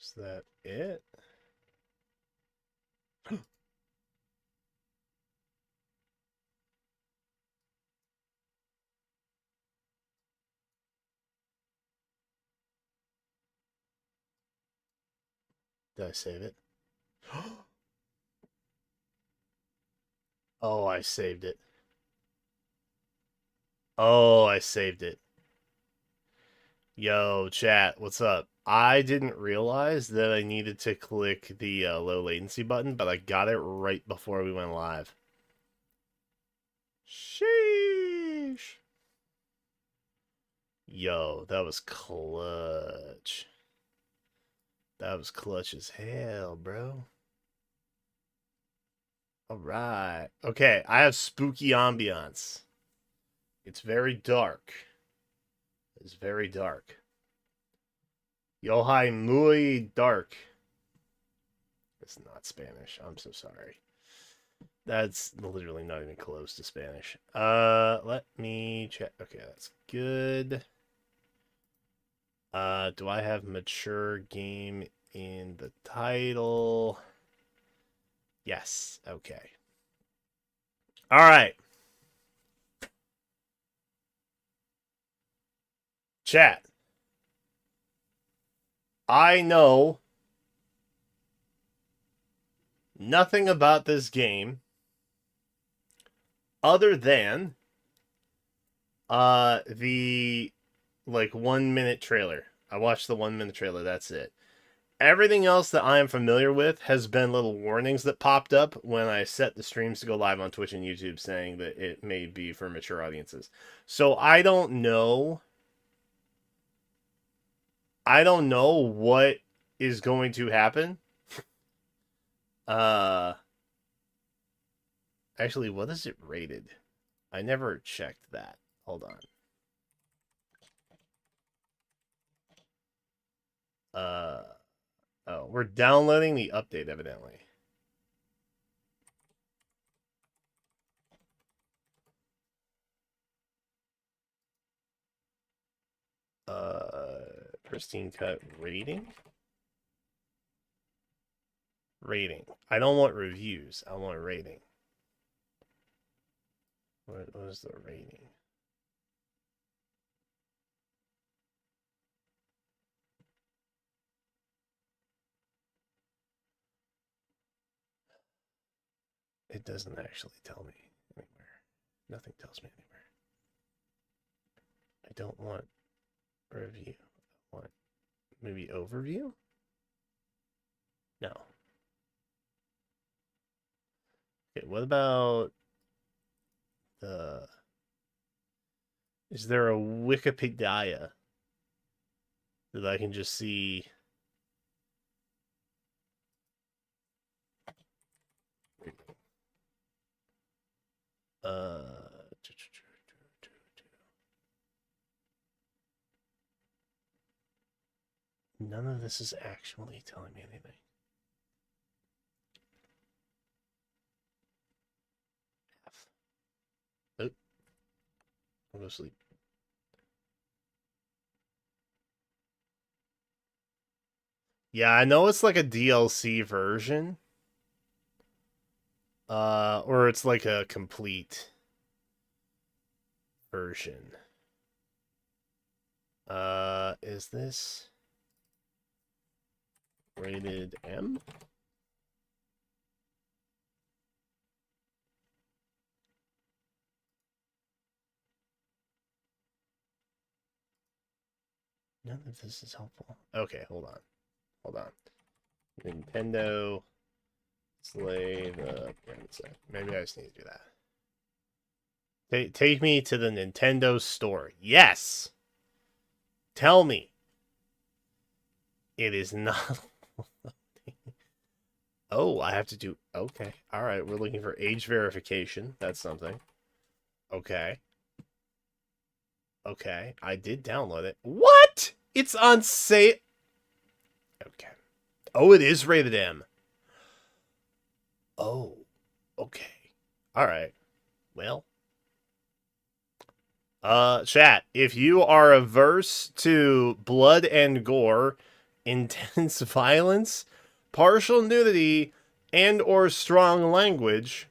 Is that it? Did I save it? Oh, I saved it. Oh, I saved it. Yo, chat, what's up? I didn't realize that I needed to click the low latency button, but I got it right before we went live. Sheesh. Yo, that was clutch. That was clutch as hell, bro. All right. Okay, I have spooky ambiance. It's very dark. It's very dark. Yo hi muy dark. It's not Spanish. I'm so sorry. That's literally not even close to Spanish. Let me check. Okay, that's good. Do I have mature game in the title? Yes. Okay. All right. Chat. I know nothing about this game other than the like 1 minute trailer. I watched the 1 minute trailer, that's it. Everything else that I am familiar with has been little warnings that popped up when I set the streams to go live on Twitch and YouTube saying that it may be for mature audiences. So I don't know. I don't know what is going to happen. Actually, what is it rated? I never checked that. Hold on. Oh, we're downloading the update, evidently. Pristine cut rating? Rating. I don't want reviews. I want a rating. What was the rating? It doesn't actually tell me anywhere. Nothing tells me anywhere. I don't want review. I want maybe overview? No. Okay, what about the... Is there a Wikipedia that I can just see? None of this is actually telling me anything. Oh, I'll go sleep. Yeah, I know it's like a DLC version. Or it's like a complete version. Is this rated M? None of this is helpful. Okay, hold on. Hold on. Nintendo Slay the Princess. Maybe I just need to do that. Take me to the Nintendo store. Yes! Tell me. It is not. Oh, I have to do... Okay. Alright, we're looking for age verification. That's something. Okay. Okay, I did download it. What? It's on sale. Okay. Oh, it is rated M. Oh, okay. All right. Well, chat, if you are averse to blood and gore intense violence, partial nudity, and or strong language.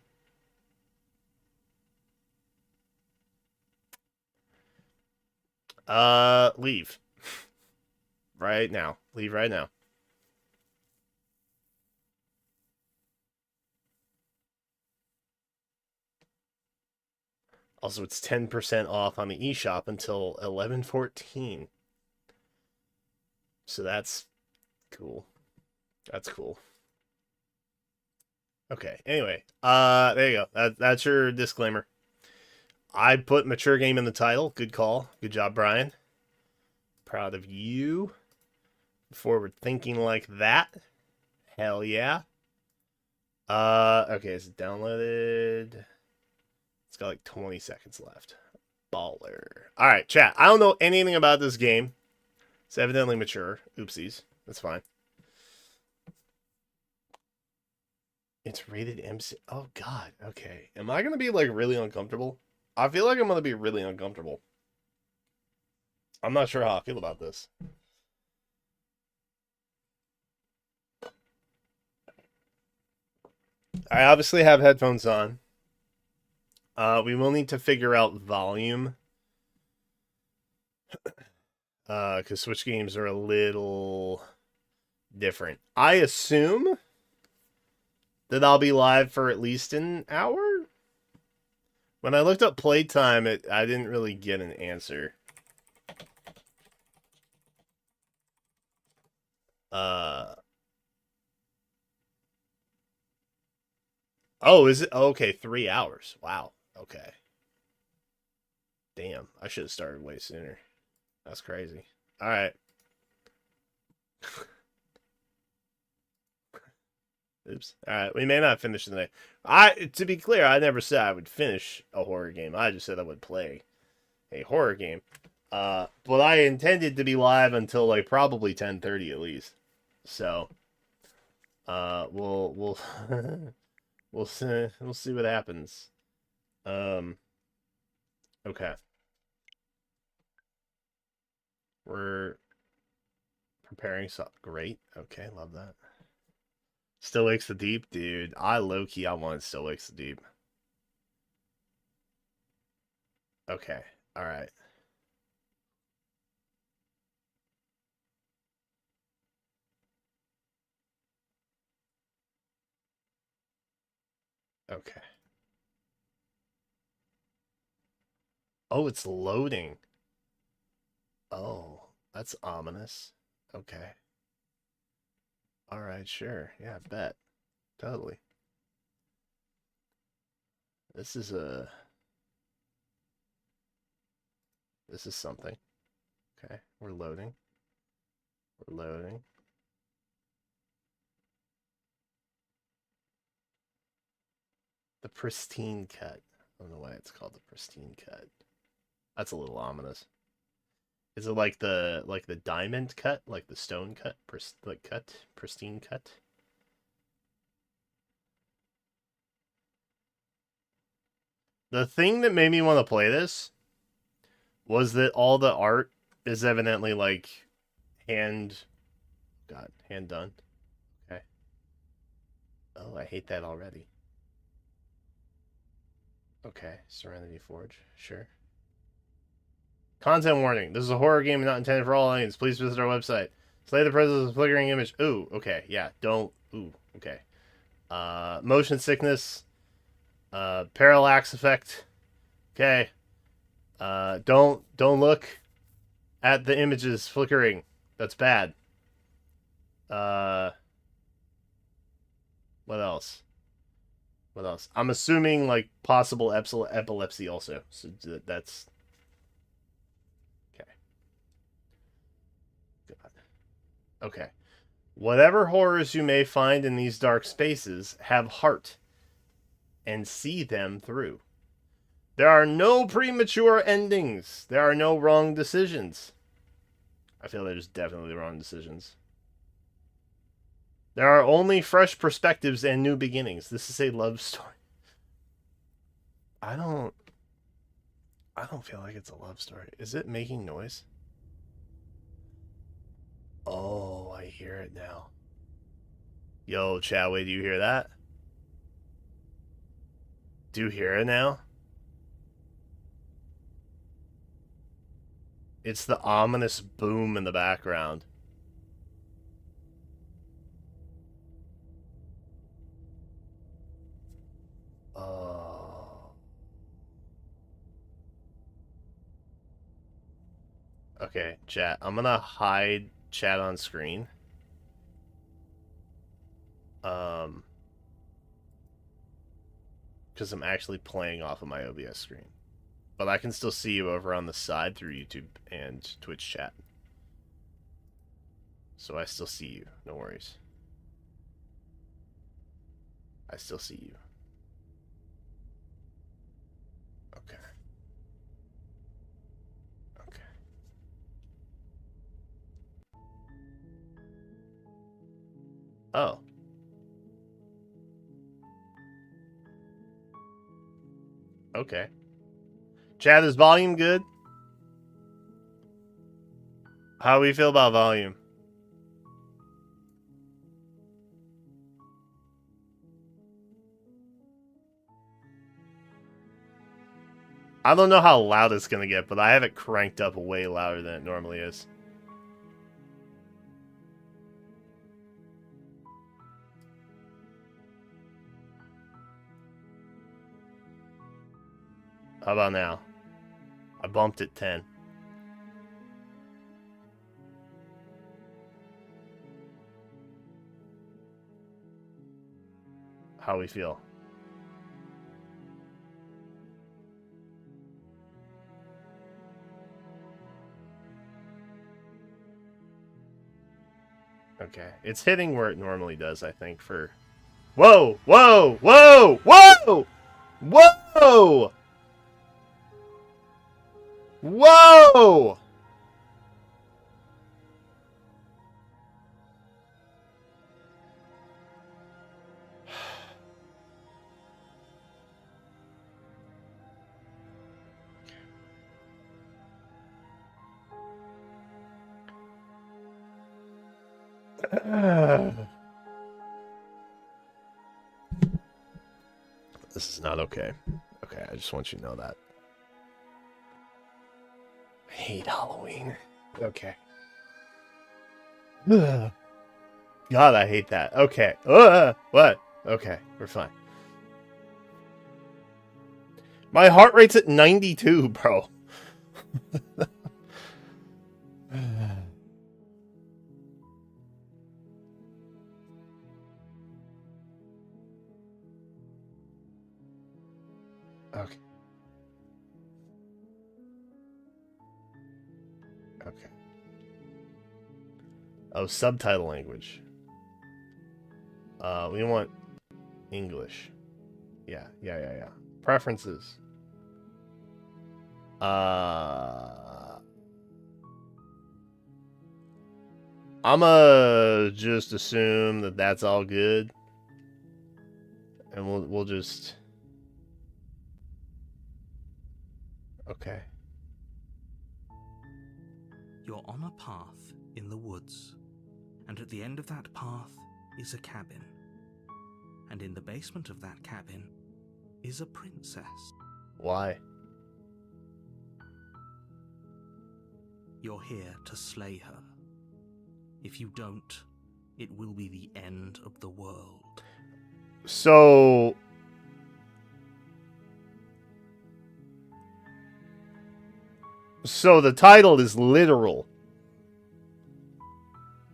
Leave. Right now. Leave right now. Also, it's 10% off on the eShop until 11/14. So that's cool. That's cool. Okay. Anyway, there you go. That's your disclaimer. I put mature game in the title. Good call. Good job, Brian. Proud of you. Forward thinking like that. Hell yeah. Okay, it's downloaded. It's got like 20 seconds left. Baller. All right, chat. I don't know anything about this game. It's evidently mature. Oopsies. That's fine. It's rated MC. Oh, God. Okay. Am I going to be, like, really uncomfortable? I feel like I'm going to be really uncomfortable. I'm not sure how I feel about this. I obviously have headphones on. We will need to figure out volume. Because Switch games are a little different. I assume that I'll be live for at least an hour? When I looked up playtime, I didn't really get an answer. Oh, is it? Oh, okay, 3 hours. Wow. Okay. Damn, I should have started way sooner. That's crazy. All right. Oops. All right, we may not finish today. To be clear, I never said I would finish a horror game. I just said I would play a horror game. But I intended to be live until like probably 10:30 at least. So, we'll we'll see what happens. Okay. We're preparing something great. Okay, love that. Still Wakes the Deep, dude. I want Still Wakes the Deep. Okay, all right. Okay. Oh, it's loading. Oh, that's ominous. Okay. All right, sure. Yeah, bet. Totally. This is a This is something. Okay, we're loading. We're loading. The pristine cut. I don't know why it's called the pristine cut. That's a little ominous. Is it like the diamond cut, like the stone cut, pristine cut? The thing that made me want to play this was that all the art is evidently like hand done. Okay. Oh, I hate that already. Okay, Serenity Forge, sure. Content warning. This is a horror game not intended for all audience. Please visit our website. Slay the presence of flickering image. Ooh, okay, yeah. Don't. Ooh, okay. Motion sickness. Parallax effect. Okay. Don't look at the images flickering. That's bad. What else? What else? I'm assuming like possible epilepsy also. So that's okay. God. Okay. Whatever horrors you may find in these dark spaces have heart and see them through. There are no premature endings. There are no wrong decisions. I feel there's definitely wrong decisions. There are only fresh perspectives and new beginnings. This is a love story. I don't feel like it's a love story. Is it making noise? Oh, I hear it now. Yo, Chadway, do you hear that? Do you hear it now? It's the ominous boom in the background. Oh. Okay, chat. I'm gonna hide chat on screen. Because I'm actually playing off of my OBS screen. But I can still see you over on the side through YouTube and Twitch chat. So I still see you. No worries. I still see you. Okay. Okay. Oh. Okay. Chat, is volume good? How do we feel about volume? I don't know how loud it's going to get, but I have it cranked up way louder than it normally is. How about now? I bumped it 10. How we feel? Okay. It's hitting where it normally does, I think, for... Whoa! Whoa! Whoa! Whoa! Whoa! Whoa! This is not okay. Okay, I just want you to know that. I hate Halloween. Okay. God, I hate that. Okay. What? Okay, we're fine. My heart rate's at 92, bro. Okay. Okay. Oh, subtitle language. We want English. Yeah. Preferences. I'ma just assume that that's all good, and we'll just. Okay. You're on a path in the woods, and at the end of that path is a cabin. And in the basement of that cabin is a princess. Why? You're here to slay her. If you don't, it will be the end of the world. So... So the title is literal.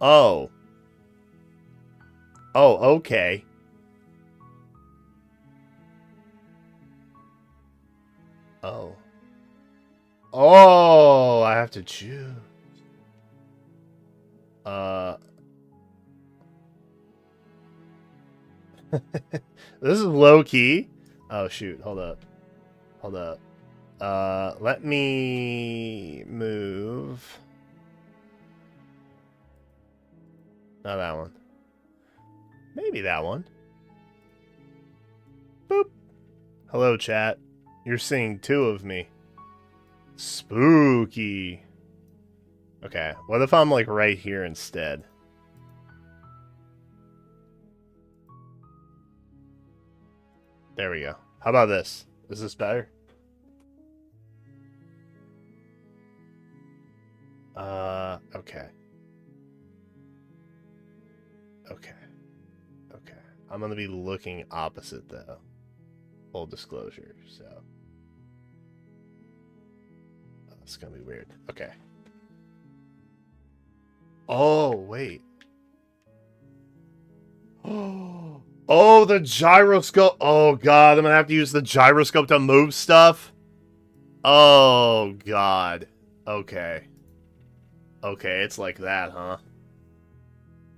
Oh. Oh, okay. Oh. Oh, I have to choose. This is low key. Oh shoot, hold up. Hold up. Let me move. Not that one. Maybe that one. Boop. Hello, chat. You're seeing two of me. Spooky. Okay, what if I'm like right here instead? There we go. How about this? Is this better? Okay. Okay. Okay. I'm gonna be looking opposite though. Full disclosure, so. Oh, it's gonna be weird. Okay. Oh, wait. Oh, the gyroscope. Oh, God. I'm gonna have to use the gyroscope to move stuff. Oh, God. Okay. Okay, it's like that, huh?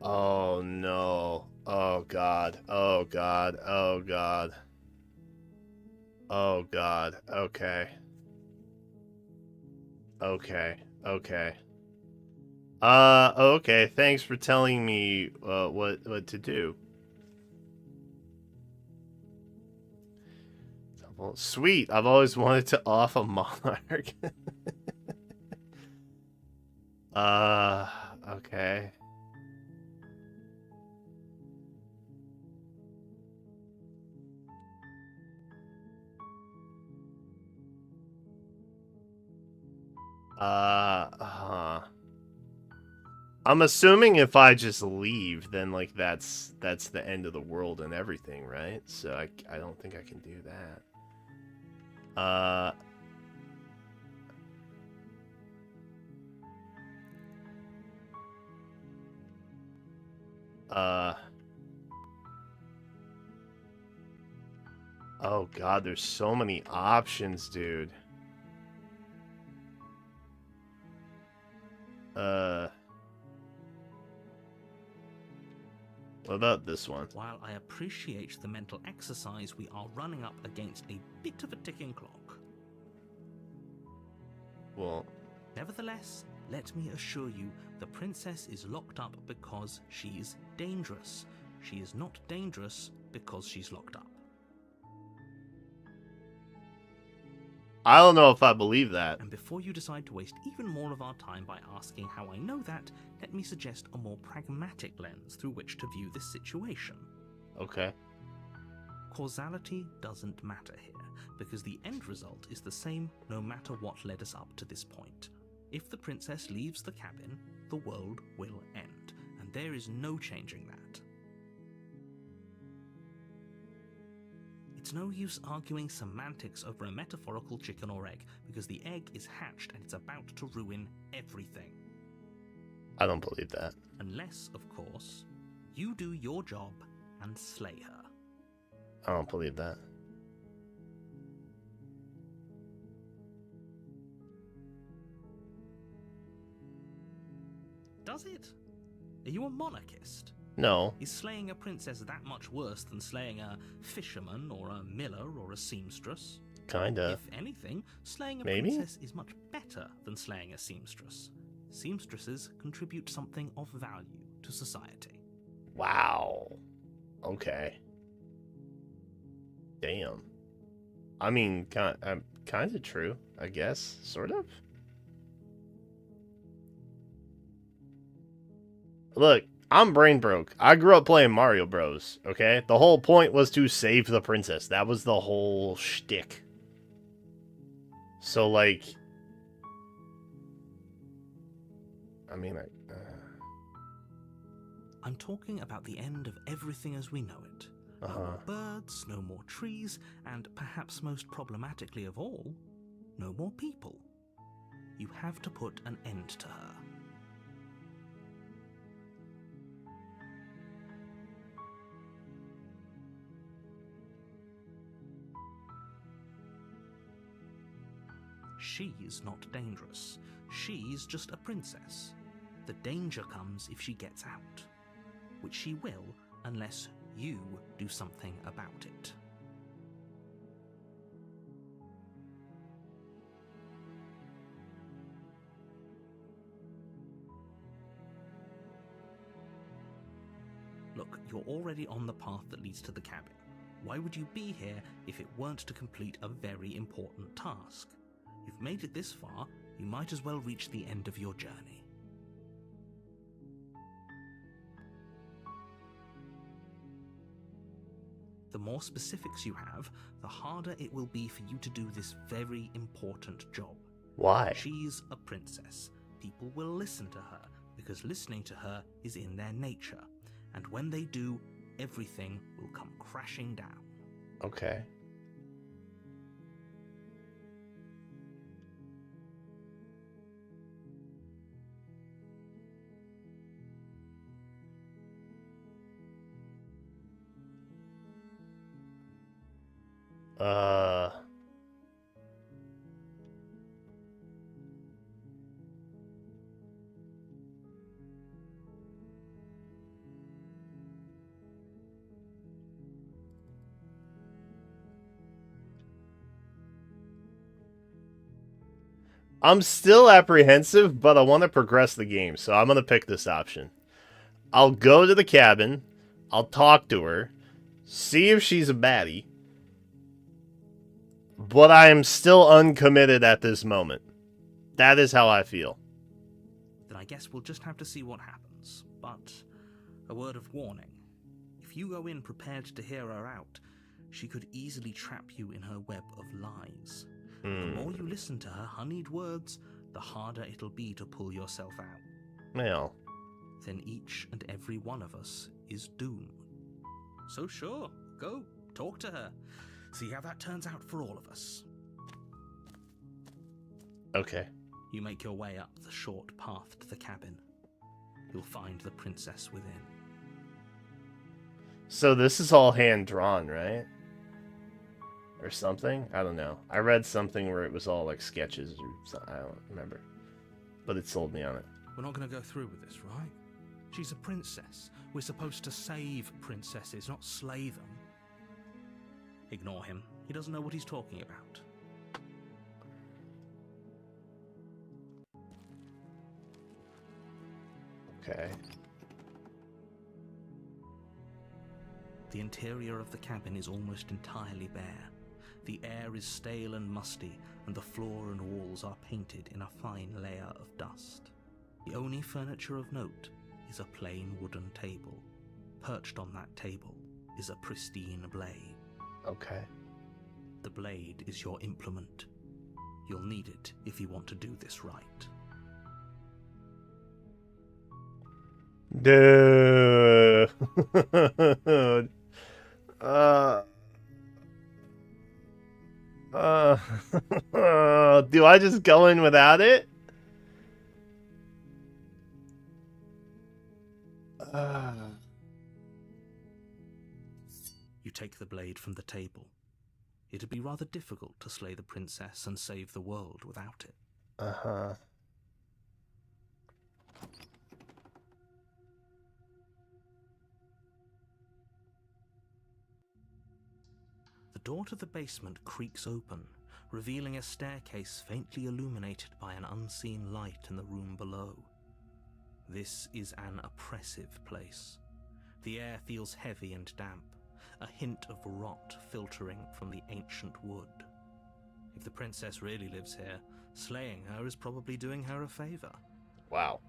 Oh, no. Oh, God. Oh, God. Oh, God. Oh, God. Okay. Okay. Okay. Okay. Thanks for telling me, what to do. Well, sweet. I've always wanted to off a monarch. Okay. I'm assuming if I just leave, then like that's the end of the world and everything, right? So I don't think I can do that. Oh God, there's so many options, dude. What about this one? While I appreciate the mental exercise, we are running up against a bit of a ticking clock. Well, Nevertheless, let me assure you, the princess is locked up because she's dangerous. She is not dangerous because she's locked up. I don't know if I believe that. And before you decide to waste even more of our time by asking how I know that, let me suggest a more pragmatic lens through which to view this situation. Okay. Causality doesn't matter here, because the end result is the same no matter what led us up to this point. If the princess leaves the cabin, the world will end, and there is no changing that. It's no use arguing semantics over a metaphorical chicken or egg, because the egg is hatched and it's about to ruin everything. I don't believe that. Unless, of course, you do your job and slay her. I don't believe that. Does it? Are you a monarchist? No. Is slaying a princess that much worse than slaying a fisherman or a miller or a seamstress? Kinda. If anything, slaying a Maybe? princess is much better than slaying a seamstress. Seamstresses contribute something of value to society. Wow. Okay. Damn. I mean, kind of true, I guess. Sort of. Look, I'm brain broke. I grew up playing Mario Bros, okay? The whole point was to save the princess. That was the whole shtick. So, like... I mean, I'm talking about the end of everything as we know it. No more birds, no more trees, and perhaps most problematically of all, no more people. You have to put an end to her. She's not dangerous. She's just a princess. The danger comes if she gets out, which she will unless you do something about it. Look, you're already on the path that leads to the cabin. Why would you be here if it weren't to complete a very important task? You've made it this far, you might as well reach the end of your journey. The more specifics you have, the harder it will be for you to do this very important job. Why? She's a princess. People will listen to her, because listening to her is in their nature. And when they do, everything will come crashing down. Okay. I'm still apprehensive, but I want to progress the game, so I'm going to pick this option. I'll go to the cabin, I'll talk to her, see if she's a baddie, but I am still uncommitted at this moment. That is how I feel. Then I guess we'll just have to see what happens. But a word of warning. If you go in prepared to hear her out, she could easily trap you in her web of lies. The more you listen to her honeyed words, the harder it'll be to pull yourself out. Well. Then each and every one of us is doomed. So sure, go, talk to her. See how that turns out for all of us. Okay. You make your way up the short path to the cabin. You'll find the princess within. So this is all hand-drawn, right? Or something? I don't know. I read something where it was all like sketches or something. I don't remember. But it sold me on it. We're not going to go through with this, right? She's a princess. We're supposed to save princesses, not slay them. Ignore him. He doesn't know what he's talking about. Okay. The interior of the cabin is almost entirely bare. The air is stale and musty, and the floor and walls are painted in a fine layer of dust. The only furniture of note is a plain wooden table. Perched on that table is a pristine blade. Okay. The blade is your implement. You'll need it if you want to do this right. Dude. Do I just go in without it? You take the blade from the table. It'd be rather difficult to slay the princess and save the world without it. Uh-huh. The door to the basement creaks open, revealing a staircase faintly illuminated by an unseen light in the room below. This is an oppressive place. The air feels heavy and damp, a hint of rot filtering from the ancient wood. If the princess really lives here, slaying her is probably doing her a favor. Wow.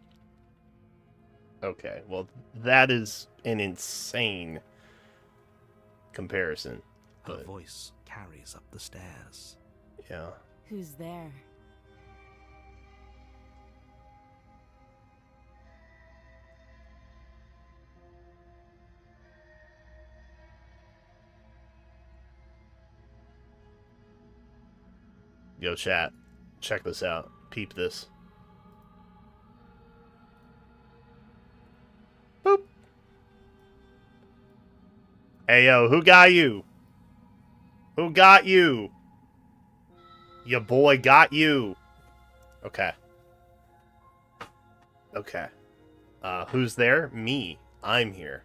Okay, well, that is an insane comparison. Her voice carries up the stairs. Yeah. Who's there? Yo, chat. Check this out. Peep this. Boop. Hey, yo, who got you? Who got you? Your boy got you. Okay. Okay. Who's there? Me. I'm here.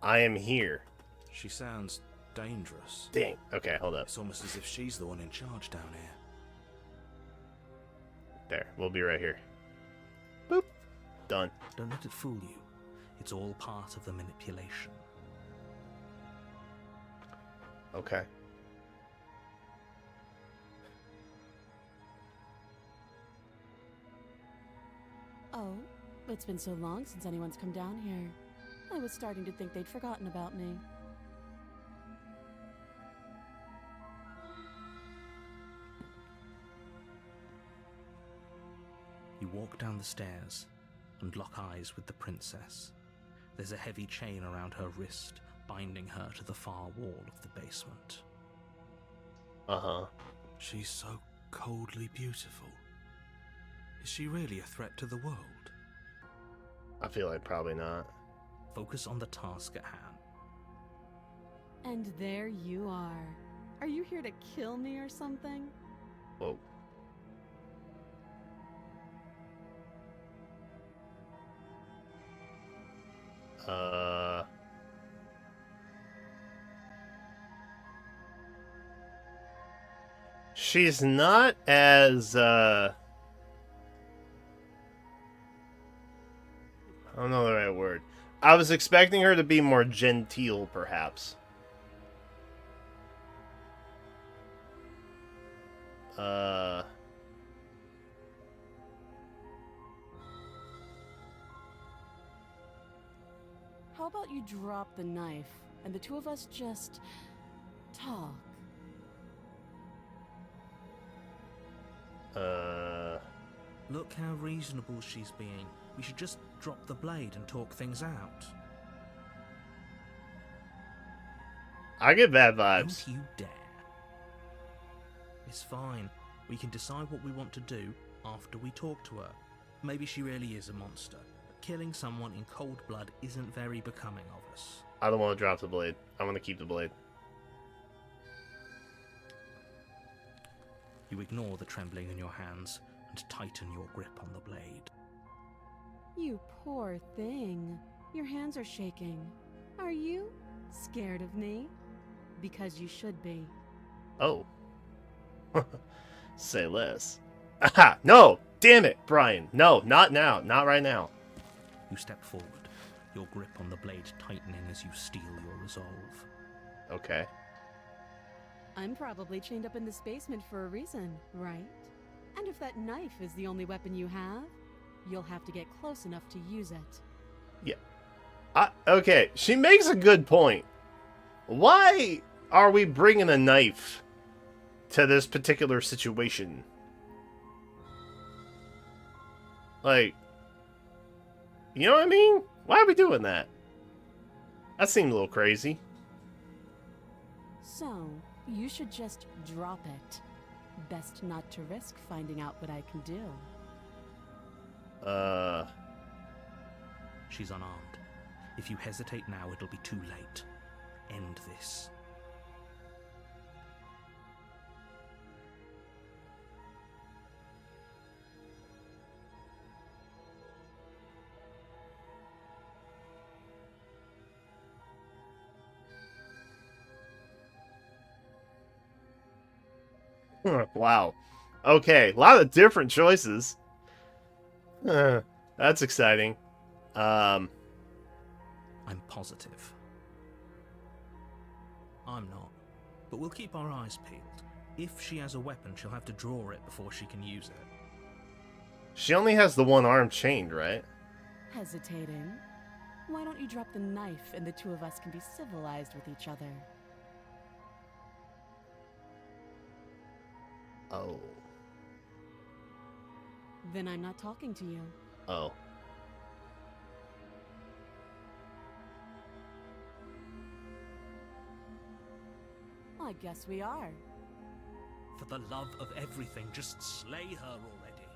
I am here. She sounds dangerous. Dang. Okay, hold up. It's almost as if she's the one in charge down here. There. We'll be right here. Boop. Done. Don't let it fool you. It's all part of the manipulation. Okay. Oh, it's been so long since anyone's come down here. I was starting to think they'd forgotten about me. walk down the stairs and lock eyes with the princess. There's a heavy chain around her wrist, binding her to the far wall of the basement. Uh-huh. She's so coldly beautiful. Is she really a threat to the world? I feel like probably not. Focus on the task at hand. And there you are. Are you here to kill me or something? Whoa. She's not as, I don't know the right word. I was expecting her to be more genteel, perhaps. How about you drop the knife and the two of us just talk? Look how reasonable she's being. We should just drop the blade and talk things out. I get bad vibes. Don't you dare. It's fine. We can decide what we want to do after we talk to her. Maybe she really is a monster. But killing someone in cold blood isn't very becoming of us. I don't want to drop the blade. I want to keep the blade. You ignore the trembling in your hands and tighten your grip on the blade. You poor thing. Your hands are shaking. Are you scared of me? Because you should be. Oh. Say less. Aha! No! Damn it, Brian. No, not now. Not right now. You step forward, your grip on the blade tightening as you steel your resolve. Okay. I'm probably chained up in this basement for a reason, right? And if that knife is the only weapon you have, you'll have to get close enough to use it. Yeah. Okay, she makes a good point. Why are we bringing a knife to this particular situation? Like, you know what I mean? Why are we doing that? That seemed a little crazy. So, you should just drop it. Best not to risk finding out what I can do. She's unarmed. If you hesitate now, it'll be too late. End this. Wow. Okay, a lot of different choices. That's exciting. I'm positive. I'm not. But we'll keep our eyes peeled. If she has a weapon, she'll have to draw it before she can use it. She only has the one arm chained, right? Hesitating? Why don't you drop the knife and the two of us can be civilized with each other? Oh. Then I'm not talking to you. Oh. I guess we are. For the love of everything, just slay her already.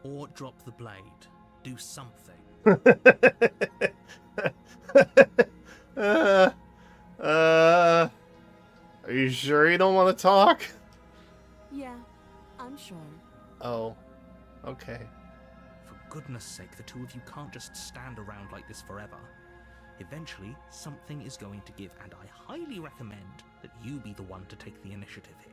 Or drop the blade. Do something. Are you sure you don't want to talk? Yeah, I'm sure. Oh. Okay. For goodness sake, the two of you can't just stand around like this forever. Eventually, something is going to give, and I highly recommend that you be the one to take the initiative here.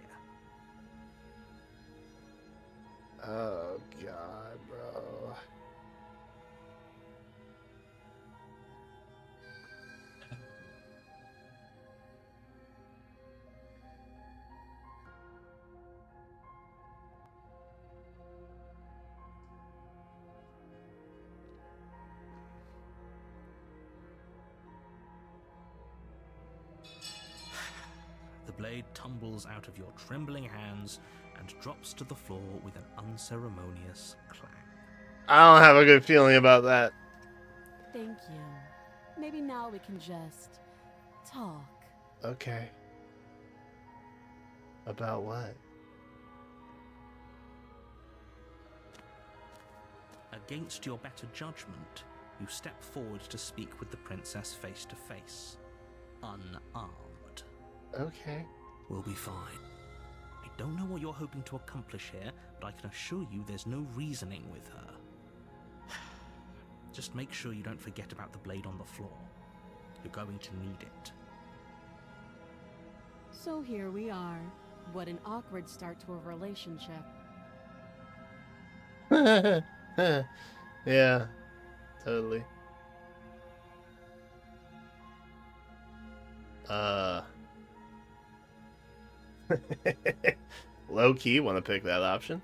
Oh, God, bro. The blade tumbles out of your trembling hands and drops to the floor with an unceremonious clang. I don't have a good feeling about that. Thank you. Maybe now we can just talk. Okay. About what? Against your better judgment, you step forward to speak with the princess face to face, unarmed. Okay. We'll be fine. I don't know what you're hoping to accomplish here, but I can assure you there's no reasoning with her. Just make sure you don't forget about the blade on the floor. You're going to need it. So here we are. What an awkward start to a relationship. Yeah, totally. Low key, want to pick that option.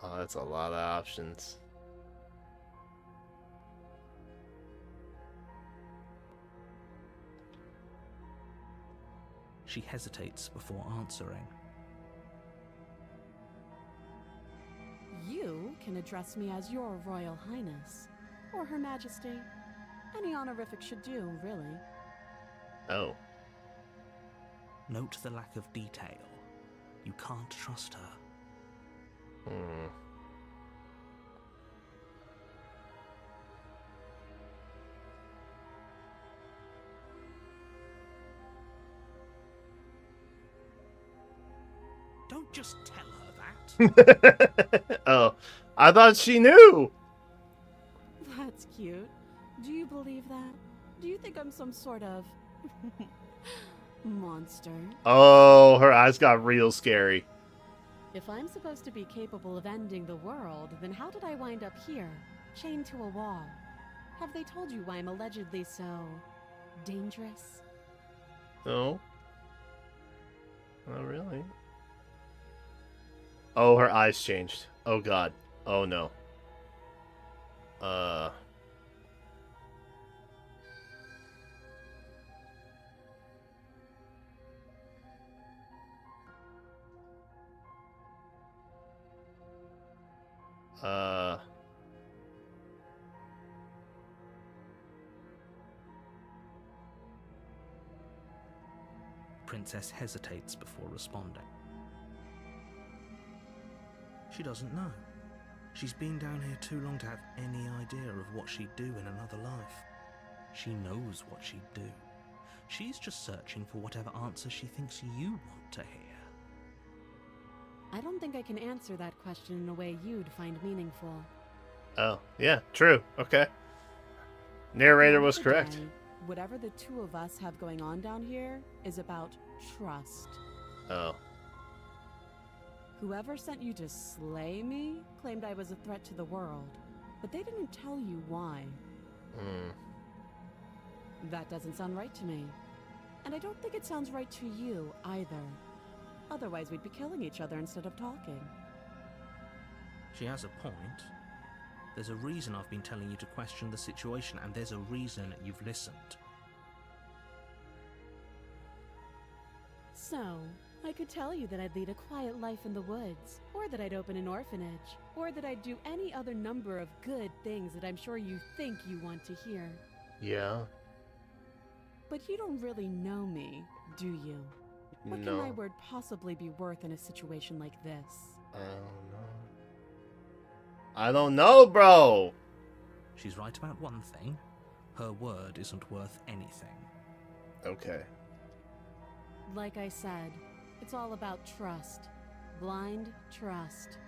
Oh, that's a lot of options. She hesitates before answering. You can address me as Your Royal Highness, or Her Majesty. Any honorific should do, really. Oh. Note the lack of detail. You can't trust her. Hmm. Don't just tell her that. Oh, I thought she knew. That's cute. Do you believe that? Do you think I'm some sort of monster? Oh, her eyes got real scary. If I'm supposed to be capable of ending the world, then how did I wind up here, chained to a wall? Have they told you why I'm allegedly so dangerous? No. Not really. Oh, her eyes changed. Oh god. Oh no. Princess hesitates before responding. She doesn't know. She's been down here too long to have any idea of what she'd do in another life. She knows what she'd do. She's just searching for whatever answer she thinks you want to hear. I don't think I can answer that question in a way you'd find meaningful. Oh, yeah, true. Okay. Narrator was At the end of correct. the day, whatever the two of us have going on down here is about trust. Oh. Whoever sent you to slay me claimed I was a threat to the world, but they didn't tell you why. Hmm. That doesn't sound right to me. And I don't think it sounds right to you either. Otherwise, we'd be killing each other instead of talking. She has a point. There's a reason I've been telling you to question the situation, and there's a reason you've listened. So, I could tell you that I'd lead a quiet life in the woods, or that I'd open an orphanage, or that I'd do any other number of good things that I'm sure you think you want to hear. Yeah. But you don't really know me, do you? What can my No. word possibly be worth in a situation like this? I don't know. I don't know, bro. She's right about one thing. Her word isn't worth anything. Okay. Like I said, it's all about trust. Blind trust.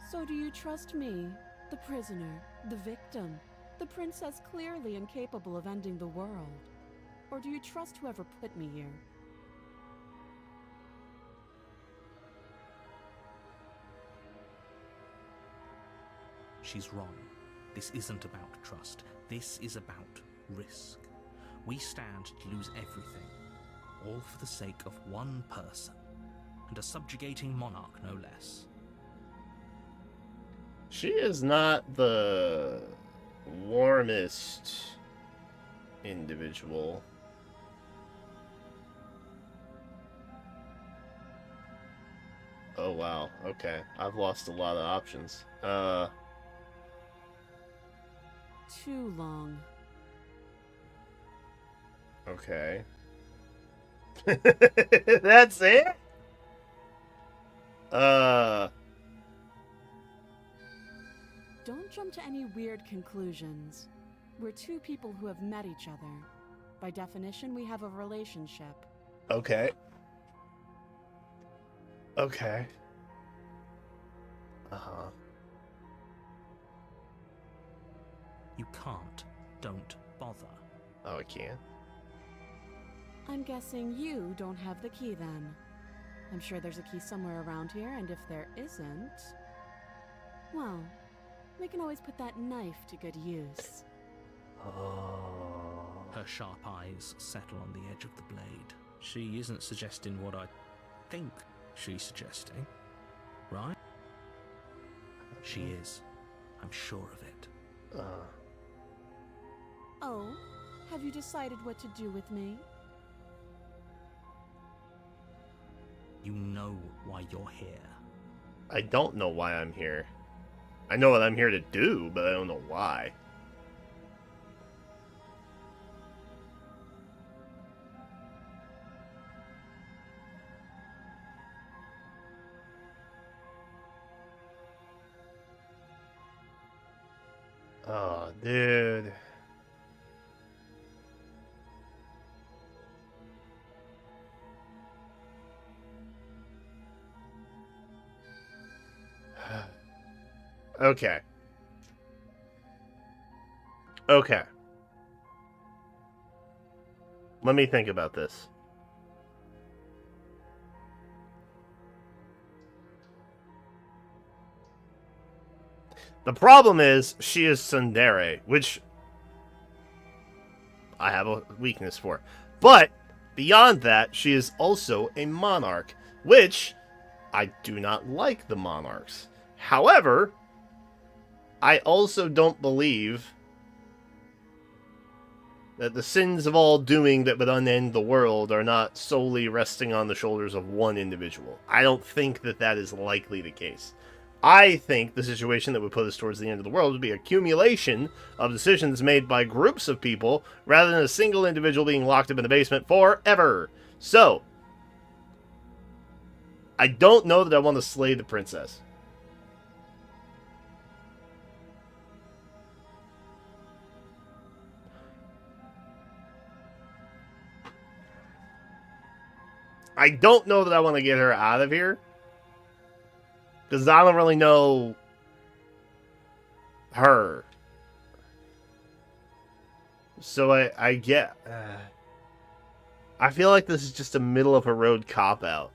So do you trust me, the prisoner, the victim, the princess clearly incapable of ending the world? Or do you trust whoever put me here? She's wrong. This isn't about trust. This is about risk. We stand to lose everything, all for the sake of one person, and a subjugating monarch no less. She is not the warmest individual. Oh, wow. Okay. I've lost a lot of options. Too long. Okay. That's it? Don't jump to any weird conclusions. We're two people who have met each other. By definition, we have a relationship. Okay. Okay. Uh-huh. You can't. Don't bother. Oh, I can't? I'm guessing you don't have the key then. I'm sure there's a key somewhere around here, and if there isn't... well, we can always put that knife to good use. Oh. Her sharp eyes settle on the edge of the blade. She isn't suggesting what I think she's suggesting, right? She is. I'm sure of it. Oh, have you decided what to do with me? You know why you're here. I don't know why I'm here. I know what I'm here to do, but I don't know why. Oh, dude. Okay. Okay. Let me think about this. The problem is, she is tsundere, which I have a weakness for. But, beyond that, she is also a monarch, which I do not like the monarchs. However, I also don't believe that the sins of all doing that would unend the world are not solely resting on the shoulders of one individual. I don't think that that is likely the case. I think the situation that would put us towards the end of the world would be accumulation of decisions made by groups of people rather than a single individual being locked up in the basement forever. So, I don't know that I want to slay the princess. I don't know that I want to get her out of here. Because I don't really know her. So I get... I feel like this is just a middle of a road cop-out.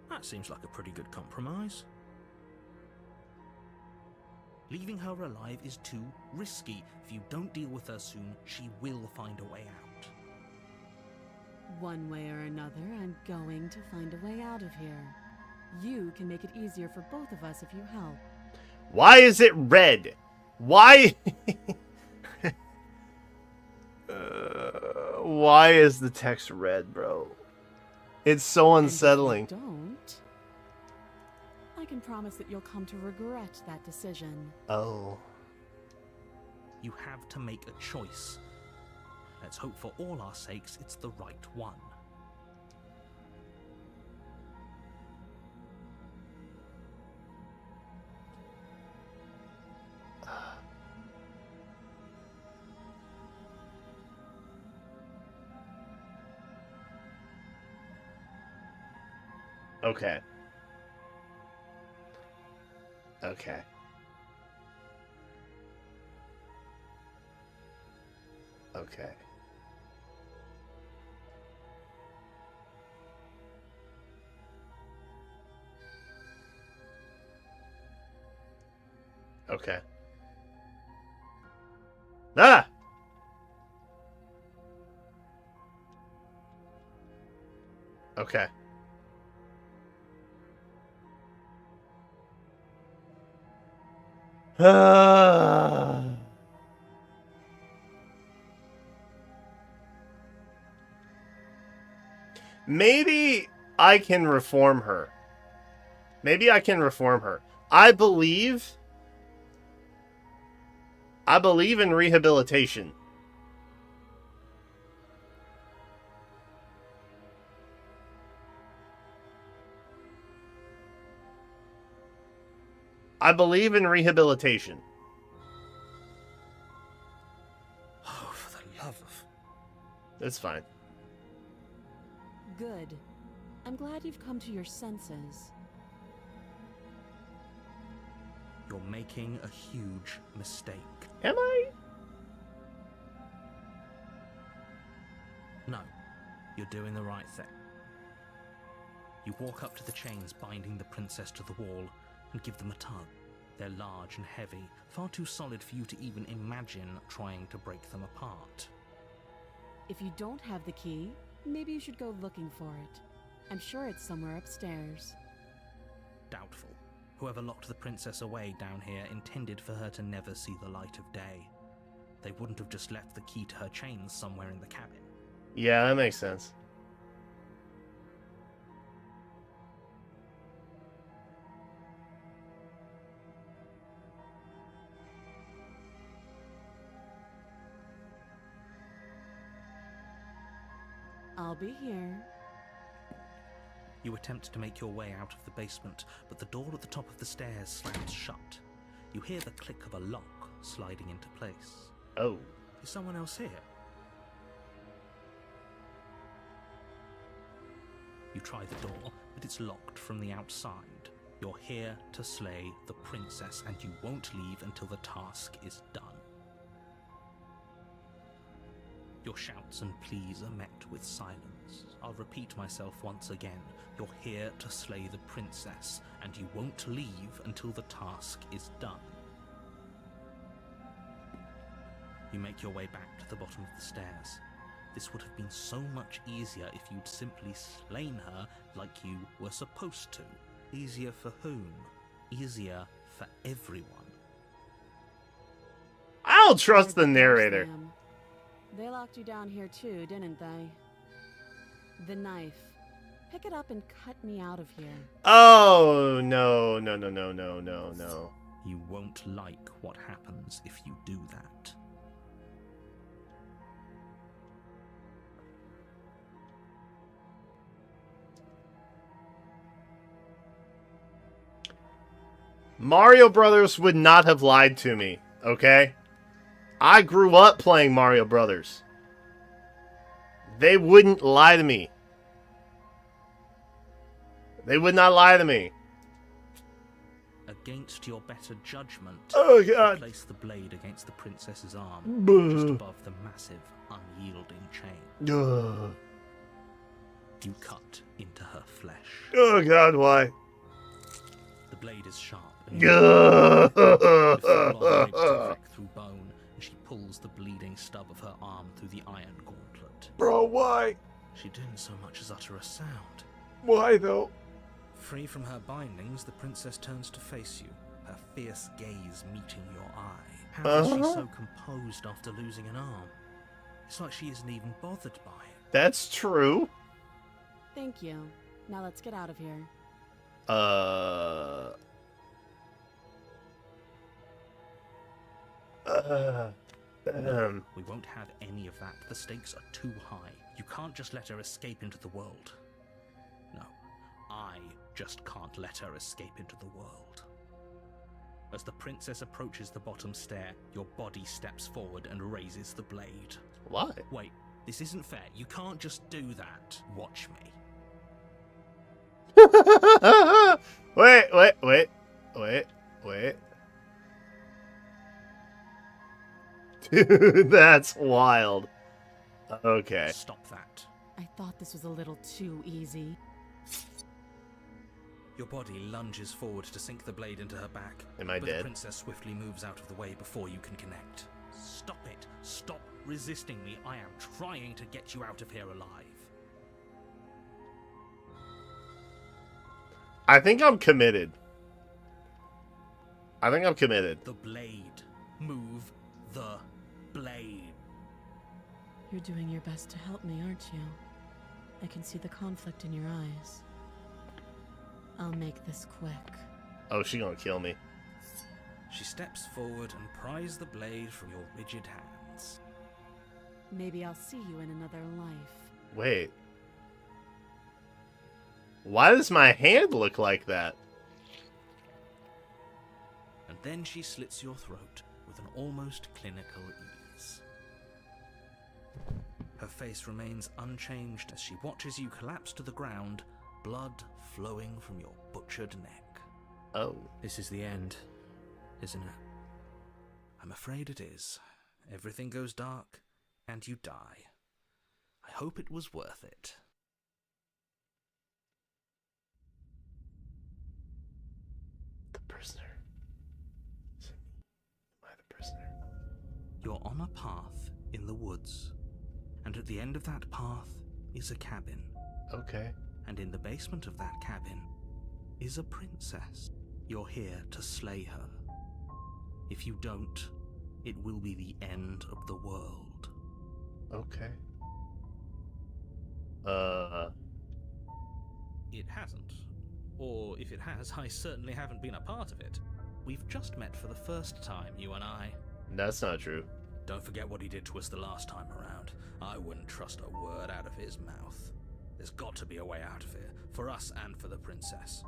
That seems like a pretty good compromise. Leaving her alive is too risky. If you don't deal with her soon, she will find a way out. One way or another, I'm going to find a way out of here. You can make it easier for both of us if you help. Why is it red? Why? Why is the text red, bro? It's so unsettling. And if you don't, I can promise that you'll come to regret that decision. Oh. You have to make a choice. Let's hope for all our sakes it's the right one. Okay. Okay. Okay. Okay. Ah! Okay. Maybe I can reform her. Maybe I can reform her. I believe in rehabilitation. I believe in rehabilitation. Oh, for the love of... That's fine. Good. I'm glad you've come to your senses. You're making a huge mistake. Am I? No, you're doing the right thing. You walk up to the chains binding the princess to the wall and give them a tug. They're large and heavy, far too solid for you to even imagine trying to break them apart. If you don't have the key, maybe you should go looking for it. I'm sure it's somewhere upstairs. Doubtful. Whoever locked the princess away down here intended for her to never see the light of day. They wouldn't have just left the key to her chains somewhere in the cabin. Yeah, that makes sense. I'll be here. You attempt to make your way out of the basement, but the door at the top of the stairs slams shut. You hear the click of a lock sliding into place. Oh. Is someone else here? You try the door, but it's locked from the outside. You're here to slay the princess, and you won't leave until the task is done. Your shouts and pleas are met with silence. I'll repeat myself once again. You're here to slay the princess, and you won't leave until the task is done. You make your way back to the bottom of the stairs. This would have been so much easier if you'd simply slain her like you were supposed to. Easier for whom? Easier for everyone. I'll trust the narrator. They locked you down here too, didn't they? The knife. Pick it up and cut me out of here. Oh, no, no, no, no, no, no, no. You won't like what happens if you do that. Mario Brothers would not have lied to me, okay? I grew up playing Mario Brothers. They wouldn't lie to me. They would not lie to me. Against your better judgment, Oh, you God. place the blade against the princess's arm, Buh. just above the massive, unyielding chain. Ugh. You cut into her flesh. Oh, God, why? The blade is sharp, and you the full-on ribs crack through bone, and she pulls the bleeding stub of her arm through the iron gauntlet. Bro, why? She didn't so much as utter a sound. Why, though? Free from her bindings, the princess turns to face you, her fierce gaze meeting your eye. How is she so composed after losing an arm? It's like she isn't even bothered by it. That's true. Thank you. Now let's get out of here. We won't have any of that. The stakes are too high. You can't just let her escape into the world. No, I just can't let her escape into the world. As the princess approaches the bottom stair, your body steps forward and raises the blade. Why? Wait, this isn't fair. You can't just do that. Watch me. Wait. Dude, that's wild. Okay. Stop that. I thought this was a little too easy. Your body lunges forward to sink the blade into her back. Am I but dead? The princess swiftly moves out of the way before you can connect. Stop it. Stop resisting me. I am trying to get you out of here alive. I think I'm committed. I think I'm committed. The blade. Move the blade. You're doing your best to help me, aren't you? I can see the conflict in your eyes. I'll make this quick. Oh, she gonna kill me. She steps forward and pries the blade from your rigid hands. Maybe I'll see you in another life. Wait. Why does my hand look like that? And then she slits your throat with an almost clinical ease. Her face remains unchanged as she watches you collapse to the ground, blood flowing from your butchered neck. Oh. This is the end, isn't it? I'm afraid it is. Everything goes dark, and you die. I hope it was worth it. The prisoner. Am I the prisoner? You're on a path in the woods, and at the end of that path is a cabin. Okay. And in the basement of that cabin is a princess. You're here to slay her. If you don't, it will be the end of the world. Okay. It hasn't. Or if it has, I certainly haven't been a part of it. We've just met for the first time, you and I. That's not true. Don't forget what he did to us the last time around. I wouldn't trust a word out of his mouth. There's got to be a way out of here, for us and for the princess.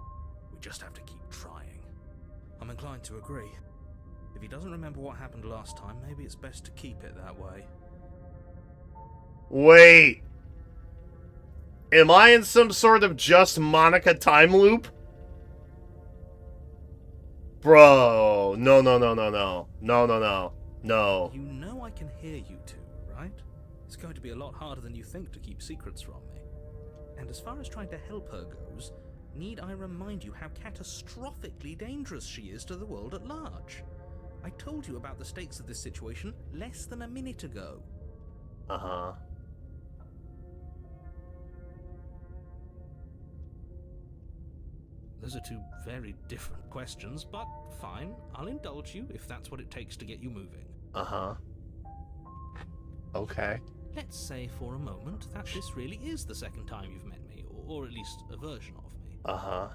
We just have to keep trying. I'm inclined to agree. If he doesn't remember what happened last time, maybe it's best to keep it that way. Wait. Am I in some sort of just Monica time loop? Bro. No. No. You know I can hear you two, right? It's going to be a lot harder than you think to keep secrets from me. And as far as trying to help her goes, need I remind you how catastrophically dangerous she is to the world at large? I told you about the stakes of this situation less than a minute ago. Uh-huh. Those are two very different questions, but fine, I'll indulge you if that's what it takes to get you moving. Uh-huh. Okay. Let's say for a moment that this really is the second time you've met me, or at least a version of me. Uh-huh.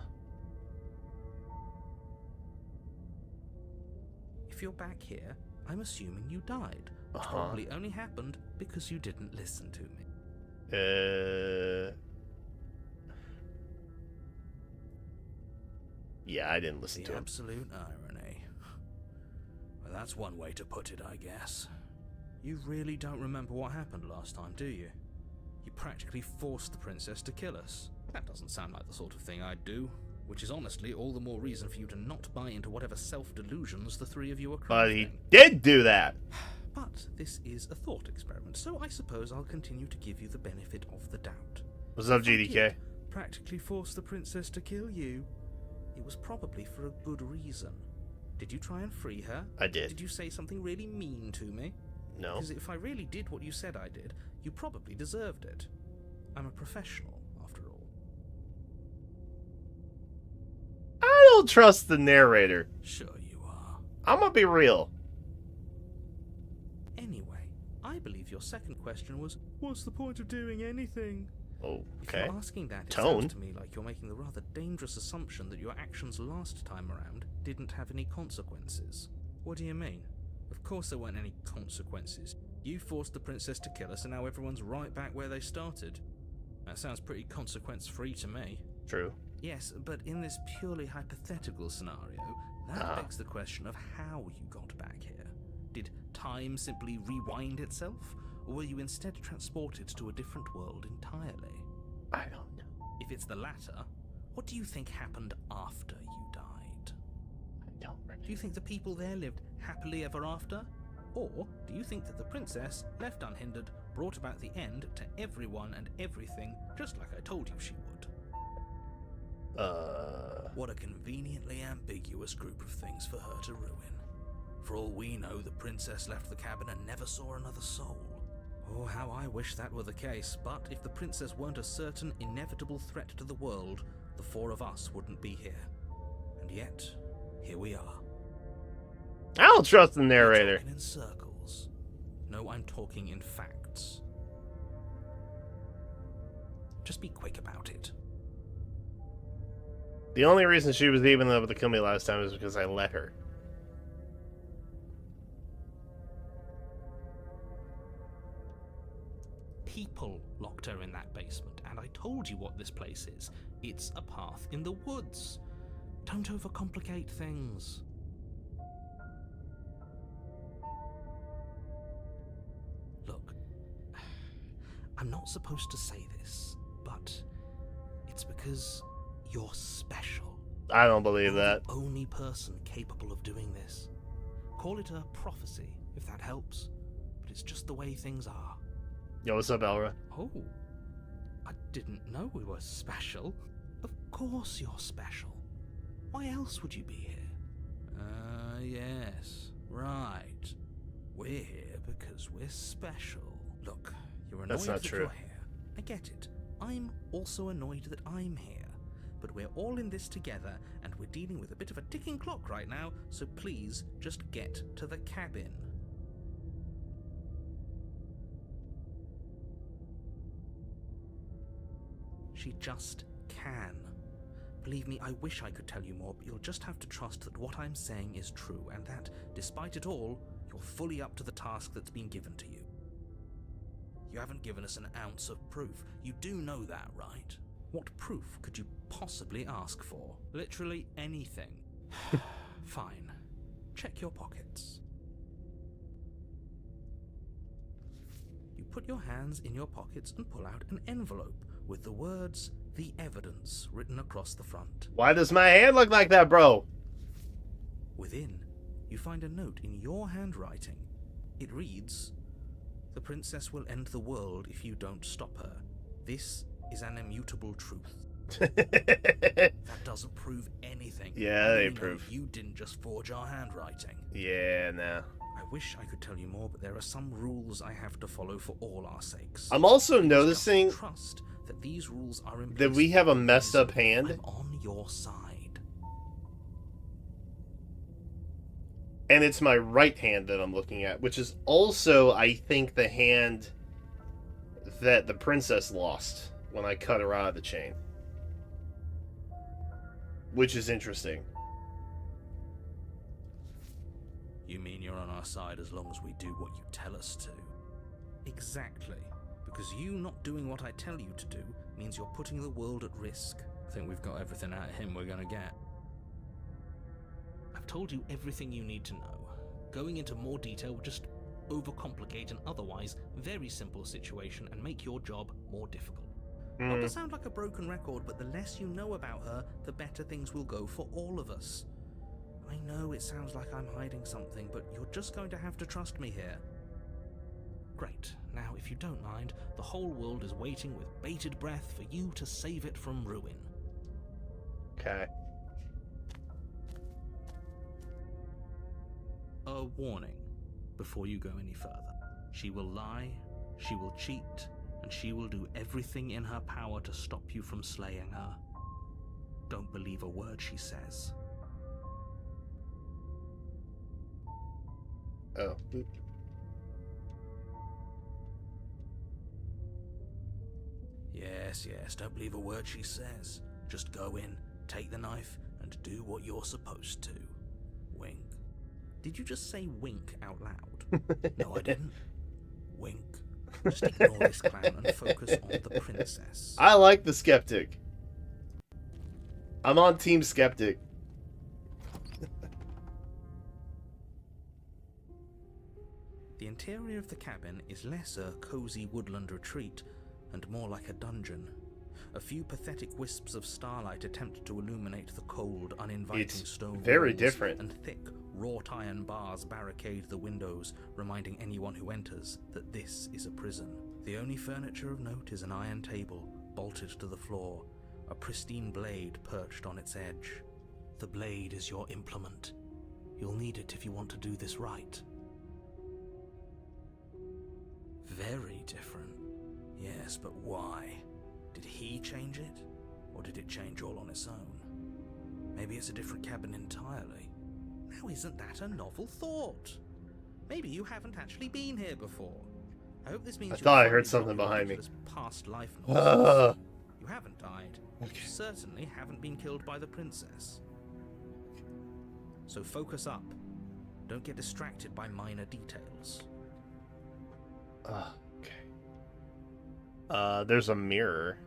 If you're back here, I'm assuming you died, which Uh-huh. probably only happened because you didn't listen to me. Yeah, I didn't listen The to him. absolute irony. Well, that's one way to put it, I guess. You really don't remember what happened last time, do you? You practically forced the princess to kill us. That doesn't sound like the sort of thing I'd do, which is honestly all the more reason for you to not buy into whatever self-delusions the three of you are But crafting. he did do that. But this is a thought experiment, so I suppose I'll continue to give you the benefit of the doubt. What's up, If I GDK? did practically force the princess to kill you, it was probably for a good reason. Did you try and free her? I did. Did you say something really mean to me? No. Because if I really did what you said I did, you probably deserved it. I'm a professional, after all. I don't trust the narrator. Sure you are. I'm gonna be real. Anyway, I believe your second question was, what's the point of doing anything? Oh, If okay. you're asking that, it Tone. sounds to me like you're making the rather dangerous assumption that your actions last time around didn't have any consequences. What do you mean? Of course there weren't any consequences. You forced the princess to kill us and now everyone's right back where they started. That sounds pretty consequence-free to me. True. Yes, but in this purely hypothetical scenario, that begs the question of how you got back here. Did time simply rewind itself? Or were you instead transported to a different world entirely? I don't know. If it's the latter, what do you think happened after you died? I don't remember. Do you think the people there lived happily ever after? Or do you think that the princess, left unhindered, brought about the end to everyone and everything, just like I told you she would? What a conveniently ambiguous group of things for her to ruin. For all we know, the princess left the cabin and never saw another soul. Oh, how I wish that were the case, but if the princess weren't a certain, inevitable threat to the world, the four of us wouldn't be here. And yet, here we are. I don't trust the You're narrator. talking in circles. No, I'm talking in facts. Just be quick about it. The only reason she was even able to kill me last time is because I let her. People locked her in that basement, and I told you what this place is. It's a path in the woods. Don't overcomplicate things. Look, I'm not supposed to say this, but it's because you're special. I don't believe You're that. the only person capable of doing this. Call it a prophecy, if that helps, but it's just the way things are. Yo, what's up, Elra? Oh, I didn't know we were special. Of course you're special. Why else would you be here? Yes, right. We're here because we're special. Look, you're annoyed That's not that true. you're here. I get it. I'm also annoyed that I'm here. But we're all in this together, and we're dealing with a bit of a ticking clock right now, so please just get to the cabin. She just can. Believe me, I wish I could tell you more, but you'll just have to trust that what I'm saying is true, and that, despite it all, you're fully up to the task that's been given to you. You haven't given us an ounce of proof. You do know that, right? What proof could you possibly ask for? Literally anything. Fine. Check your pockets. You put your hands in your pockets and pull out an envelope with the words, "The Evidence," written across the front. Why does my hand look like that, bro? Within, you find a note in your handwriting. It reads, "The princess will end the world if you don't stop her. This is an immutable truth." That doesn't prove anything. Yeah, I they only know prove. You didn't just forge our handwriting. Yeah, no. I wish I could tell you more, but there are some rules I have to follow for all our sakes. I'm also Please just noticing trust that these rules are in that place we have a for messed up reason. hand. I'm on your side. And it's my right hand that I'm looking at, which is also, I think, the hand that the princess lost when I cut her out of the chain. Which is interesting. You mean you're on our side as long as we do what you tell us to? Exactly. Because you not doing what I tell you to do means you're putting the world at risk. I think we've got everything out of him we're gonna get. I've told you everything you need to know. Going into more detail would just overcomplicate an otherwise very simple situation and make your job more difficult. Not to sound like a broken record, but the less you know about her, the better things will go for all of us. I know it sounds like I'm hiding something, but you're just going to have to trust me here. Great. Now, if you don't mind, the whole world is waiting with bated breath for you to save it from ruin. Okay. A warning before you go any further. She will lie, she will cheat, and she will do everything in her power to stop you from slaying her. Don't believe a word she says. Oh. Boop. Yes, don't believe a word she says. Just go in, take the knife, and do what you're supposed to. Wink. Did you just say wink out loud? No, I didn't. Wink. Just ignore this clown and focus on the princess. I like the skeptic. I'm on Team Skeptic. The interior of the cabin is less a cozy woodland retreat and more like a dungeon. A few pathetic wisps of starlight attempt to illuminate the cold, uninviting It's stone very walls, different. and thick, wrought iron bars barricade the windows, reminding anyone who enters that this is a prison. The only furniture of note is an iron table, bolted to the floor, a pristine blade perched on its edge. The blade is your implement. You'll need it if you want to do this right. Very different. Yes, but why? Did he change it? Or did it change all on its own? Maybe it's a different cabin entirely. Now isn't that a novel thought? Maybe you haven't actually been here before. I hope this means I you'll thought I finally heard something drop your behind me. ridiculous past life Ugh. nonsense. You haven't died. Okay. You certainly haven't been killed by the princess. So focus up. Don't get distracted by minor details. Okay. There's a mirror.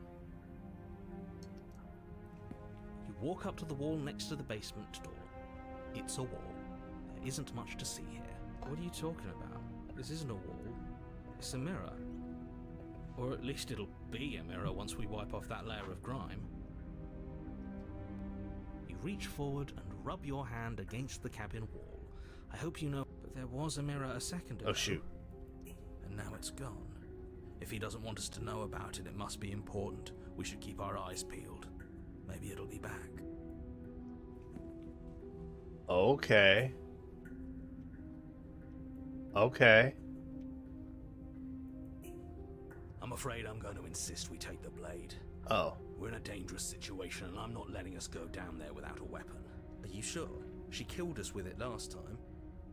You walk up to the wall next to the basement door. It's a wall. There isn't much to see here. What are you talking about? This isn't a wall. It's a mirror. Or at least it'll be a mirror once we wipe off that layer of grime. You reach forward and rub your hand against the cabin wall. I hope you know. But there was a mirror a second ago. Oh, shoot. And now it's gone. If he doesn't want us to know about it, it must be important. We should keep our eyes peeled. Maybe it'll be back. Okay. Okay. I'm afraid I'm going to insist we take the blade. Oh. We're in a dangerous situation, and I'm not letting us go down there without a weapon. Are you sure? She killed us with it last time.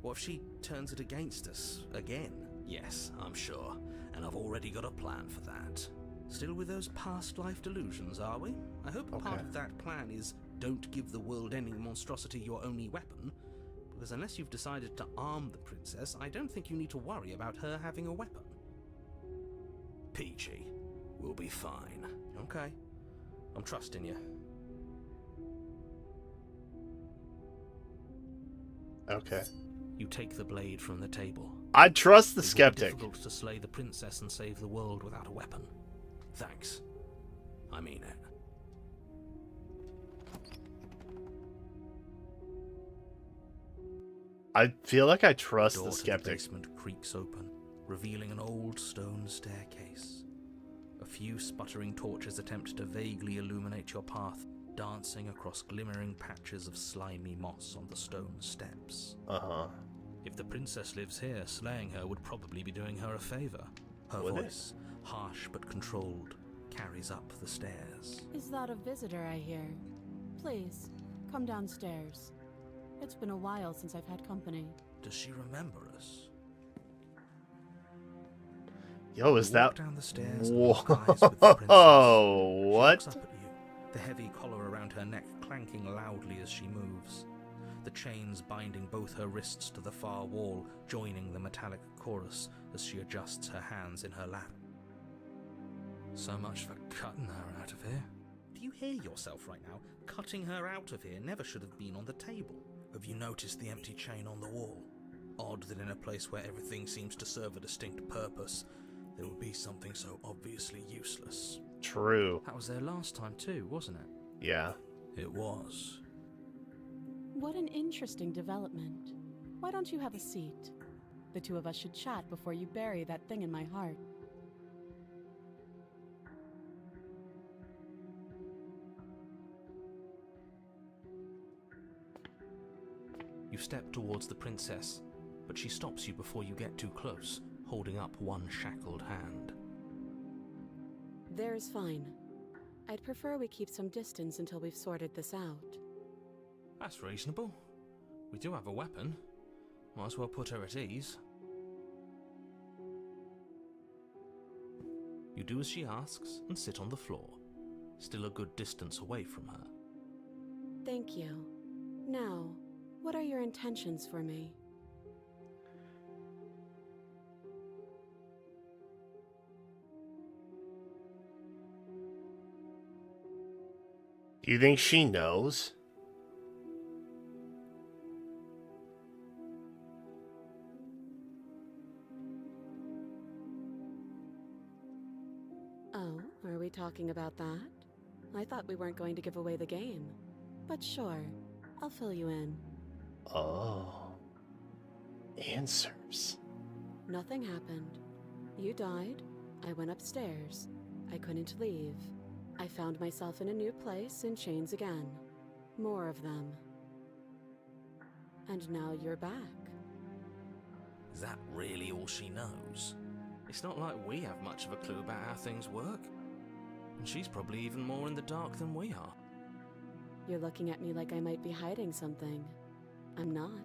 What if she turns it against us again? Yes, I'm sure, and I've already got a plan for that. Still with those past life delusions, are we? I hope part Okay. of that plan is don't give the world any monstrosity your only weapon. Because unless you've decided to arm the princess, I don't think you need to worry about her having a weapon. Peachy, we'll be fine. Okay. I'm trusting you. Okay. You take the blade from the table. I trust the It will be skeptic. difficult to slay the princess and save the world without a weapon. Thanks. I mean it. I feel like I trust Door the to the skeptic. basement creaks open, revealing an old stone staircase. A few sputtering torches attempt to vaguely illuminate your path, dancing across glimmering patches of slimy moss on the stone steps. Uh-huh. If the princess lives here, slaying her would probably be doing her a favor. Her Would it? voice, harsh but controlled, carries up the stairs. Is that a visitor I hear? Please, come downstairs. It's been a while since I've had company. Does she remember us? Yo, is You that... walk down the stairs and Whoa. lock eyes with the princess. She What? looks up at you, the heavy collar around her neck clanking loudly as she moves. The chains binding both her wrists to the far wall, joining the metallic chorus as she adjusts her hands in her lap. So much for cutting her out of here. Do you hear yourself right now? Cutting her out of here never should have been on the table. Have you noticed the empty chain on the wall? Odd that in a place where everything seems to serve a distinct purpose, there would be something so obviously useless. True. That was there last time too, wasn't it? Yeah. It was. What an interesting development. Why don't you have a seat? The two of us should chat before you bury that thing in my heart. You step towards the princess, but she stops you before you get too close, holding up one shackled hand. There's fine. I'd prefer we keep some distance until we've sorted this out. That's reasonable. We do have a weapon. Might as well put her at ease. You do as she asks and sit on the floor, still a good distance away from her. Thank you. Now, what are your intentions for me? Do you think she knows? Oh, are we talking about that? I thought we weren't going to give away the game. But sure, I'll fill you in. Oh. Answers. Nothing happened. You died. I went upstairs. I couldn't leave. I found myself in a new place in chains again. More of them. And now you're back. Is that really all she knows? It's not like we have much of a clue about how things work. And she's probably even more in the dark than we are. You're looking at me like I might be hiding something. I'm not.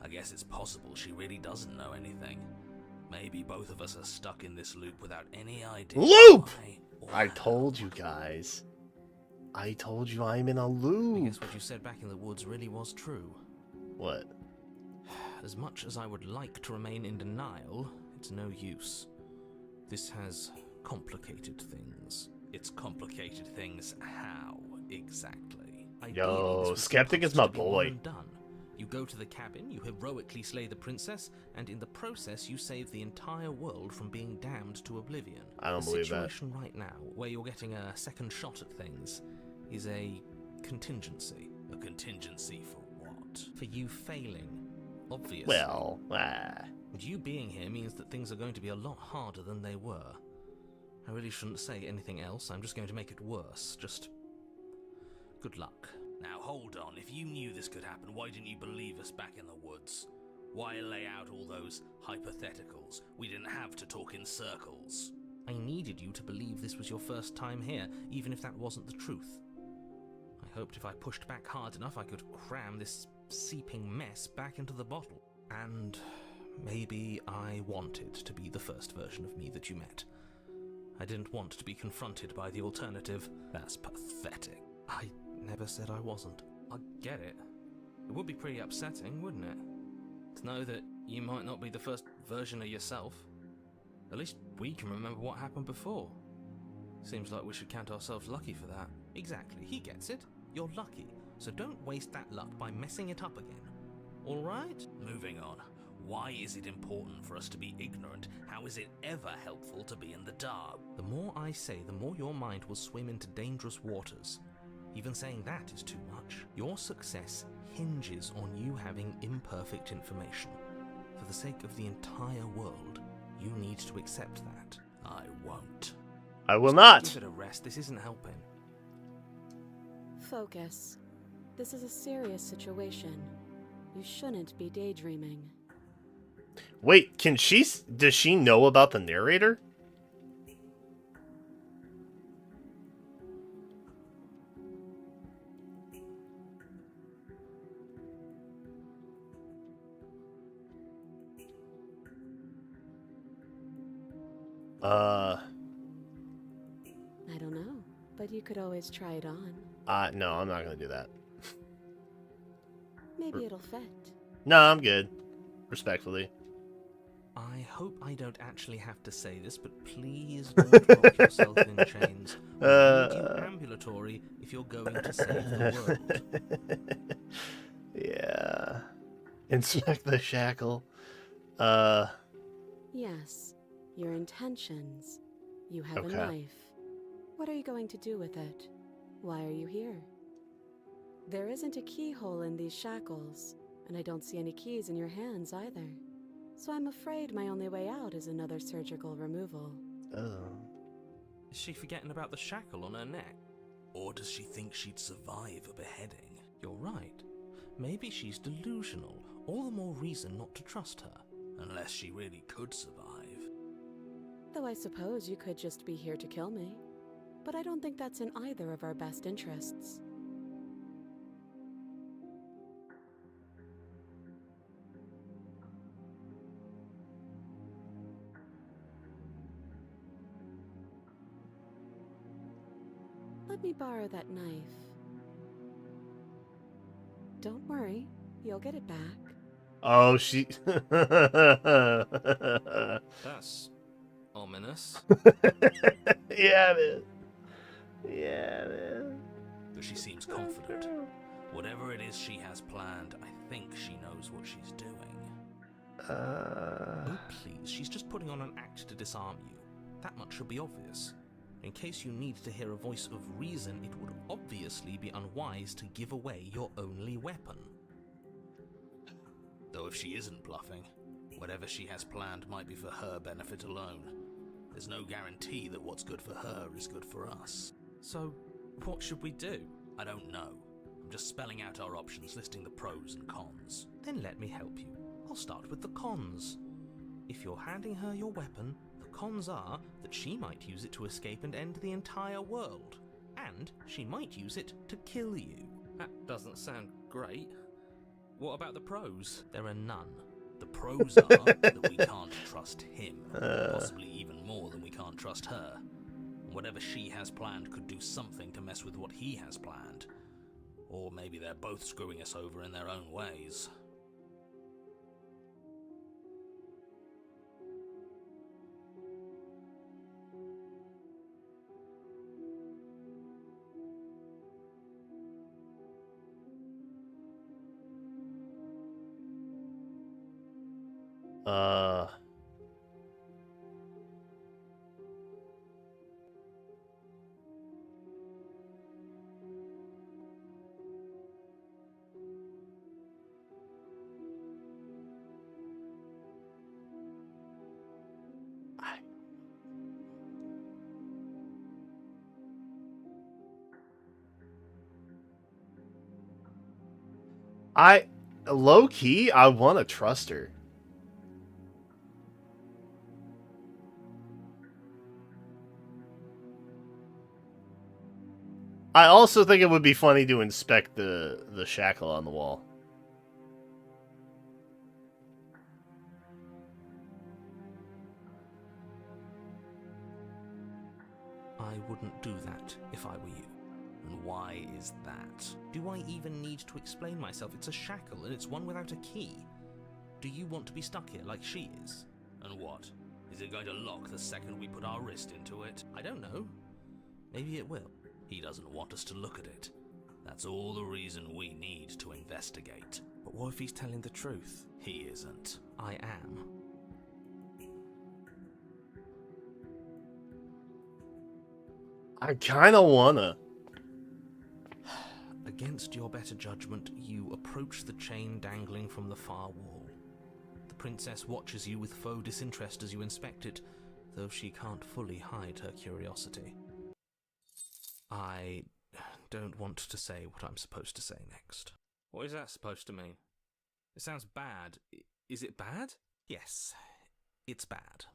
I guess it's possible she really doesn't know anything. Maybe both of us are stuck in this loop without any idea. Loop! why or I how. told you guys. I told you I'm in a I loop. guess what you said back in the woods really was true. What? As much as I would like to remain in denial, it's no use. This has complicated things. It's complicated things how, exactly? Yo, this was Skeptic is supposed my to be one boy. and done. You go to the cabin, you heroically slay the princess, and in the process you save the entire world from being damned to oblivion. I don't the believe that. situation right now, where you're getting a second shot at things, is a contingency. A contingency for what? For you failing, obviously. Well, And you being here means that things are going to be a lot harder than they were. I really shouldn't say anything else, I'm just going to make it worse. Just good luck. Now hold on, if you knew this could happen, why didn't you believe us back in the woods? Why lay out all those hypotheticals? We didn't have to talk in circles. I needed you to believe this was your first time here, even if that wasn't the truth. I hoped if I pushed back hard enough I could cram this seeping mess back into the bottle. And maybe I wanted to be the first version of me that you met. I didn't want to be confronted by the alternative. That's pathetic. I never said I wasn't. I get it. It would be pretty upsetting, wouldn't it? To know that you might not be the first version of yourself. At least we can remember what happened before. Seems like we should count ourselves lucky for that. Exactly, he gets it. You're lucky, so don't waste that luck by messing it up again. Alright? Moving on. Why is it important for us to be ignorant? How is it ever helpful to be in the dark? The more I say, the more your mind will swim into dangerous waters. Even saying that is too much. Your success hinges on you having imperfect information. For the sake of the entire world, you need to accept that. I won't. I will Just not. Give it a rest. This isn't helping. Focus. This is a serious situation. You shouldn't be daydreaming. Wait, does she know about the narrator? I don't know, but you could always try it on. No, I'm not gonna do that. Maybe it'll fit. No, I'm good. Respectfully. I hope I don't actually have to say this, but please don't lock yourself in chains. We need you ambulatory if you're going to save the world. Yeah. Inspect the shackle. Yes, your intentions. You have Okay. a knife. What are you going to do with it? Why are you here? There isn't a keyhole in these shackles, and I don't see any keys in your hands either. So I'm afraid my only way out is another surgical removal. Oh. Is she forgetting about the shackle on her neck? Or does she think she'd survive a beheading? You're right. Maybe she's delusional. All the more reason not to trust her. Unless she really could survive. Though I suppose you could just be here to kill me. But I don't think that's in either of our best interests. Let me borrow that knife. Don't worry, you'll get it back. Oh, she. That's ominous. Yeah, man. Yeah, man. But she seems confident. Whatever it is she has planned, I think she knows what she's doing. Oh, please, she's just putting on an act to disarm you. That much should be obvious. In case you need to hear a voice of reason, it would obviously be unwise to give away your only weapon. Though if she isn't bluffing, whatever she has planned might be for her benefit alone. There's no guarantee that what's good for her is good for us. So, what should we do? I don't know. I'm just spelling out our options, listing the pros and cons. Then let me help you. I'll start with the cons. If you're handing her your weapon, the Cons are that she might use it to escape and end the entire world. And she might use it to kill you. That doesn't sound great. What about the pros? There are none. The pros are that we can't trust him, possibly even more than we can't trust her. Whatever she has planned could do something to mess with what he has planned. Or maybe they're both screwing us over in their own ways. I low key, I want to trust her. I also think it would be funny to inspect the shackle on the wall. I wouldn't do that if I were you. And why is that? Do I even need to explain myself? It's a shackle and it's one without a key. Do you want to be stuck here like she is? And what? Is it going to lock the second we put our wrist into it? I don't know. Maybe it will. He doesn't want us to look at it. That's all the reason we need to investigate. But what if he's telling the truth? He isn't. I am. I kind of wanna. Against your better judgment, you approach the chain dangling from the far wall. The princess watches you with faux disinterest as you inspect it, though she can't fully hide her curiosity. I don't want to say what I'm supposed to say next. What is that supposed to mean? It sounds bad. Is it bad? Yes, it's bad.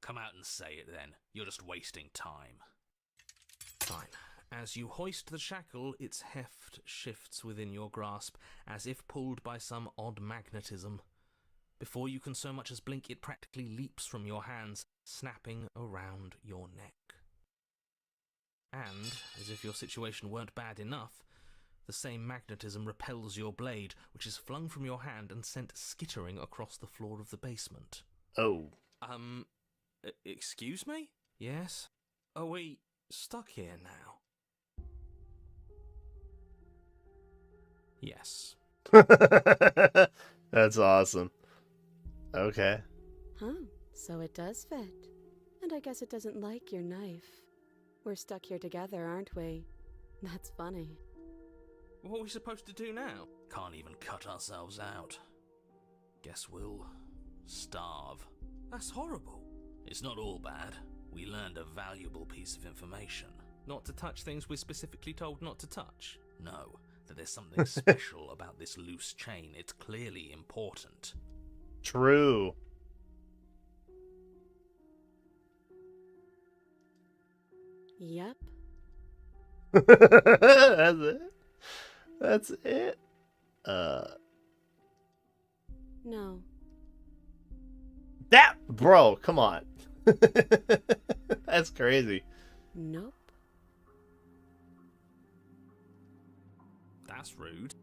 Come out and say it then. You're just wasting time. Fine. As you hoist the shackle, its heft shifts within your grasp, as if pulled by some odd magnetism. Before you can so much as blink, it practically leaps from your hands, snapping around your neck. And, as if your situation weren't bad enough, the same magnetism repels your blade, which is flung from your hand and sent skittering across the floor of the basement. Oh. Excuse me? Yes? Are we stuck here now? Yes. That's awesome. Okay. Huh, so it does fit. And I guess it doesn't like your knife. We're stuck here together, aren't we? That's funny. What are we supposed to do now? Can't even cut ourselves out. Guess we'll starve. That's horrible. It's not all bad. We learned a valuable piece of information. Not to touch things we're specifically told not to touch? No, that there's something special about this loose chain. It's clearly important. True. Yep. That's it. That's it. No. That bro, come on. That's crazy. Nope. That's rude.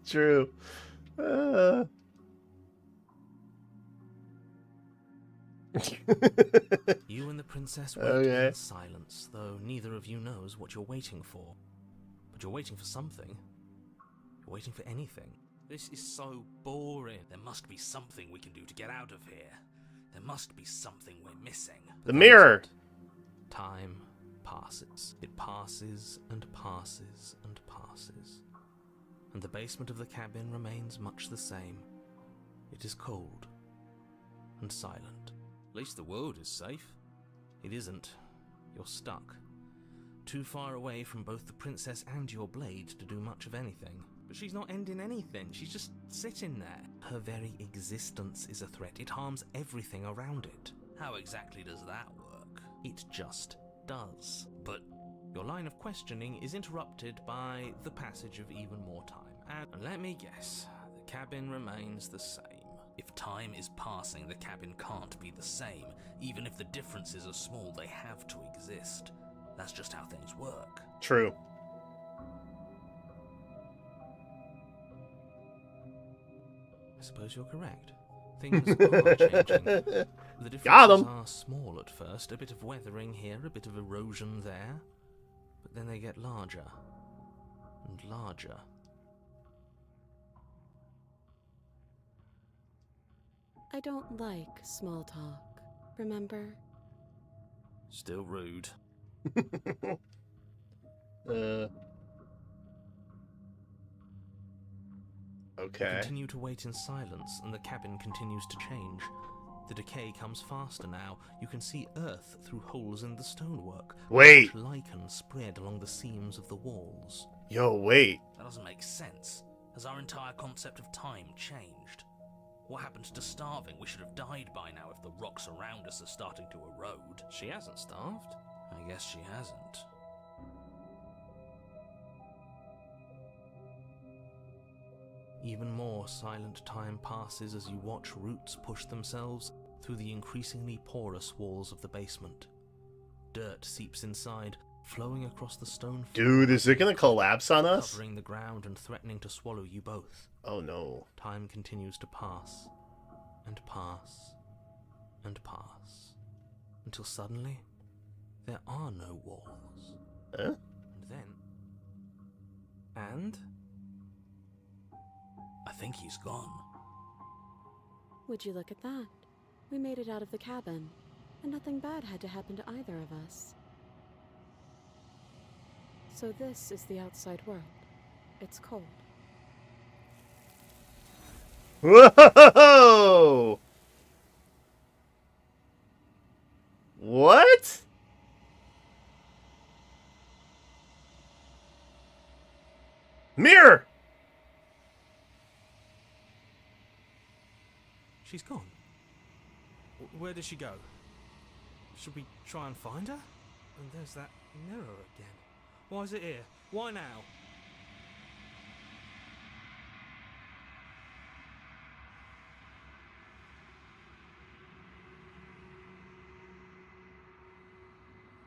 True. You and the princess wait Okay. in silence, though neither of you knows what you're waiting for. But you're waiting for something. You're waiting for anything. This is so boring. There must be something we can do to get out of here. There must be something we're missing. The mirror. Time passes. It passes and passes and passes. And the basement of the cabin remains much the same. It is cold and silent. At least the world is safe. It isn't. You're stuck. Too far away from both the princess and your blade to do much of anything. But she's not ending anything. She's just sitting there. Her very existence is a threat. It harms everything around it. How exactly does that work? It just does. But your line of questioning is interrupted by the passage of even more time. And let me guess, the cabin remains the same. If time is passing, the cabin can't be the same. Even if the differences are small, they have to exist. That's just how things work. True. I suppose you're correct. Things are changing. The Got 'em. differences are small at first, a bit of weathering here, a bit of erosion there, but then they get larger and larger. I don't like small talk, remember? Still rude. Okay. You continue to wait in silence, and the cabin continues to change. The decay comes faster now. You can see earth through holes in the stonework. Wait. Lichen spread along the seams of the walls. Yo, wait. That doesn't make sense. Has our entire concept of time changed? What happened to starving? We should have died by now if the rocks around us are starting to erode. She hasn't starved. I guess she hasn't. Even more silent time passes as you watch roots push themselves through the increasingly porous walls of the basement. Dirt seeps inside, flowing across the stone floor. Dude, is it gonna collapse on us? Covering the ground and threatening to swallow you both. Oh no. Time continues to pass, and pass, and pass, until suddenly, there are no walls. Huh? And I think he's gone. Would you look at that? We made it out of the cabin, and nothing bad had to happen to either of us. So this is the outside world. It's cold. Whoa! What? Mirror! She's gone. Where did she go? Should we try and find her? And there's that mirror again. Why is it here? Why now?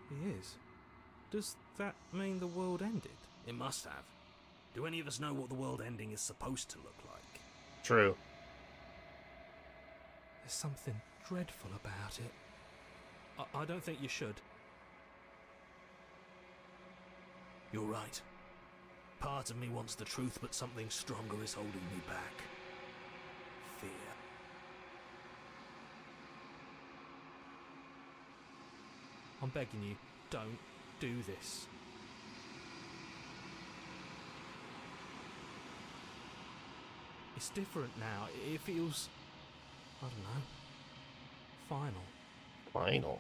He is. Does that mean the world ended? It must have. Do any of us know what the world ending is supposed to look like? True. There's something dreadful about it. I don't think you should. You're right. Part of me wants the truth, but something stronger is holding me back. Fear. I'm begging you, don't do this. It's different now. It feels, I don't know, final. Final.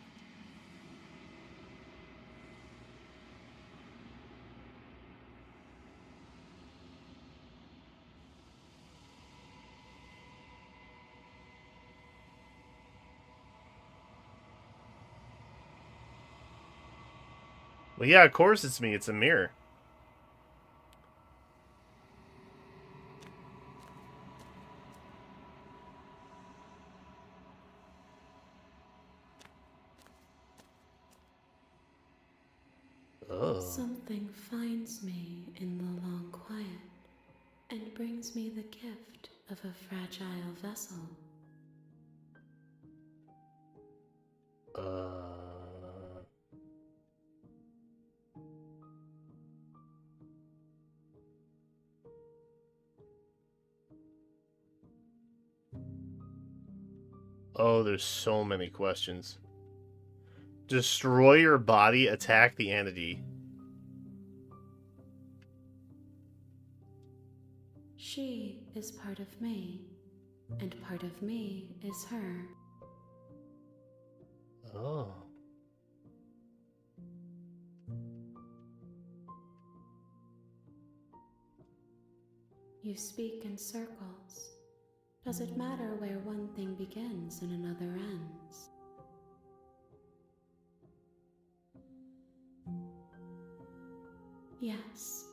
Well, yeah, of course it's me. It's a mirror. Oh. Something finds me in the long quiet and brings me the gift of a fragile vessel. Oh, there's so many questions. Destroy your body, attack the entity. She is part of me, and part of me is her. Oh. You speak in circles. Does it matter where one thing begins and another ends? Yes,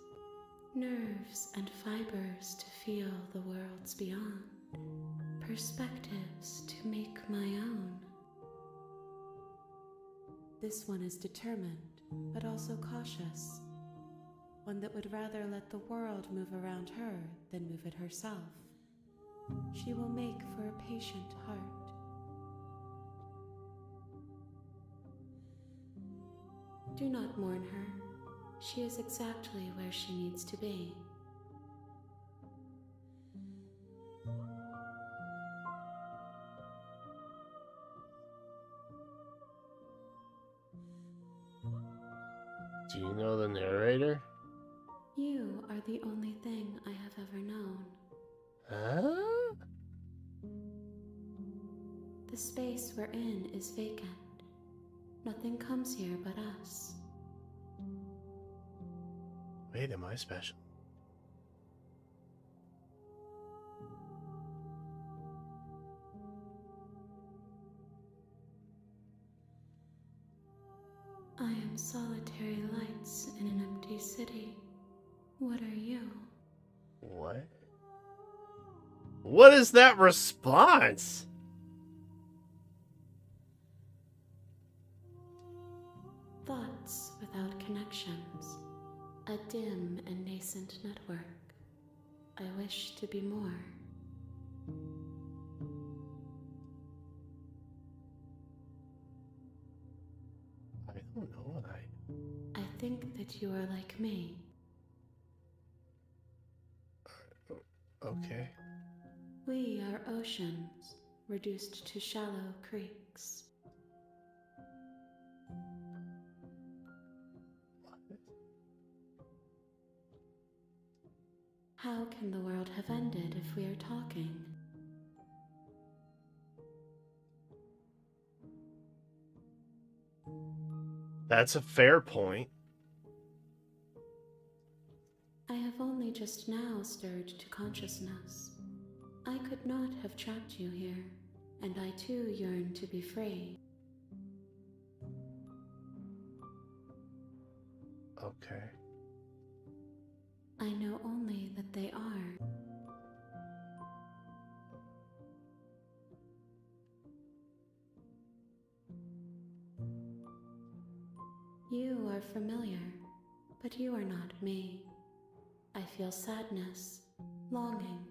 nerves and fibers to feel the worlds beyond, perspectives to make my own. This one is determined, but also cautious. One that would rather let the world move around her than move it herself. She will make for a patient heart. Do not mourn her. She is exactly where she needs to be. Do you know the narrator? You are the only thing I have ever known. Huh? The space we're in is vacant. Nothing comes here but us. Wait, am I special? I am solitary lights in an empty city. What are you? What? What is that response? Thoughts without connections. A dim and nascent network. I wish to be more. I don't know what I think that you are like me. Okay. We are oceans, reduced to shallow creeks. How can the world have ended if we are talking? That's a fair point. I have only just now stirred to consciousness. I could not have trapped you here, and I too yearn to be free. Okay. I know only that they are. You are familiar, but you are not me. I feel sadness, longing,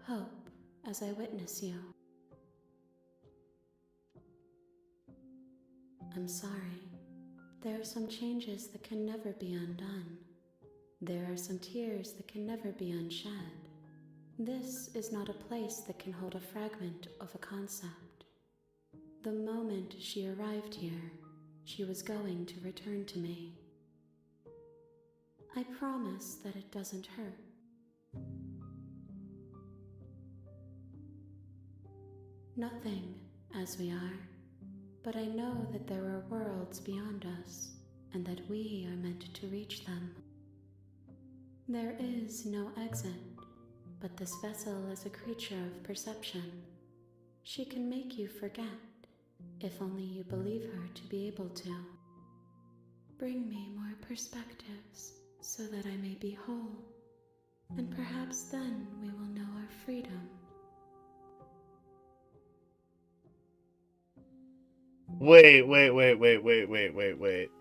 hope as I witness you. I'm sorry. There are some changes that can never be undone. There are some tears that can never be unshed. This is not a place that can hold a fragment of a concept. The moment she arrived here, she was going to return to me. I promise that it doesn't hurt. Nothing, as we are, but I know that there are worlds beyond us, and that we are meant to reach them. There is no exit, but this vessel is a creature of perception. She can make you forget, if only you believe her to be able to. Bring me more perspectives, so that I may be whole, and perhaps then we will know our freedom. Wait.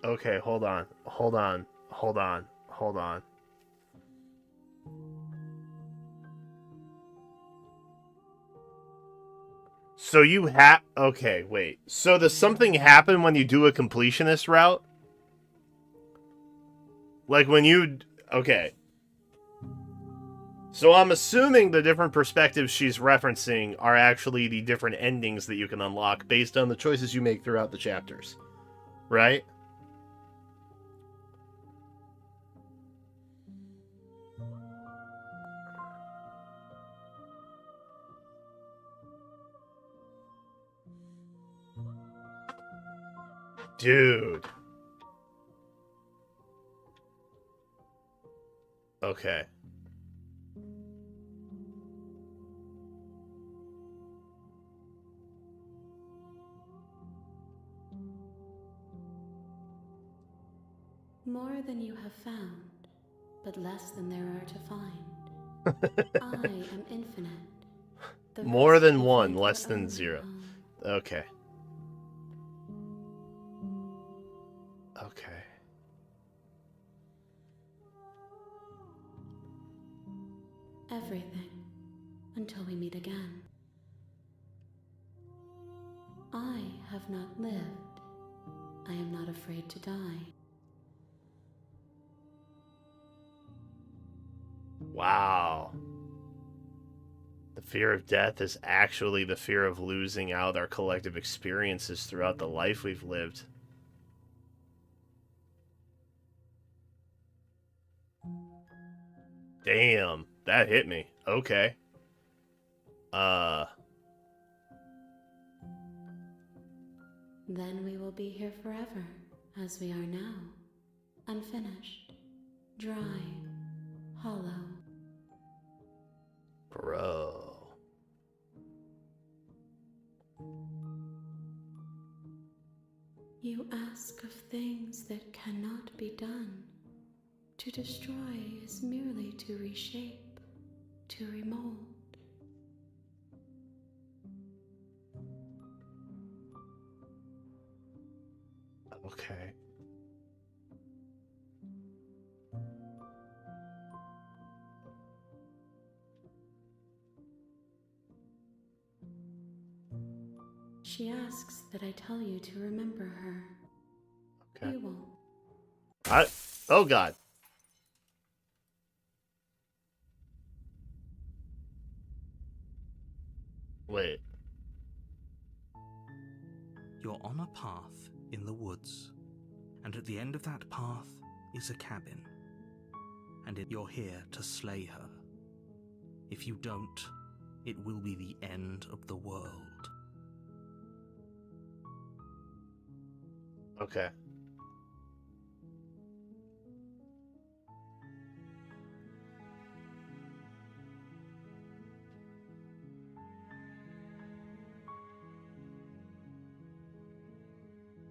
Okay, hold on. So you okay, wait. So does something happen when you do a completionist route? Like when you... Okay. So I'm assuming the different perspectives she's referencing are actually the different endings that you can unlock based on the choices you make throughout the chapters. Right? Dude. Okay. More than you have found, but less than there are to find. I am infinite. The More rest than will one, find less their than own zero. home. Okay. Okay. Everything, until we meet again. I have not lived. I am not afraid to die. Wow. The fear of death is actually the fear of losing out our collective experiences throughout the life we've lived. Damn, that hit me. Okay. Then we will be here forever, as we are now. Unfinished, dry, hollow. Bro. You ask of things that cannot be done. To destroy is merely to reshape, to remold. Okay. She asks that I tell you to remember her. Okay. You won't. Oh god. Wait. You're on a path in the woods, and at the end of that path is a cabin. And you're here to slay her. If you don't, it will be the end of the world. Okay.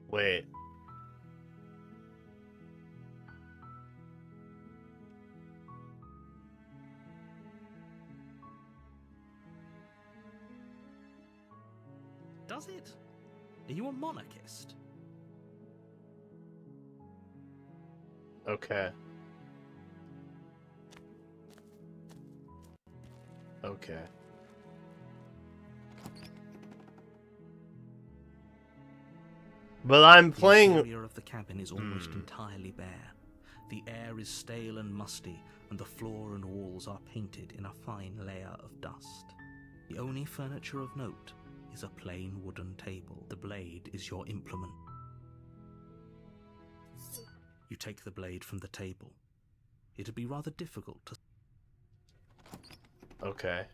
Wait. Does it? Are you a monarchist? Okay. Okay. But I'm The playing... interior of the cabin is almost entirely bare. The air is stale and musty, and the floor and walls are painted in a fine layer of dust. The only furniture of note is a plain wooden table. The blade is your implement. You take the blade from the table. It'd be rather difficult to... Okay.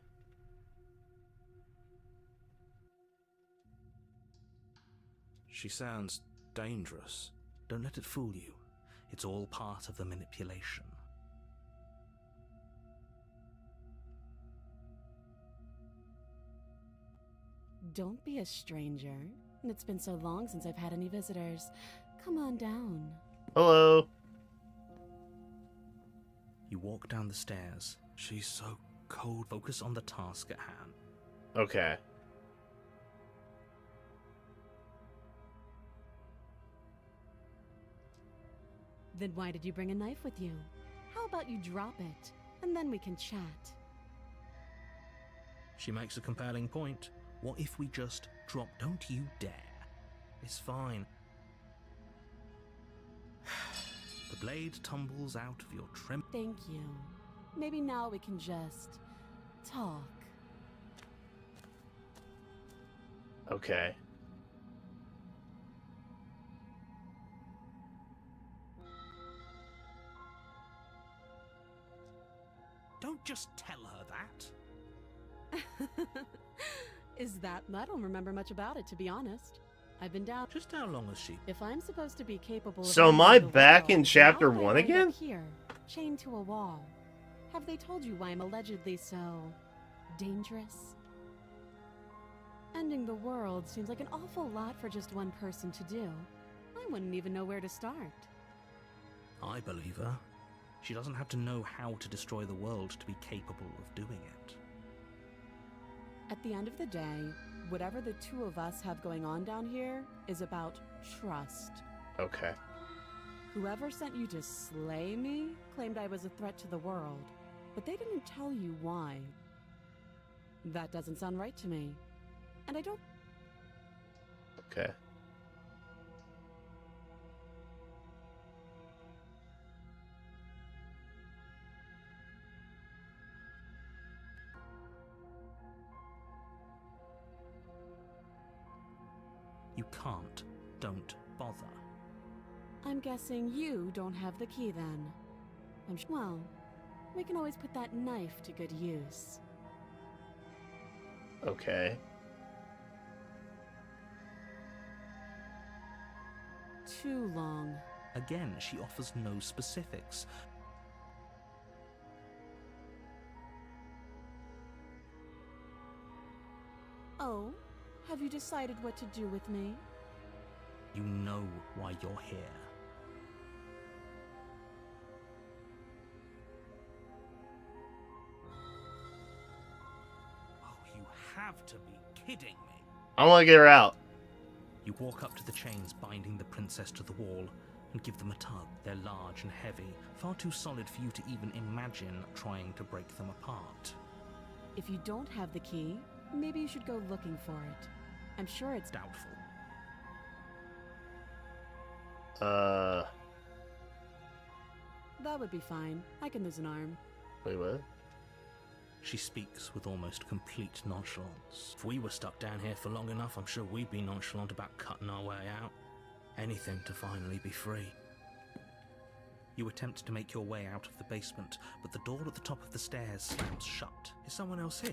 She sounds dangerous. Don't let it fool you. It's all part of the manipulation. Don't be a stranger. It's been so long since I've had any visitors. Come on down. Hello. You walk down the stairs. She's so cold. Focus on the task at hand. Okay. Then why did you bring a knife with you? How about you drop it, and then we can chat. She makes a compelling point. What if we just drop? Don't you dare. It's fine. The blade tumbles out of your Thank you. Maybe now we can just talk. Okay. Don't just tell her that. Is that? I don't remember much about it, to be honest. I've been down. Just how long has she... If I'm supposed to be capable of... So am I handling the back in world, chapter how did I 1 end again? up here, chained to a wall. Have they told you why I'm allegedly so dangerous? Ending the world seems like an awful lot for just one person to do. I wouldn't even know where to start. I believe her. She doesn't have to know how to destroy the world to be capable of doing it. At the end of the day, whatever the two of us have going on down here is about trust. Okay. Whoever sent you to slay me claimed I was a threat to the world, but they didn't tell you why. That doesn't sound right to me. And I don't... Okay. You can't. Don't bother. I'm guessing you don't have the key then. Well, we can always put that knife to good use. Okay. Too long. Again, she offers no specifics. Oh, have you decided what to do with me? You know why you're here. Oh, you have to be kidding me. I want to get her out. You walk up to the chains binding the princess to the wall and give them a tug. They're large and heavy, far too solid for you to even imagine trying to break them apart. If you don't have the key, maybe you should go looking for it. I'm sure it's Doubtful. That would be fine. I can lose an arm. Wait, what? She speaks with almost complete nonchalance. If we were stuck down here for long enough, I'm sure we'd be nonchalant about cutting our way out. Anything to finally be free. You attempt to make your way out of the basement, but the door at the top of the stairs slams shut. Is someone else here?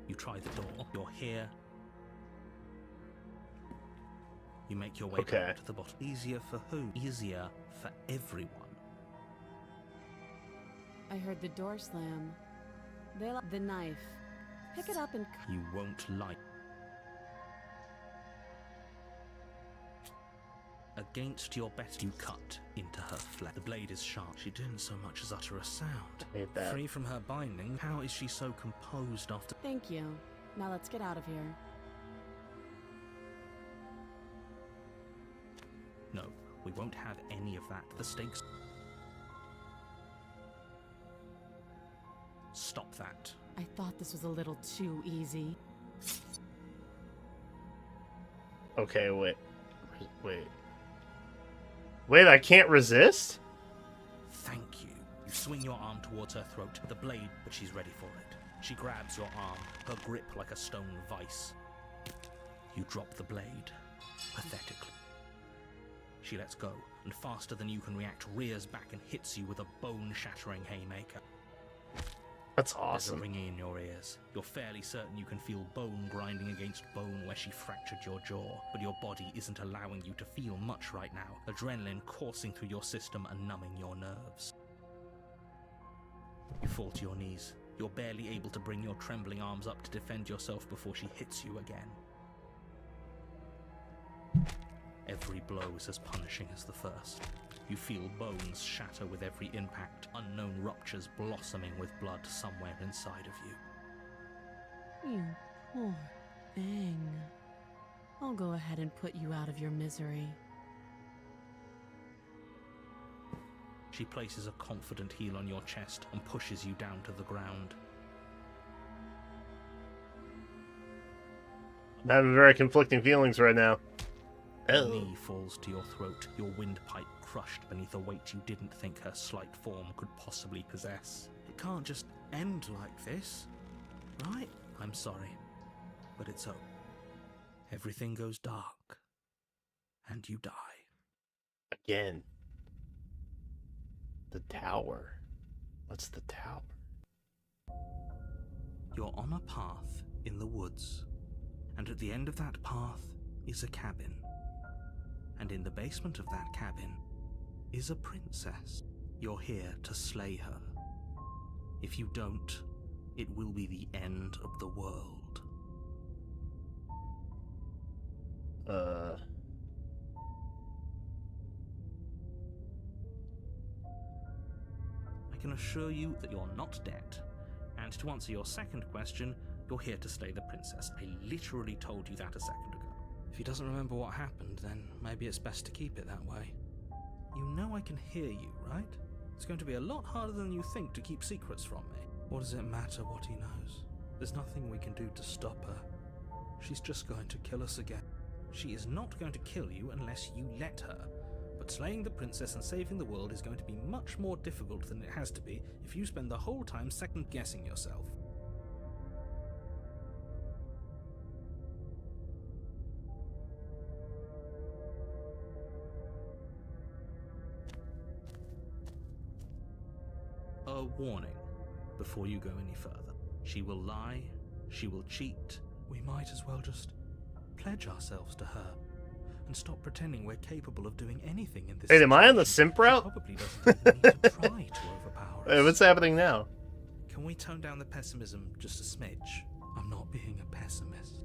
You try the door. You're here. You make your way Okay. back to the bottom. Easier for who? Easier for everyone. I heard the door slam. The knife. Pick it up and... You won't like. Against your best, you cut into her flesh. The blade is sharp. She didn't so much as utter a sound. I hate that. Free from her binding, how is she so composed after... Thank you. Now let's get out of here. No, we won't have any of that. The stakes... Stop that. I thought this was a little too easy. Okay, wait. Wait. Wait, I can't resist? Thank you. You swing your arm towards her throat, the blade, but she's ready for it. She grabs your arm, her grip like a stone vice. You drop the blade, pathetically. She lets go, and faster than you can react, rears back and hits you with a bone-shattering haymaker. That's There's a awesome. ringing in your ears. You're fairly certain you can feel bone grinding against bone where she fractured your jaw, but your body isn't allowing you to feel much right now, adrenaline coursing through your system and numbing your nerves. You fall to your knees. You're barely able to bring your trembling arms up to defend yourself before she hits you again. Every blow is as punishing as the first. You feel bones shatter with every impact, unknown ruptures blossoming with blood somewhere inside of you. You poor thing. I'll go ahead and put you out of your misery. She places a confident heel on your chest and pushes you down to the ground. I'm having very conflicting feelings right now. Her knee falls to your throat, your windpipe crushed beneath a weight you didn't think her slight form could possibly possess. It can't just end like this, right? I'm sorry, but it's over. Everything goes dark, and you die. Again. The tower. What's the tower? You're on a path in the woods, and at the end of that path is a cabin. And in the basement of that cabin is a princess. You're here to slay her. If you don't, it will be the end of the world. can assure you that you're not dead. And to answer your second question, you're here to slay the princess. I literally told you that a second ago. If he doesn't remember what happened, then maybe it's best to keep it that way. You know I can hear you, right? It's going to be a lot harder than you think to keep secrets from me. What does it matter what he knows? There's nothing we can do to stop her. She's just going to kill us again. She is not going to kill you unless you let her. But slaying the princess and saving the world is going to be much more difficult than it has to be if you spend the whole time second-guessing yourself. A warning before you go any further. She will lie, she will cheat. We might as well just pledge ourselves to her and stop pretending we're capable of doing anything in this Wait, am I on the situation. simp route? Probably doesn't even need to try to overpower us. Wait, what's happening now? Can we tone down the pessimism just a smidge? I'm not being a pessimist.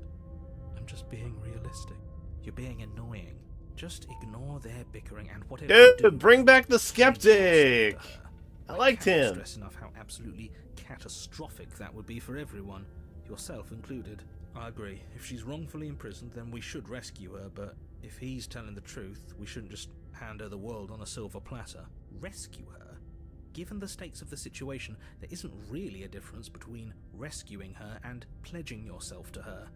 I'm just being realistic. You're being annoying. Just ignore their bickering and whatever you do, Dude, bring back the change yourself skeptic! to her. I liked can't him. stress enough how absolutely catastrophic that would be for everyone, yourself included. I agree. If she's wrongfully imprisoned, then we should rescue her, but if he's telling the truth, we shouldn't just hand her the world on a silver platter. Rescue her? Given the stakes of the situation, there isn't really a difference between rescuing her and pledging yourself to her.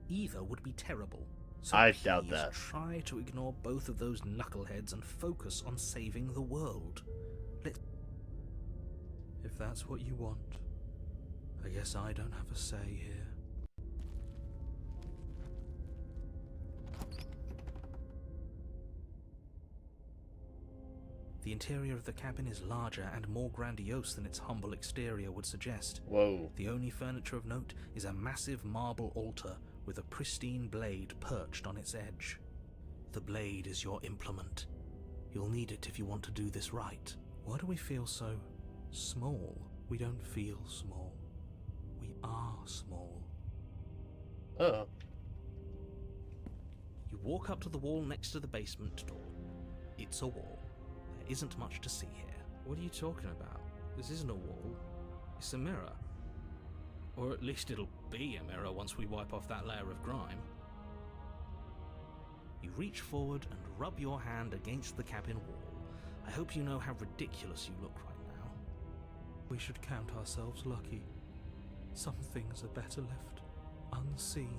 Either would be terrible. So I doubt please that. try to ignore both of those knuckleheads and focus on saving the world. If that's what you want, I guess I don't have a say here. The interior of the cabin is larger and more grandiose than its humble exterior would suggest. Whoa. The only furniture of note is a massive marble altar with a pristine blade perched on its edge. The blade is your implement. You'll need it if you want to do this right. Why do we feel so small? We don't feel small. We are small. Oh. You walk up to the wall next to the basement door. It's a wall. There isn't much to see here. What are you talking about? This isn't a wall. It's a mirror. Or at least it'll be a mirror once we wipe off that layer of grime. You reach forward and rub your hand against the cabin wall. I hope you know how ridiculous you look right now. We should count ourselves lucky. Some things are better left unseen.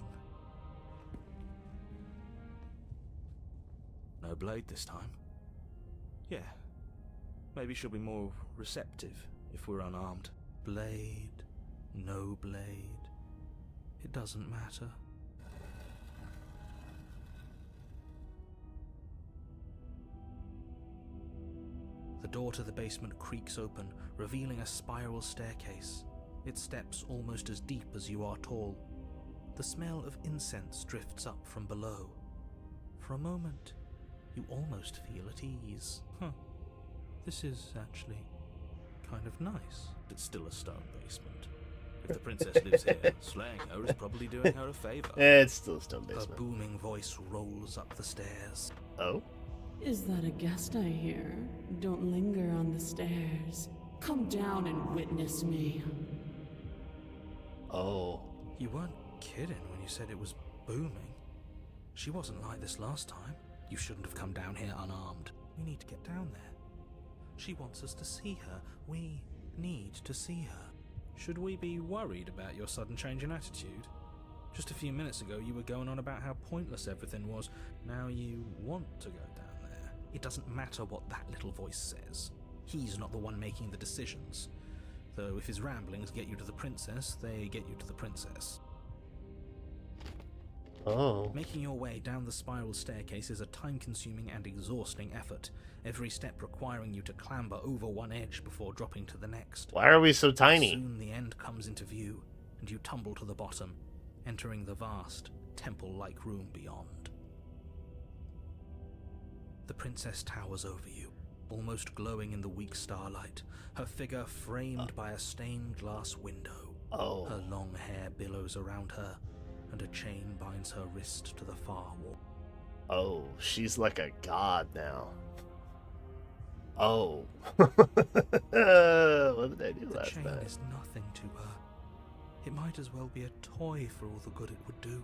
No blade this time. Yeah. Maybe she'll be more receptive if we're unarmed. Blade, no blade. It doesn't matter. The door to the basement creaks open, revealing a spiral staircase. Its steps almost as deep as you are tall. The smell of incense drifts up from below. For a moment, you almost feel at ease. This is actually kind of nice. It's still a stone basement. If the princess lives here, slaying her is probably doing her a favor. It's still a stone Her basement. booming voice rolls up the stairs. Oh? Is that a guest I hear? Don't linger on the stairs. Come down and witness me. Oh. You weren't kidding when you said it was booming. She wasn't like this last time. You shouldn't have come down here unarmed. We need to get down there. She wants us to see her. We need to see her. Should we be worried about your sudden change in attitude? Just a few minutes ago you were going on about how pointless everything was. Now you want to go down there. It doesn't matter what that little voice says. He's not the one making the decisions. Though if his ramblings get you to the princess, they get you to the princess. Oh. Making your way down the spiral staircase is a time-consuming and exhausting effort, every step requiring you to clamber over one edge before dropping to the next. Why are we so tiny? Soon the end comes into view, and you tumble to the bottom, entering the vast, temple-like room beyond. The princess towers over you, almost glowing in the weak starlight, her figure framed by a stained glass window. Oh. Her long hair billows around her, and a chain binds her wrist to the far wall. Oh, she's like a god now. Oh. What did I do The last chain time? is nothing to her. It might as well be a toy for all the good it would do.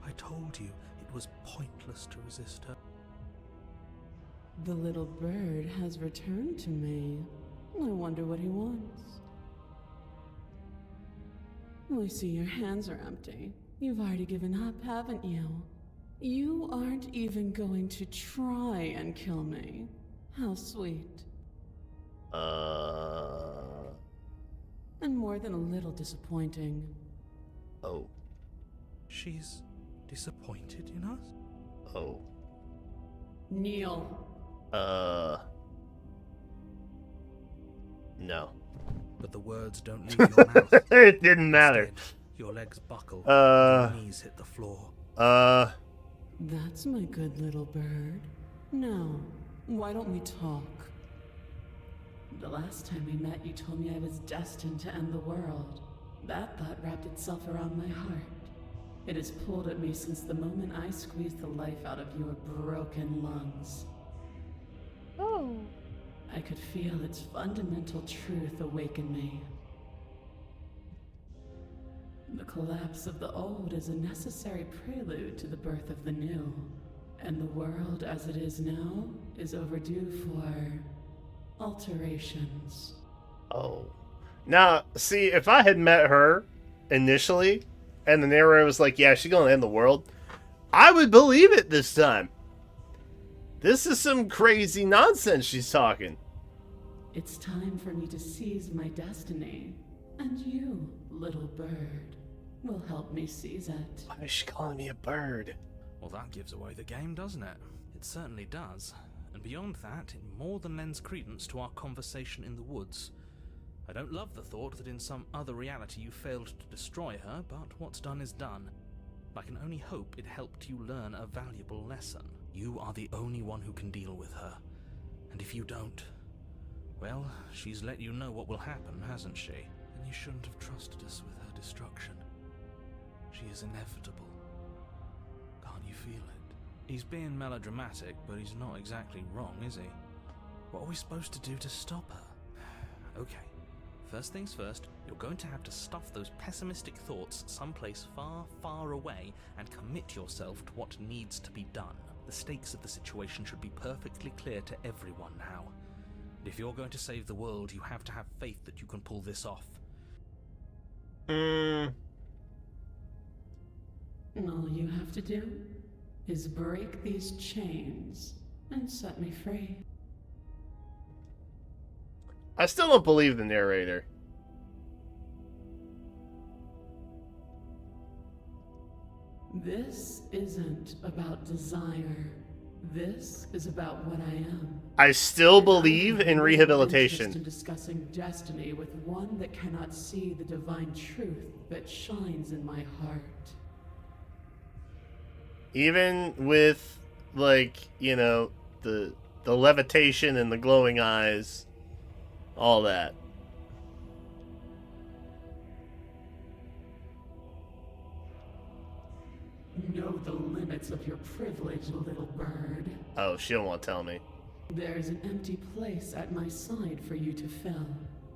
I told you it was pointless to resist her. The little bird has returned to me. I wonder what he wants. I see your hands are empty. You've already given up, haven't you? You aren't even going to try and kill me. How sweet. And more than a little disappointing. Oh. She's disappointed in us? Oh. Kneel. No. But the words don't leave your mouth. It didn't matter. Instead, your legs buckle, and your Uh. knees hit the floor. That's my good little bird. Now, why don't we talk? The last time we met, you told me I was destined to end the world. That thought wrapped itself around my heart. It has pulled at me since the moment I squeezed the life out of your broken lungs. Oh. I could feel its fundamental truth awaken me. The collapse of the old is a necessary prelude to the birth of the new, and the world as it is now is overdue for alterations. Oh. Now, see, if I had met her initially, and the narrator was like, yeah, she's gonna end the world, I would believe it this time. This is some crazy nonsense she's talking. It's time for me to seize my destiny, and you, little bird, will help me seize it. Why is she calling me a bird? Well, that gives away the game, doesn't it? It certainly does. And beyond that, it more than lends credence to our conversation in the woods. I don't love the thought that in some other reality you failed to destroy her, but what's done is done. I can only hope it helped you learn a valuable lesson. You are the only one who can deal with her. And if you don't, well, she's let you know what will happen, hasn't she? And you shouldn't have trusted us with her destruction. She is inevitable. Can't you feel it? He's being melodramatic, but he's not exactly wrong, is he? What are we supposed to do to stop her? Okay. First things first, you're going to have to stuff those pessimistic thoughts someplace far, far away and commit yourself to what needs to be done. The stakes of the situation should be perfectly clear to everyone now. And if you're going to save the world, you have to have faith that you can pull this off. All you have to do is break these chains and set me free. I still don't believe the narrator. This isn't about desire. This is about what I am. I still And I believe have in no rehabilitation. interest in discussing destiny with one that cannot see the divine truth that shines in my heart. Even with, like, you know, the levitation and the glowing eyes, all that. Know the limits of your privilege, little bird. Oh, she don't want to tell me. There's an empty place at my side for you to fill,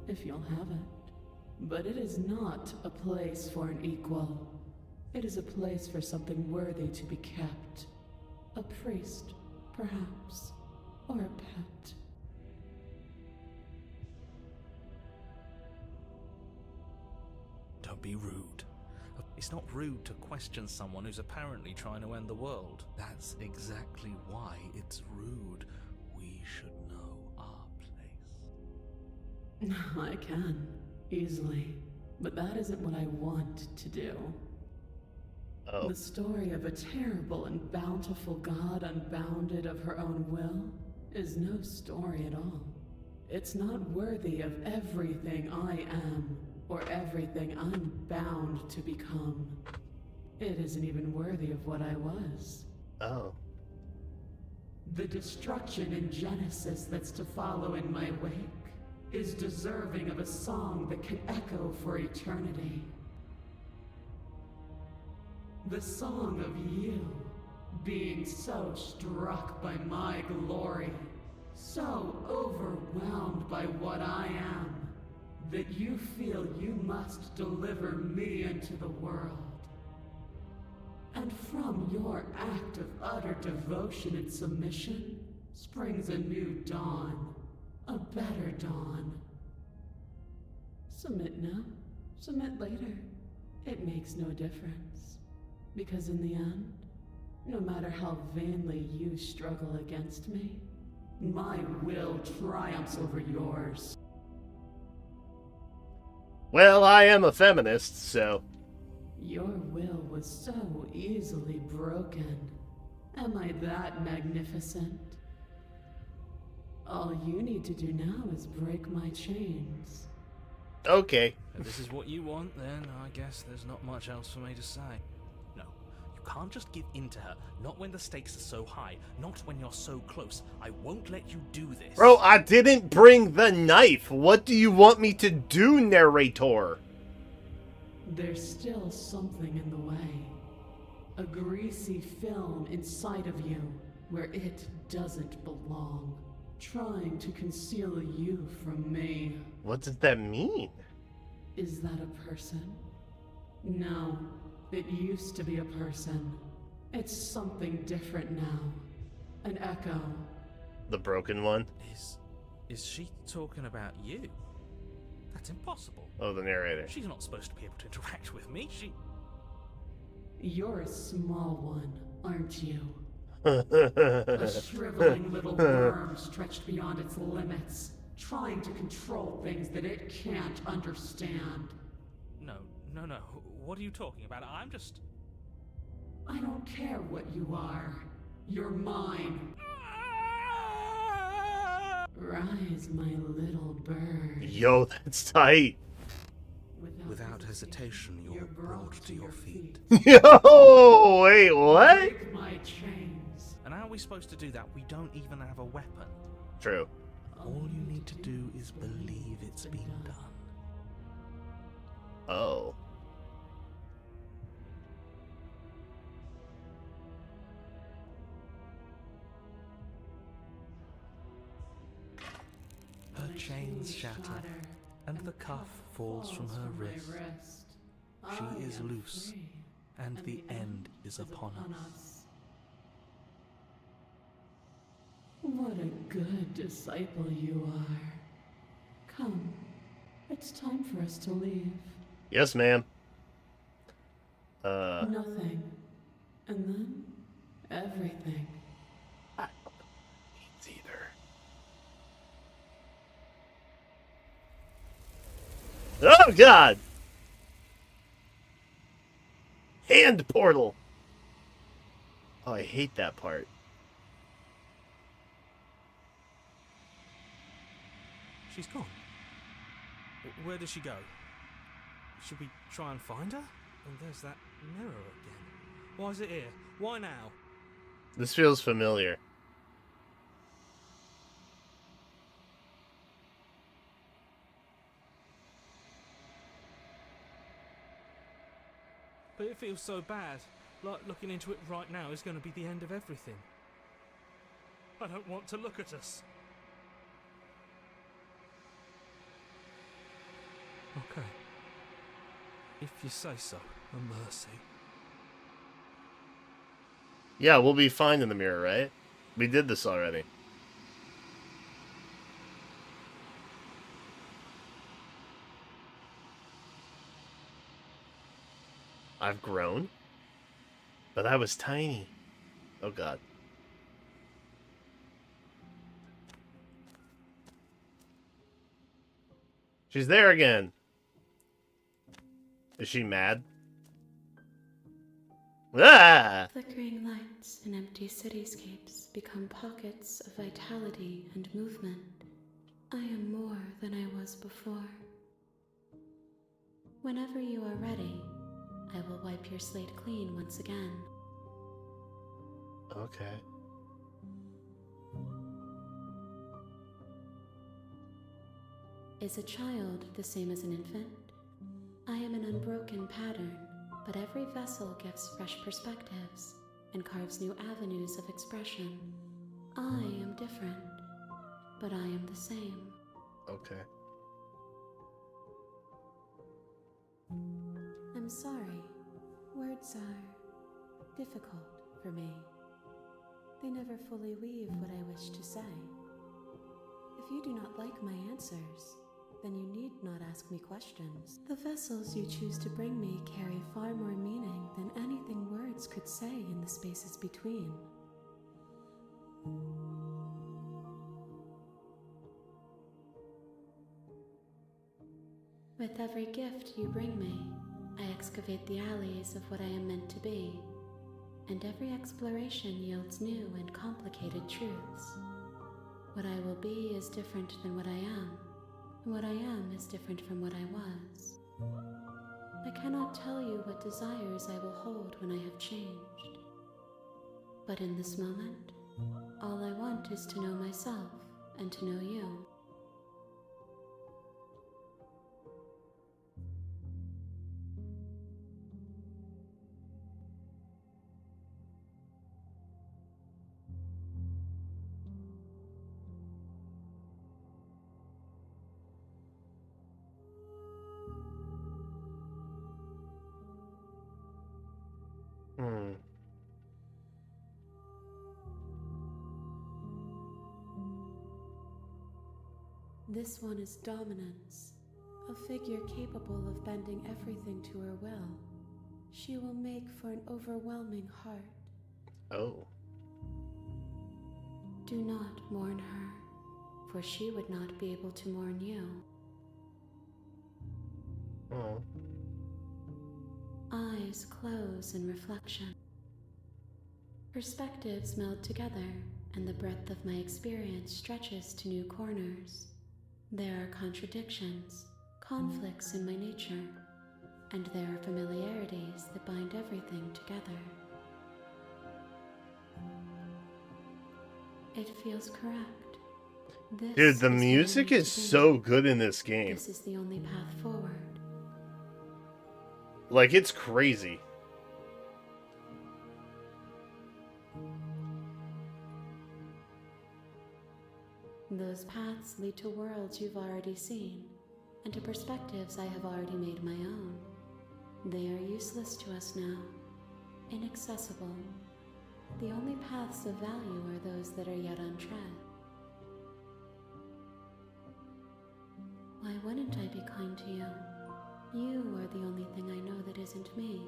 if you'll have it. But it is not a place for an equal. It is a place for something worthy to be kept. A priest, perhaps, or a pet. Don't be rude. It's not rude to question someone who's apparently trying to end the world. That's exactly why it's rude. We should know our place. I can, easily. But that isn't what I want to do. Oh. The story of a terrible and bountiful god unbounded of her own will is no story at all. It's not worthy of everything I am, or everything I'm bound to become. It isn't even worthy of what I was. Oh. The destruction in Genesis that's to follow in my wake is deserving of a song that can echo for eternity. The song of you being so struck by my glory, So overwhelmed by what I am that you feel you must deliver me into the world. And from your act of utter devotion and submission springs a new dawn, a better dawn. Submit now, submit later. It makes no difference. Because in the end, no matter how vainly you struggle against me, my will triumphs over yours. Well, I am a feminist, so... Your will was so easily broken. Am I that magnificent? All you need to do now is break my chains. Okay. If this is what you want, then I guess there's not much else for me to say. No, you can't just give in to her. Not when the stakes are so high. Not when you're so close. I won't let you do this. Bro, I didn't bring the knife. What do you want me to do, narrator? There's still something in the way. A greasy film inside of you where it doesn't belong. Trying to conceal you from me. What does that mean? Is that a person? No, it used to be a person. It's something different now. An echo. The broken one? Is she talking about you? That's impossible. Oh, the narrator. She's not supposed to be able to interact with me. You're a small one, aren't you? A shriveling little worm stretched beyond its limits, trying to control things that it can't understand. No. What are you talking about? I don't care what you are. You're mine. Rise, my little bird. Yo, that's tight. Without hesitation, you're brought to your feet. Yo, wait, what? Break my chains. And how are we supposed to do that? We don't even have a weapon. True. All you need to do is believe it's been done. Oh. Her chains shatter, and the cuff falls from her wrist. She is loose, and the end is upon us. What a good disciple you are. Come, it's time for us to leave. Yes, ma'am. Nothing. And then, everything. It's either. Oh, God! Hand portal! Oh, I hate that part. She's gone. Where does she go? Should we try and find her? And there's that mirror again. Why is it here? Why now? This feels familiar. But it feels so bad. Like looking into it right now is going to be the end of everything. I don't want to look at us. Okay. If you say so, a mercy. Yeah, we'll be fine in the mirror, right? We did this already. I've grown? But I was tiny. Oh, God. She's there again. Is she mad? Ah! Flickering lights in empty cityscapes become pockets of vitality and movement. I am more than I was before. Whenever you are ready, I will wipe your slate clean once again. Okay. Is a child the same as an infant? I am an unbroken pattern, but every vessel gives fresh perspectives and carves new avenues of expression. I am different. but I am the same. Okay. I'm sorry. Words are difficult for me. They never fully weave what I wish to say. If you do not like my answers, then you need not ask me questions. The vessels you choose to bring me carry far more meaning than anything words could say in the spaces between. With every gift you bring me, I excavate the alleys of what I am meant to be, and every exploration yields new and complicated truths. What I will be is different than what I am, and what I am is different from what I was. I cannot tell you what desires I will hold when I have changed. But in this moment, all I want is to know myself and to know you. Hmm. This one is dominance, a figure capable of bending everything to her will. She will make for an overwhelming heart. Oh. Do not mourn her, for she would not be able to mourn you. Oh. Eyes close in reflection. Perspectives meld together, and the breadth of my experience stretches to new corners. There are contradictions, conflicts in my nature, and there are familiarities that bind everything together. It feels correct. This Dude, the is what I music need is to be. so good in this game. This is the only path forward. Like, it's crazy. Those paths lead to worlds you've already seen, and to perspectives I have already made my own. They are useless to us now, inaccessible. The only paths of value are those that are yet untread. Why wouldn't I be kind to you? You are the only thing I know that isn't me.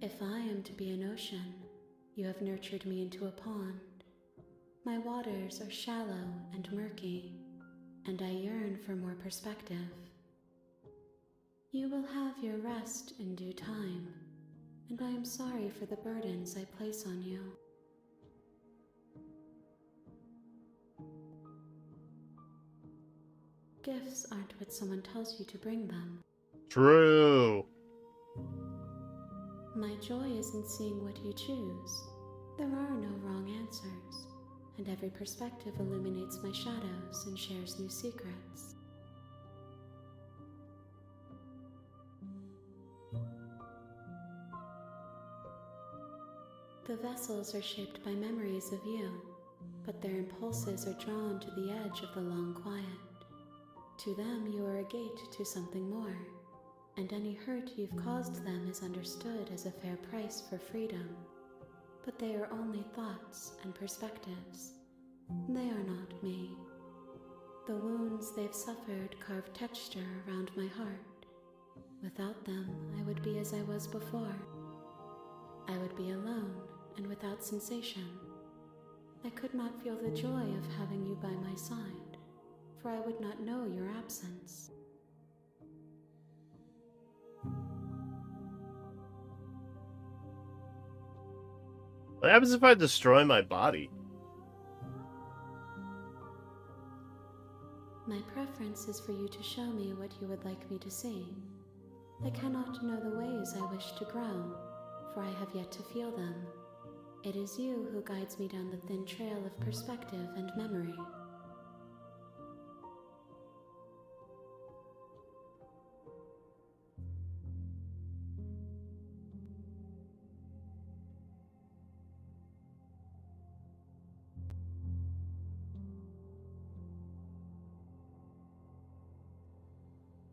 If I am to be an ocean, you have nurtured me into a pond. My waters are shallow and murky, and I yearn for more perspective. You will have your rest in due time, and I am sorry for the burdens I place on you. Gifts aren't what someone tells you to bring them. True. My joy is in seeing what you choose. There are no wrong answers, and every perspective illuminates my shadows and shares new secrets. The vessels are shaped by memories of you, but their impulses are drawn to the edge of the long quiet. To them, you are a gate to something more, and any hurt you've caused them is understood as a fair price for freedom. But they are only thoughts and perspectives. They are not me. The wounds they've suffered carve texture around my heart. Without them, I would be as I was before. I would be alone and without sensation. I could not feel the joy of having you by my side, for I would not know your absence. What happens if I destroy my body? My preference is for you to show me what you would like me to see. I cannot know the ways I wish to grow, for I have yet to feel them. It is you who guides me down the thin trail of perspective and memory.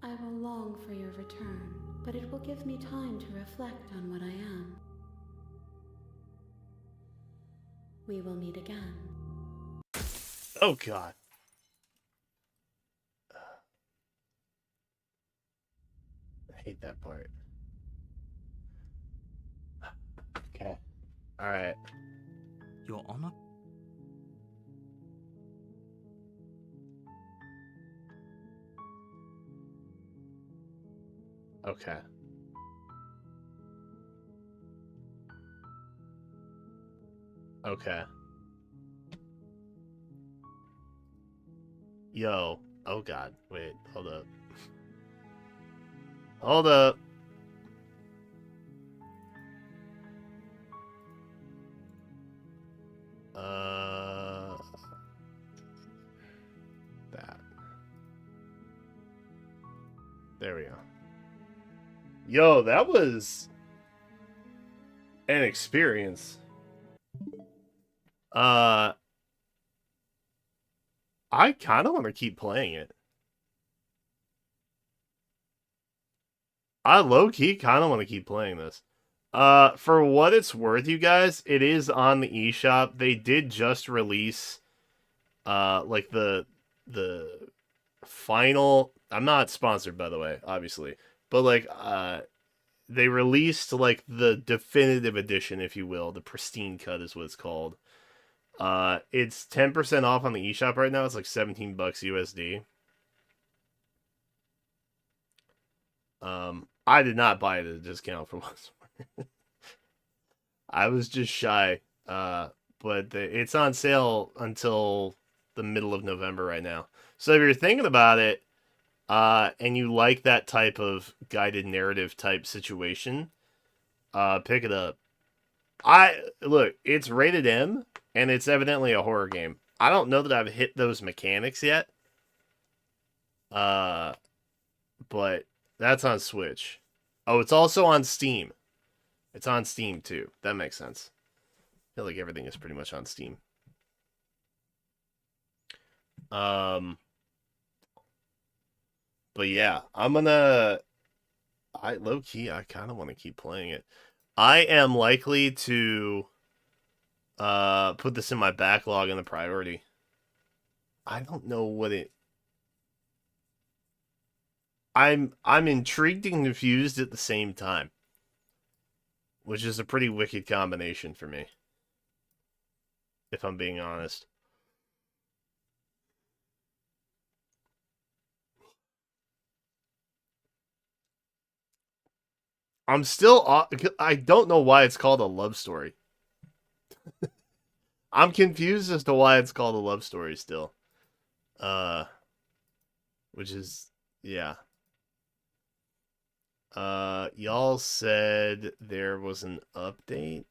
I will long for your return, but it will give me time to reflect on what I am. We will meet again. Oh, God. I hate that part. Okay. Alright. Your Honor? Okay. Okay. Yo. Oh, God. Wait. Hold up. Hold up. That. There we go. Yo, that was an experience. I kind of want to keep playing it. I low-key kind of want to keep playing this. For what it's worth, you guys, it is on the eShop. They did just release, like the final. I'm not sponsored, by the way, obviously, but like, they released like the definitive edition, if you will. The pristine cut is what it's called. It's 10% off on the eShop right now. It's like $17 USD. I did not buy it at a discount for once. I was just shy. But it's on sale until the middle of November right now. So if you're thinking about it, and you like that type of guided narrative type situation, pick it up. Look, it's rated M, and it's evidently a horror game. I don't know that I've hit those mechanics yet. But that's on Switch. Oh, it's also on Steam. It's on Steam too. That makes sense. I feel like everything is pretty much on Steam. But yeah, I low key, I kind of want to keep playing it. I am likely to put this in my backlog in the priority. I don't know what it. I'm intrigued and confused at the same time, which is a pretty wicked combination for me, if I'm being honest. I'm still. I don't know why it's called a love story. I'm confused as to why it's called a love story still. Which is, yeah. Y'all said there was an update.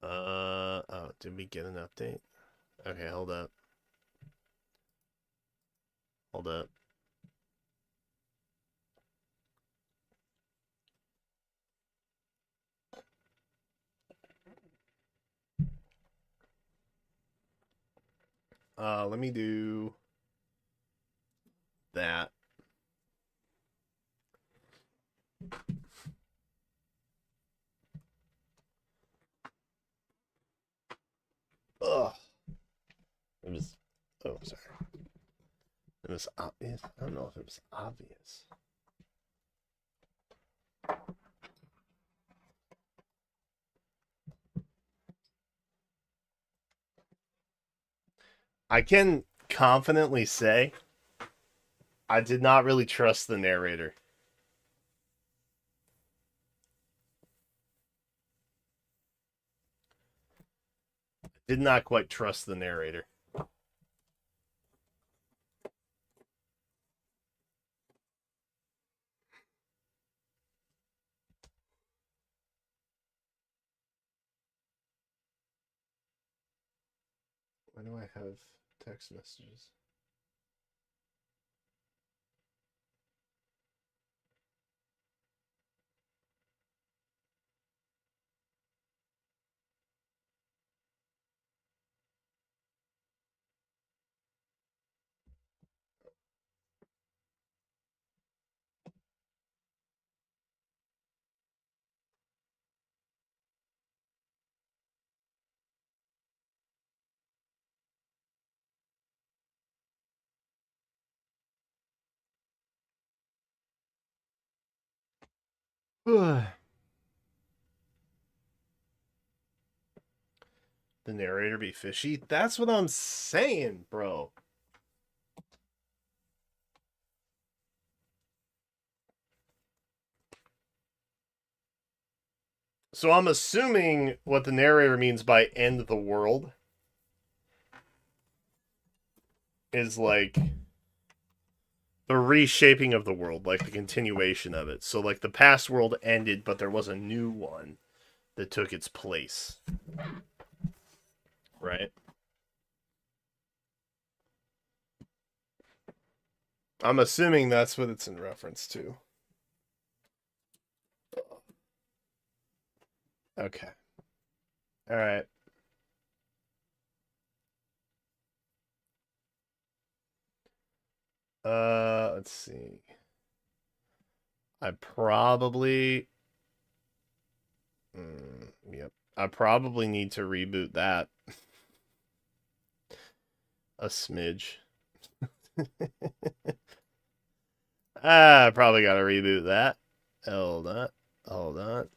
Oh, did we get an update? Okay, hold up. Hold up. Let me do that. Ugh. It was. Oh, sorry. It was obvious. I don't know if it was obvious. I can confidently say I did not really trust the narrator. Did not quite trust the narrator. Why do I have text messages? The narrator be fishy? That's what I'm saying, bro. So I'm assuming what the narrator means by end of the world is like the reshaping of the world, like the continuation of it. So like the past world ended, but there was a new one that took its place. Right? I'm assuming that's what it's in reference to. Okay. All right. Let's see. I probably yep. I probably need to reboot that. A smidge. I probably gotta reboot that. Hold on. Hold on.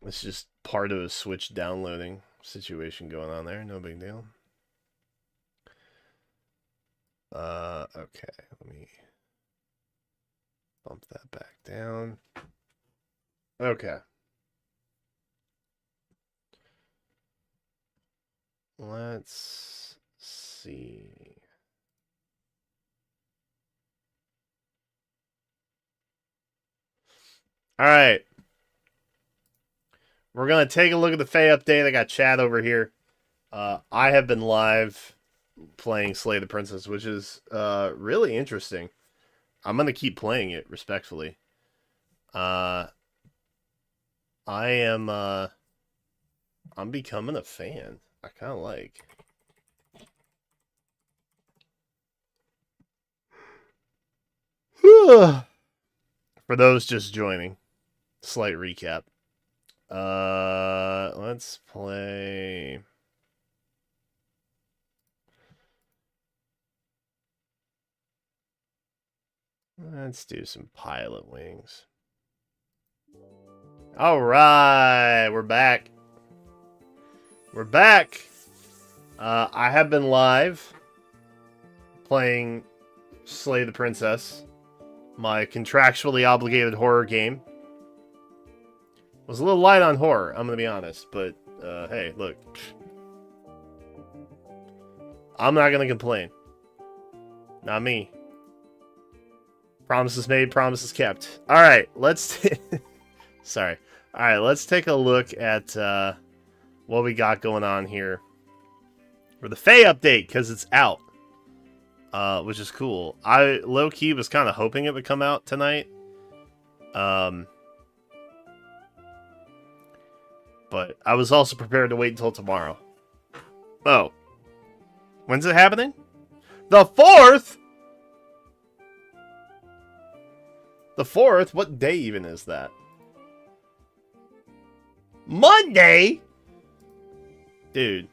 It's just part of a Switch downloading situation going on there. No big deal. Okay. Let me bump that back down. Okay. Let's see. All right. We're going to take a look at the Fae update. I got Chad over here. I have been live playing Slay the Princess, which is really interesting. I'm going to keep playing it, respectfully. I'm becoming a fan. I kind of like. For those just joining, slight recap. Let's play. Let's do some Pilot Wings. All right, we're back. We're back. I have been live playing Slay the Princess, my contractually obligated horror game. Was a little light on horror, I'm gonna be honest, but hey, look. I'm not gonna complain. Not me. Promises made, promises kept. Alright, let's... Sorry. Alright, let's take a look at what we got going on here for the Fae update, because it's out. Which is cool. I, low-key, was kind of hoping it would come out tonight. But I was also prepared to wait until tomorrow. Oh. When's it happening? The 4th?! The 4th? What day even is that? Monday?! Dude.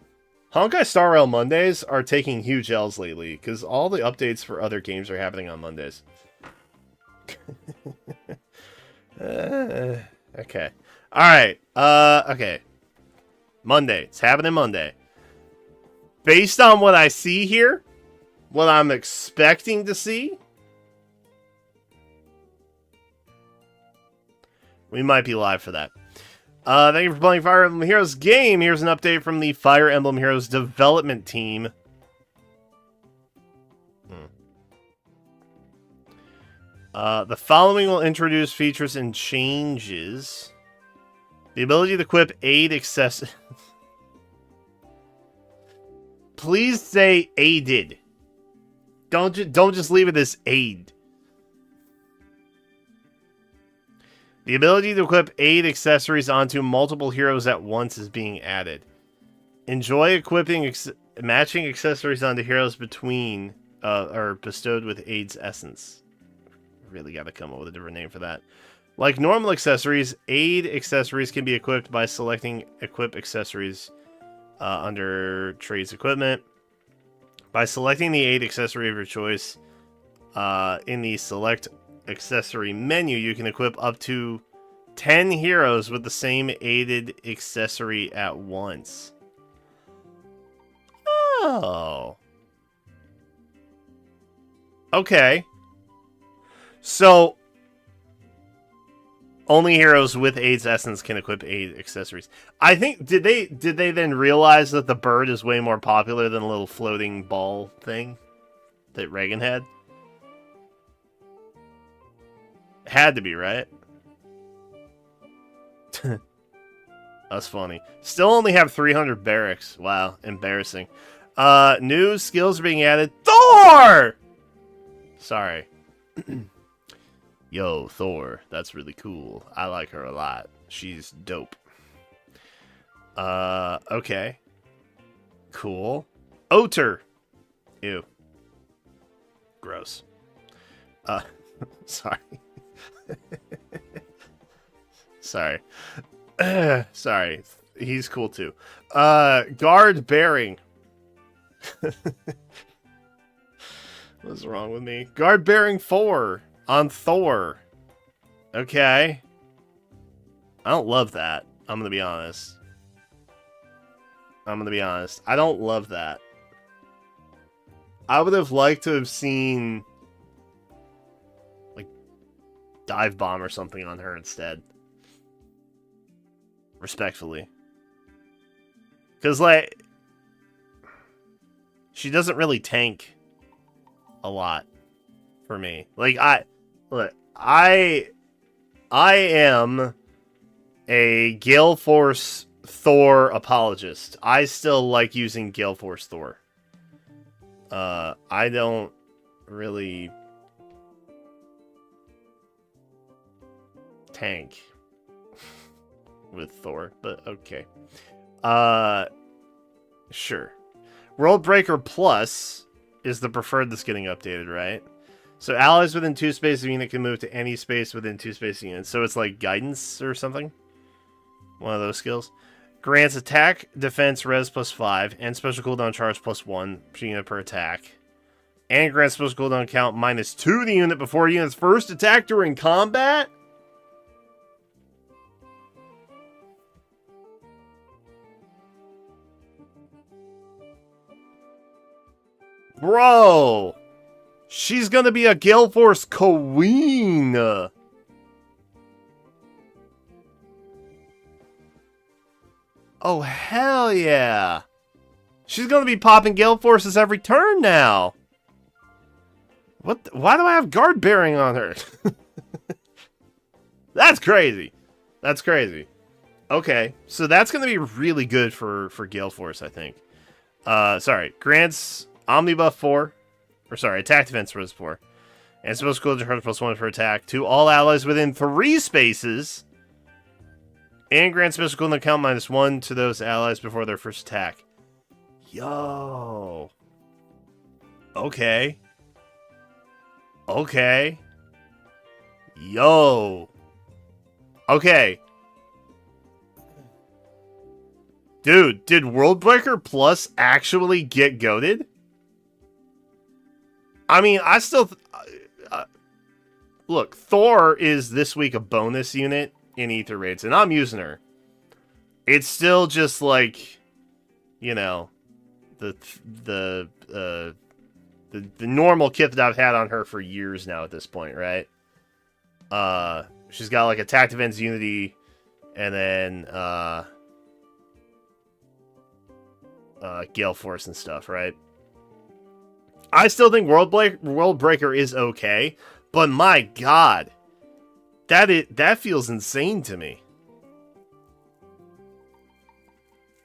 Honkai Star Rail Mondays are taking huge L's lately, because all the updates for other games are happening on Mondays. Okay. Alright. Okay. Monday. It's happening Monday. Based on what I see here, what I'm expecting to see, we might be live for that. Thank you for playing Fire Emblem Heroes game. Here's an update from the Fire Emblem Heroes development team. The following will introduce features and changes. The ability to equip aid accessories. Please say aided. Don't just leave it as aid. The ability to equip aid accessories onto multiple heroes at once is being added. Enjoy equipping matching accessories onto heroes between or bestowed with aid's essence. Really got to come up with a different name for that. Like normal accessories, aid accessories can be equipped by selecting equip accessories under trades equipment. By selecting the aid accessory of your choice in the select accessory menu, you can equip up to 10 heroes with the same aided accessory at once. Oh. Okay. So, only heroes with Aid's essence can equip Aid accessories. I think, did they then realize that the bird is way more popular than a little floating ball thing that Reagan had? Had to be, right? That's funny. Still only have 300 barracks. Wow, embarrassing. New skills are being added. Thor! Sorry. Yo, Thor. That's really cool. I like her a lot. She's dope. Okay. Cool. Otter. Ew. Gross. Sorry. Sorry. Sorry. He's cool too. Guard bearing. What's wrong with me? Guard bearing 4 on Thor. Okay. I don't love that. I'm gonna be honest. I don't love that. I would have liked to have seen like dive bomb or something on her instead. Respectfully. Because, like, she doesn't really tank a lot for me. Like, I am a Gale Force Thor apologist. I still like using Gale Force Thor. I don't really tank with Thor, but okay. Sure. World Breaker Plus is the preferred that's getting updated, right? So allies within 2 space of unit can move to any space within 2 space units. So it's like guidance or something? One of those skills. Grants attack, defense, res +5, and special cooldown charge +1 per unit per attack. And grants special cooldown count -2 to the unit before unit's first attack during combat? Bro! She's gonna be a Gale Force queen! Oh, hell yeah! She's gonna be popping Gale Forces every turn now! What? Why do I have guard bearing on her? That's crazy! That's crazy. Okay, so that's gonna be really good for Gale Force, I think. Sorry. Grants Omnibuff 4. Or sorry, attack defense res 4. And special cooldown charge +1 for attack to all allies within 3 spaces. And grant special cooldown count -1 to those allies before their first attack. Yo. Okay. Okay. Yo. Okay. Dude, did Worldbreaker Plus actually get goated? I mean, I still... look, Thor is this week a bonus unit in Ether Raids, and I'm using her. It's still just like, you know, the normal kit that I've had on her for years now at this point, right? She's got like attack defense unity, and then Gale Force and stuff, right? I still think Worldbreaker is okay, but my god, that feels insane to me.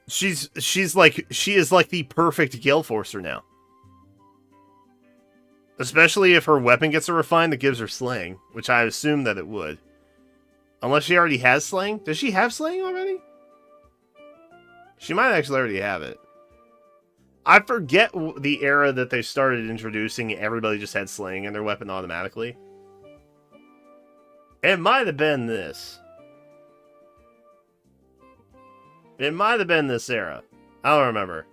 She is like the perfect Gale Forcer now. Especially if her weapon gets a refine that gives her slaying, which I assume that it would. Unless she already has slaying? Does she have slaying already? She might actually already have it. I forget the era that they started introducing everybody just had slaying in their weapon automatically. It might have been this. It might have been this era. I don't remember.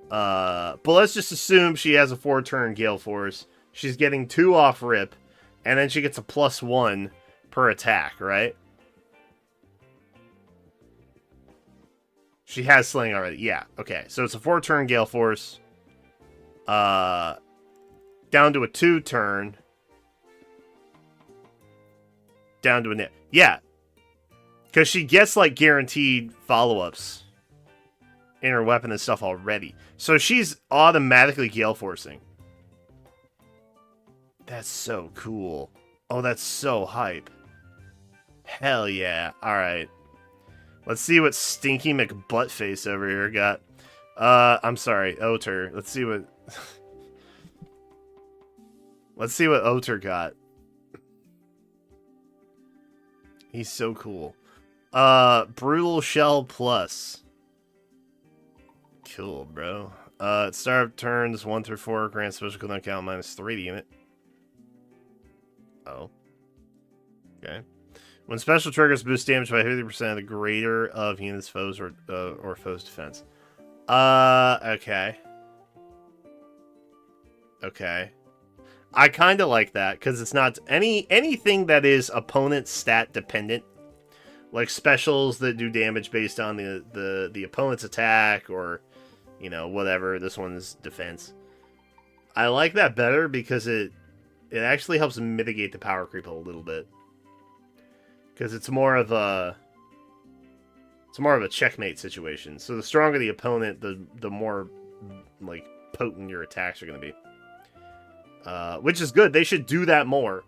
But let's just assume she has a 4-turn Gale Force. She's getting 2 off rip, and then she gets a +1 per attack, right? She has Sling already. Yeah, okay. So it's a 4-turn Gale Force. Down to a 2-turn. Down to a net. Yeah. Because she gets, like, guaranteed follow-ups in her weapon and stuff already. So she's automatically Gale Forcing. That's so cool. Oh, that's so hype. Hell yeah. Alright. Let's see what Stinky McButtface over here got. I'm sorry, Oter. Let's see what... Let's see what Oter got. He's so cool. Brutal Shell Plus. Cool, bro. At start of turns 1 through 4, grant special cooldown count -3 to unit. Oh. Okay. When special triggers, boost damage by 50% of the greater of units, foes, or foes' defense. Okay. Okay. I kind of like that, because it's not anything that is opponent stat dependent. Like specials that do damage based on the opponent's attack, or, you know, whatever. This one's defense. I like that better because it actually helps mitigate the power creep a little bit. Because it's more of a checkmate situation. So the stronger the opponent, the more, like, potent your attacks are going to be. Which is good. They should do that more.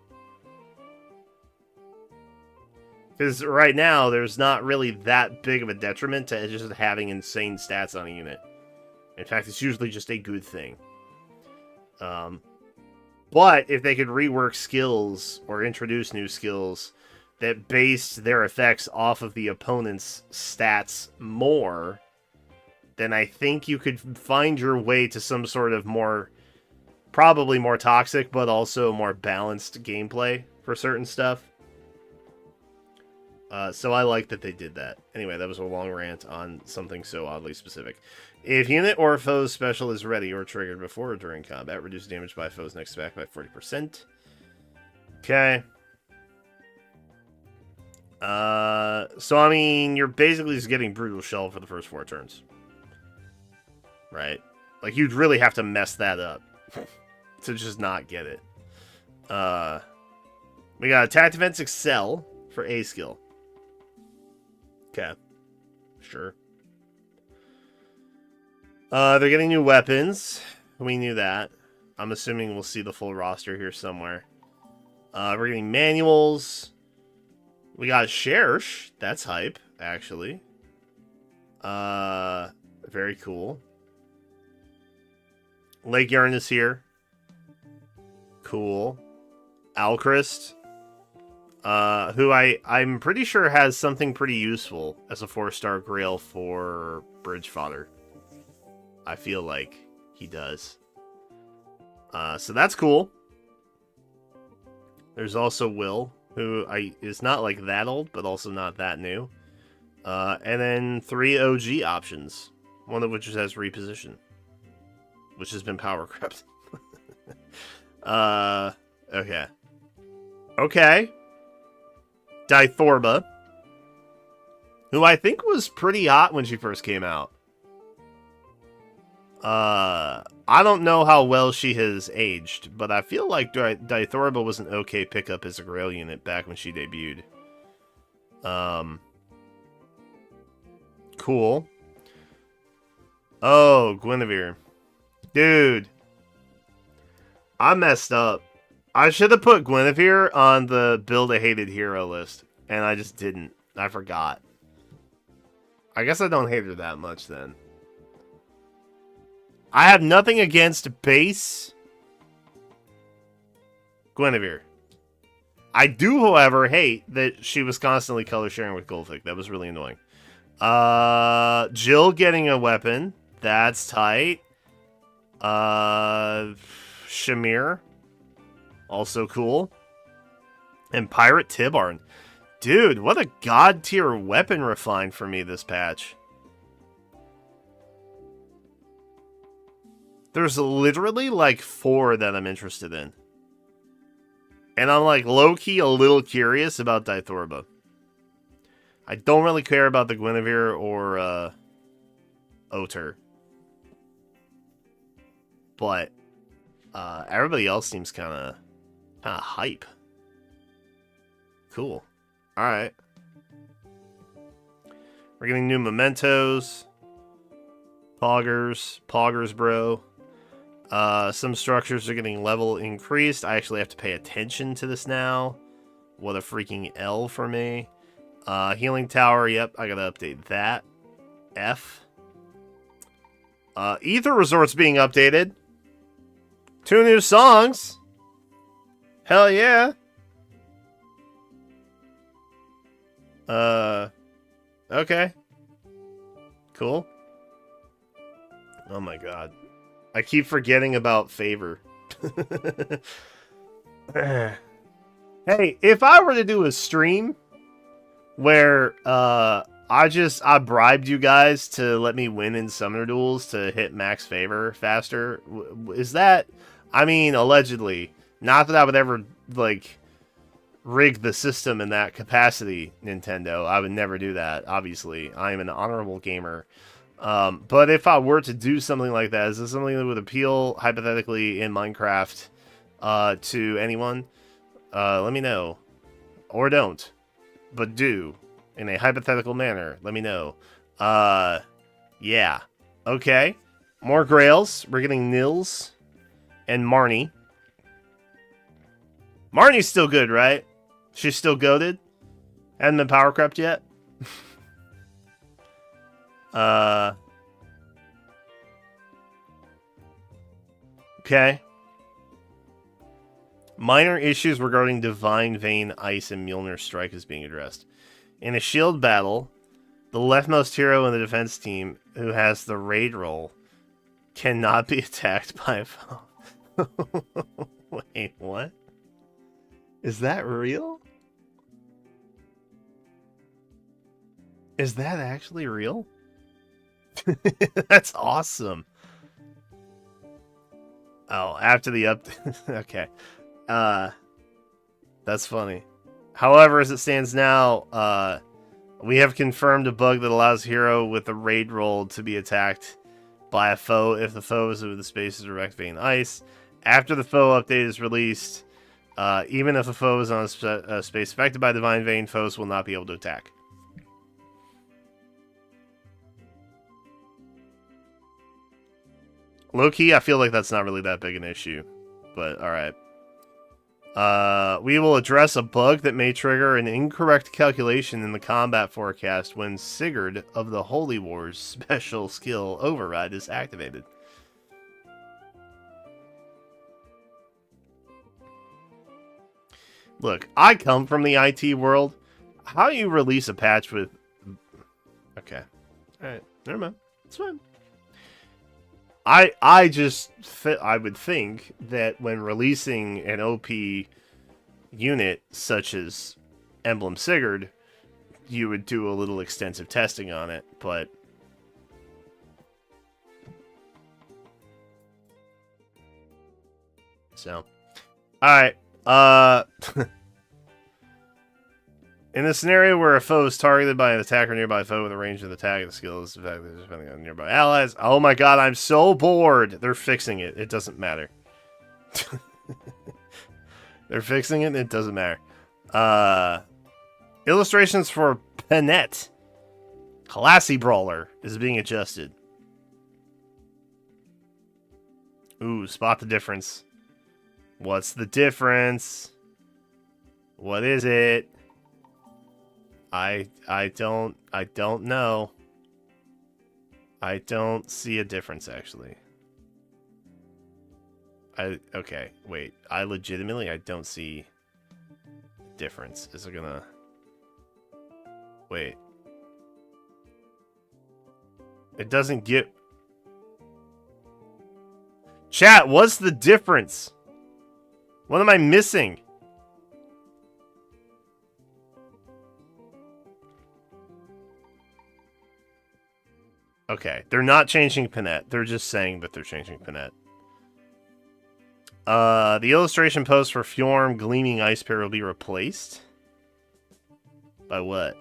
Because right now, there's not really that big of a detriment to just having insane stats on a unit. In fact, it's usually just a good thing. But if they could rework skills or introduce new skills that based their effects off of the opponent's stats more, then I think you could find your way to some sort of more, probably more toxic, but also more balanced gameplay for certain stuff. So I like that they did that. Anyway, that was a long rant on something so oddly specific. If unit or foe's special is ready or triggered before or during combat, reduce damage by foe's next attack by 40%. Okay. So I mean, you're basically just getting Brutal Shell for the first 4 turns. Right? Like, you'd really have to mess that up to just not get it. We got Attack Defense Excel for A skill. Okay. Sure. They're getting new weapons. We knew that. I'm assuming we'll see the full roster here somewhere. We're getting manuals. We got Cherish. That's hype, actually. Very cool. Lake Yarn is here. Cool. Alchrist. Who I'm pretty sure has something pretty useful as a 4-star Grail for bridge fodder. I feel like he does. So that's cool. There's also Will, who is not like that old, but also not that new. And then 3 OG options, one of which has reposition, which has been power crept. Okay. Okay. Dithorba, who I think was pretty hot when she first came out. I don't know how well she has aged, but I feel like Dithorba was an okay pickup as a Grail unit back when she debuted. Cool. Oh, Guinevere. Dude. I messed up. I should have put Guinevere on the Build a Hated Hero list, and I just didn't. I forgot. I guess I don't hate her that much then. I have nothing against base Guinevere. I do, however, hate that she was constantly color sharing with Goldfick. That was really annoying. Jill getting a weapon. That's tight. Shamir. Also cool. And Pirate Tibarn. Dude, what a god tier weapon refine for me this patch. There's literally like 4 that I'm interested in. And I'm like low-key a little curious about Dithorba. I don't really care about the Guinevere or Oter. But everybody else seems kind of hype. Cool. Alright. We're getting new mementos. Poggers, bro. Some structures are getting level increased. I actually have to pay attention to this now. What a freaking L for me. Healing tower, yep, I gotta update that. F. Ether Resort's being updated. 2 new songs. Hell yeah. Okay. Cool. Oh my god. I keep forgetting about Favor. Hey, if I were to do a stream where I bribed you guys to let me win in Summoner Duels to hit max Favor faster, is that, I mean, allegedly, not that I would ever, like, rig the system in that capacity, Nintendo. I would never do that, obviously. I am an honorable gamer. But if I were to do something like that, is this something that would appeal, hypothetically, in Minecraft to anyone? Let me know. Or don't. But do. In a hypothetical manner. Let me know. Yeah. Okay. More Grails. We're getting Nils. And Marnie. Marnie's still good, right? She's still goated? Hasn't been power crept yet? Okay. Minor issues regarding Divine Vein, Ice, and Mjolnir Strike is being addressed. In a shield battle, the leftmost hero in the defense team, who has the raid roll, cannot be attacked by a foe. Wait, what? Is that real? Is that actually real? That's awesome. Oh, after the okay. That's funny. However, as it stands now, we have confirmed a bug that allows hero with the raid roll to be attacked by a foe if the foe is within the spaces of direct vein ice. After the foe update is released, even if a foe is on a space affected by Divine Vein, foes will not be able to attack. Low-key, I feel like that's not really that big an issue, but alright. We will address a bug that may trigger an incorrect calculation in the combat forecast when Sigurd of the Holy Wars special skill override is activated. Look, I come from the IT world. How do you release a patch with... Okay. Alright, never mind. It's fine. I would think that when releasing an OP unit such as Emblem Sigurd, you would do a little extensive testing on it, but so alright. In a scenario where a foe is targeted by an attacker nearby foe with a range of the attack, the skill is effective depending on nearby allies. Oh my god, I'm so bored. They're fixing it. It doesn't matter. They're fixing it. It doesn't matter. Illustrations for Panette. Classy Brawler is being adjusted. Ooh, spot the difference. What's the difference? What is it? I don't know. I don't see a difference, actually. Okay, wait. I don't see difference. Is it gonna... Wait. It doesn't get... Chat, what's the difference? What am I missing? Okay, they're not changing Panette. They're just saying that they're changing Panette. The illustration post for Fjorm Gleaming Ice Pair will be replaced? By what?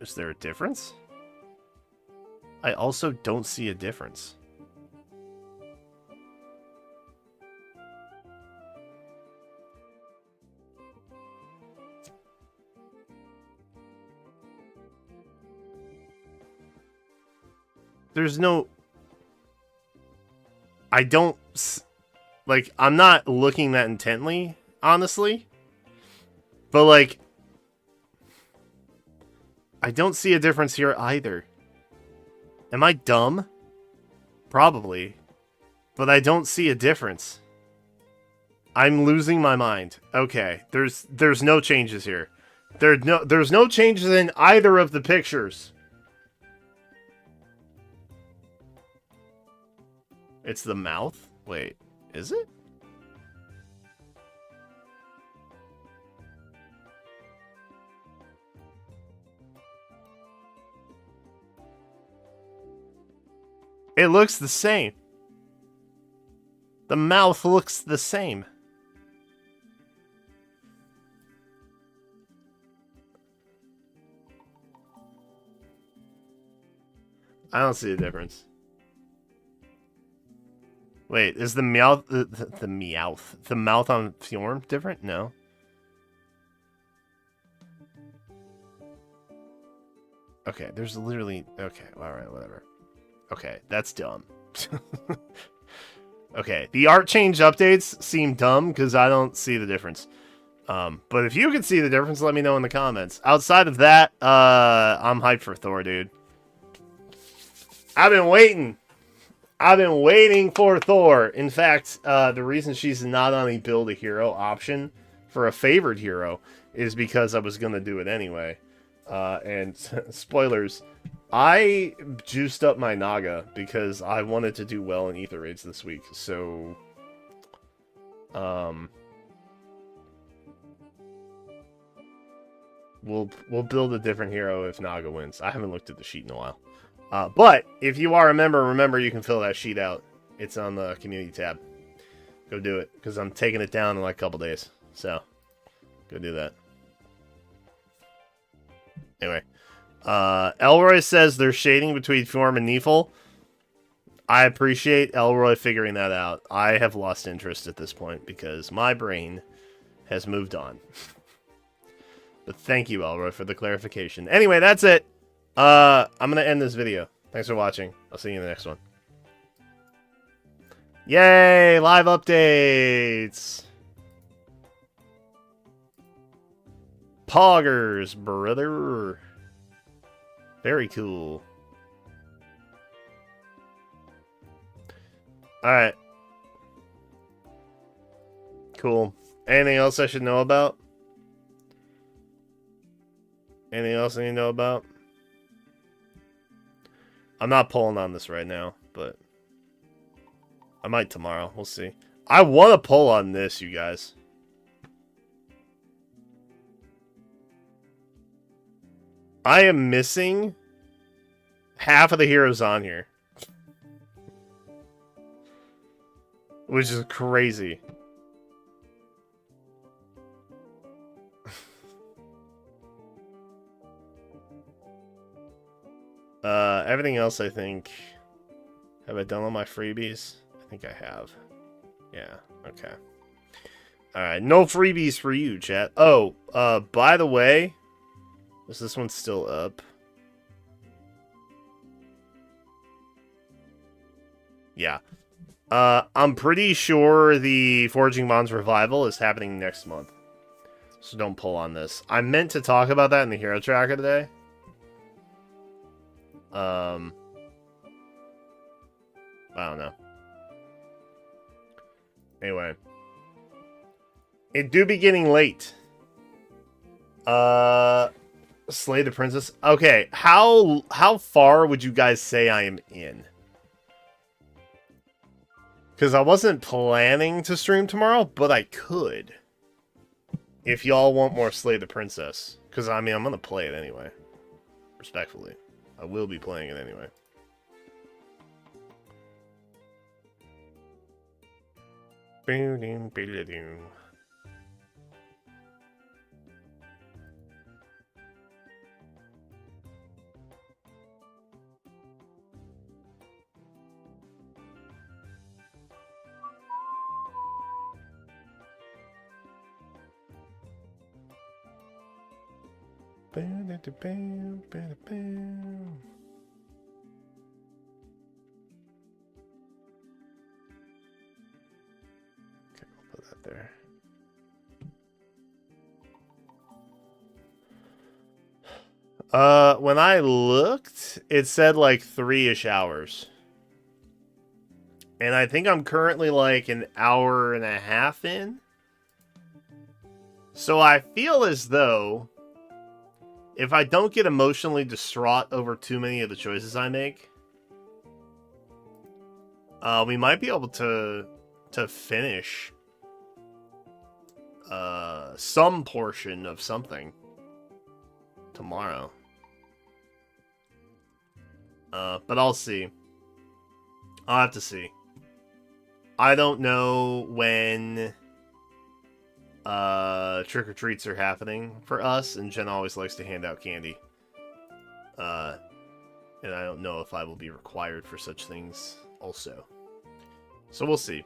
Is there a difference? I also don't see a difference. There's no... I don't... Like, I'm not looking that intently, honestly. But, like... I don't see a difference here either. Am I dumb? Probably. But I don't see a difference. I'm losing my mind. Okay, there's no changes here. There's no changes in either of the pictures. It's the mouth? Wait, is it? It looks the same. The mouth looks the same. I don't see a difference. Wait, is the mouth the mouth on Fjorm different? No. Okay, there's literally okay, alright, whatever. Okay, that's dumb. Okay, the art change updates seem dumb because I don't see the difference. But if you can see the difference, let me know in the comments. Outside of that, I'm hyped for Thor, dude. I've been waiting. I've been waiting for Thor. In fact, the reason she's not on a build a hero option for a favored hero is because I was going to do it anyway. And spoilers, I juiced up my Naga because I wanted to do well in Ether Raids this week. So, we'll build a different hero if Naga wins. I haven't looked at the sheet in a while. But if you are a member, remember you can fill that sheet out. It's on the community tab. Go do it, because I'm taking it down in like a couple days. So, go do that. Anyway, Elroy says there's shading between Fjorm and Neefel. I appreciate Elroy figuring that out. I have lost interest at this point because my brain has moved on. But thank you, Elroy, for the clarification. Anyway, that's it. I'm going to end this video. Thanks for watching. I'll see you in the next one. Yay! Live updates! Poggers, brother. Very cool. Alright. Cool. Anything else I should know about? Anything else I need to know about? I'm not pulling on this right now, but I might tomorrow. We'll see. I want to pull on this, you guys. I am missing half of the heroes on here. Which is crazy. Everything else, I think... Have I done all my freebies? I think I have. Yeah, okay. Alright, no freebies for you, chat. Oh, by the way... Is this one still up? Yeah. I'm pretty sure the Forging Bonds Revival is happening next month. So don't pull on this. I meant to talk about that in the Hero Tracker today. I don't know. Anyway. It do be getting late. Slay the Princess. Okay, how far would you guys say I am in? Because I wasn't planning to stream tomorrow, but I could. If y'all want more Slay the Princess. Because, I mean, I'm going to play it anyway. Respectfully. I will be playing it anyway. Put that there. When I looked, it said like 3-ish hours. And I think I'm currently like an hour and a half in. So I feel as though if I don't get emotionally distraught over too many of the choices I make, we might be able to finish some portion of something tomorrow. But I'll see. I'll have to see. I don't know when trick-or-treats are happening for us, and Jen always likes to hand out candy. And I don't know if I will be required for such things also. So we'll see.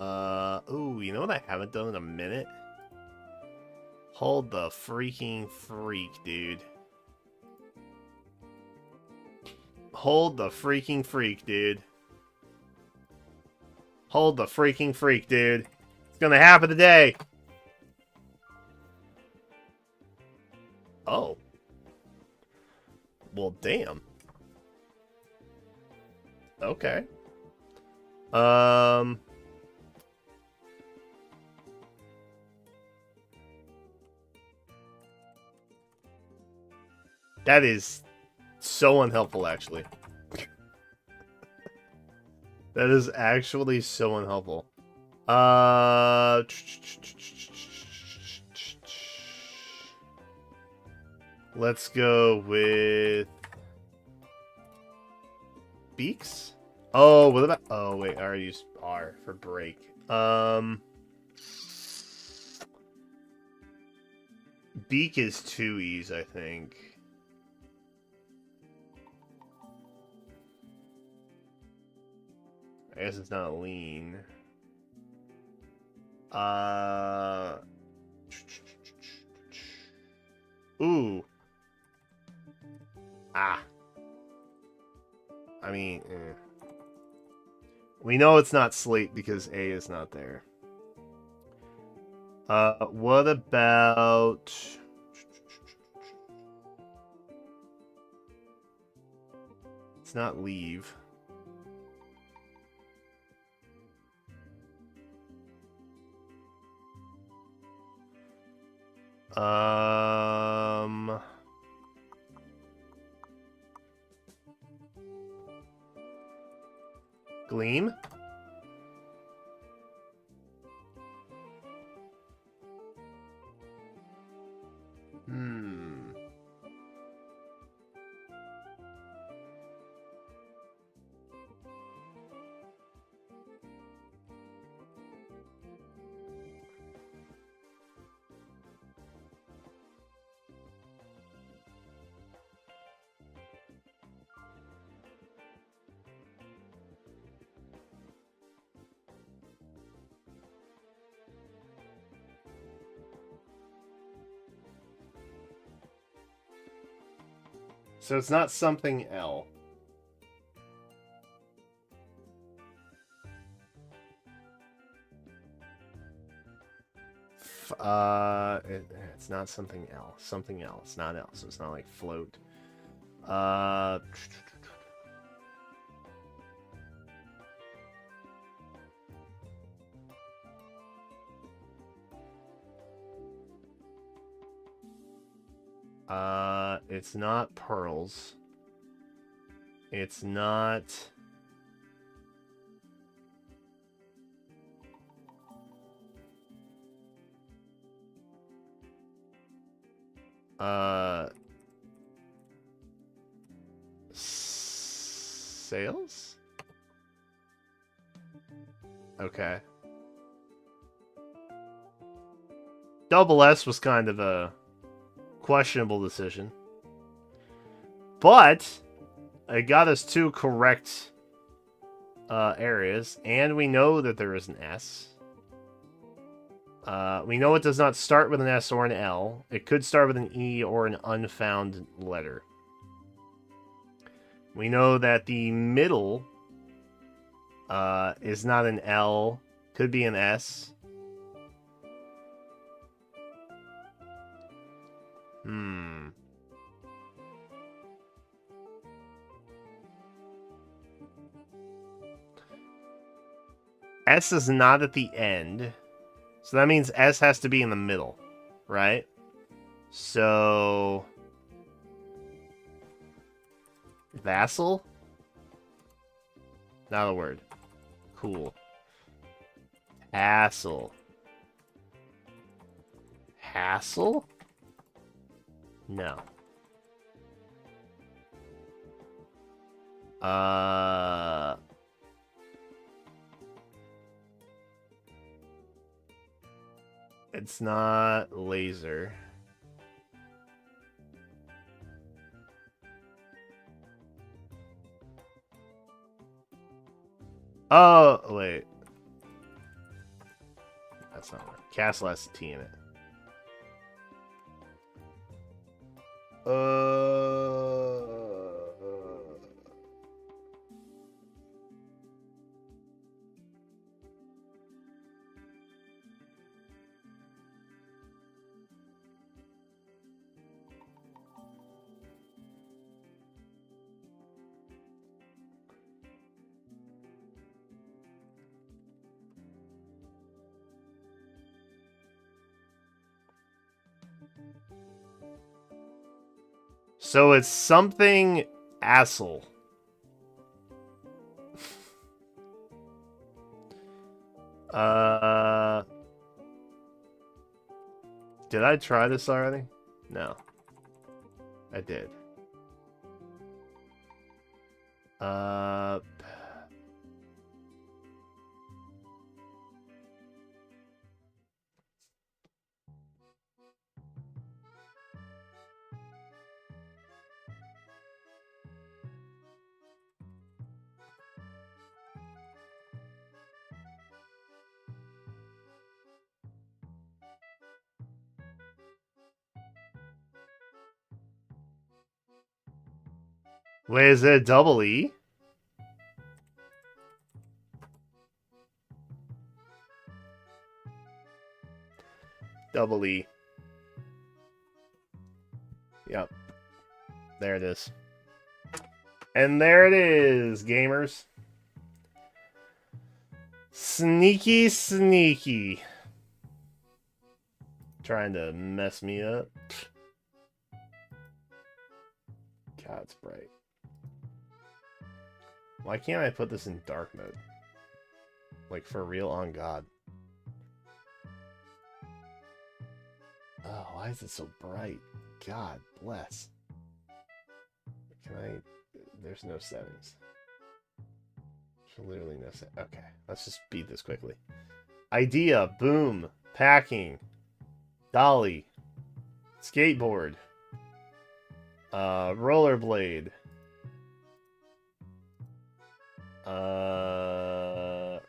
Ooh, you know what I haven't done in a minute? Hold the freaking freak, dude. Hold the freaking freak, dude. Hold the freaking freak, dude. It's gonna happen today. Oh. Well, damn. Okay. That is so unhelpful, actually. That is actually so unhelpful. Let's go with Beaks. Oh, what about? Oh wait, I already used R for break. Beak is 2Es, I think. I guess it's not lean. Ooh. Ah. I mean, we know it's not Slate because A is not there. What about... It's not Leave. Gleam? So it's not something L. It's not something L. Something L. It's not L, so it's not like float. It's not pearls. It's not... Sales? Okay. Double S was kind of a questionable decision. But it got us 2 correct areas, and we know that there is an S. We know it does not start with an S or an L. It could start with an E or an unfound letter. We know that the middle is not an L. Could be an S. S is not at the end. So that means S has to be in the middle, right? So... Vassal? Not a word. Cool. Hassle. Hassle? No. It's not laser. Oh, wait. That's not right. Castle has a T in it. So it's something Assel. Did I try this already? No. I did. Wait, is it a double E? Double E. Yep. There it is. And there it is, gamers. Sneaky, sneaky. Trying to mess me up. God, it's bright. Why can't I put this in dark mode? Like, for real, on God. Oh, why is it so bright? God bless. Can I... There's no settings. There's literally no settings. Okay, let's just beat this quickly. Idea, boom, packing, dolly, skateboard, rollerblade,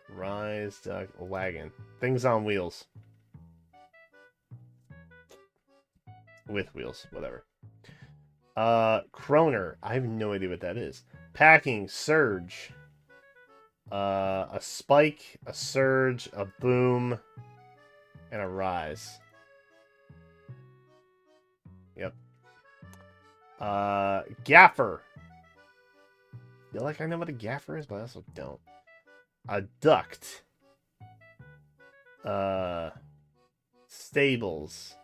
rise, duck, wagon. Things on wheels. With wheels, whatever. Croner. I have no idea what that is. Packing, surge. A spike, a surge, a boom, and a rise. Yep. Gaffer. I feel like I know what a gaffer is, but I also don't. A duct. Stables.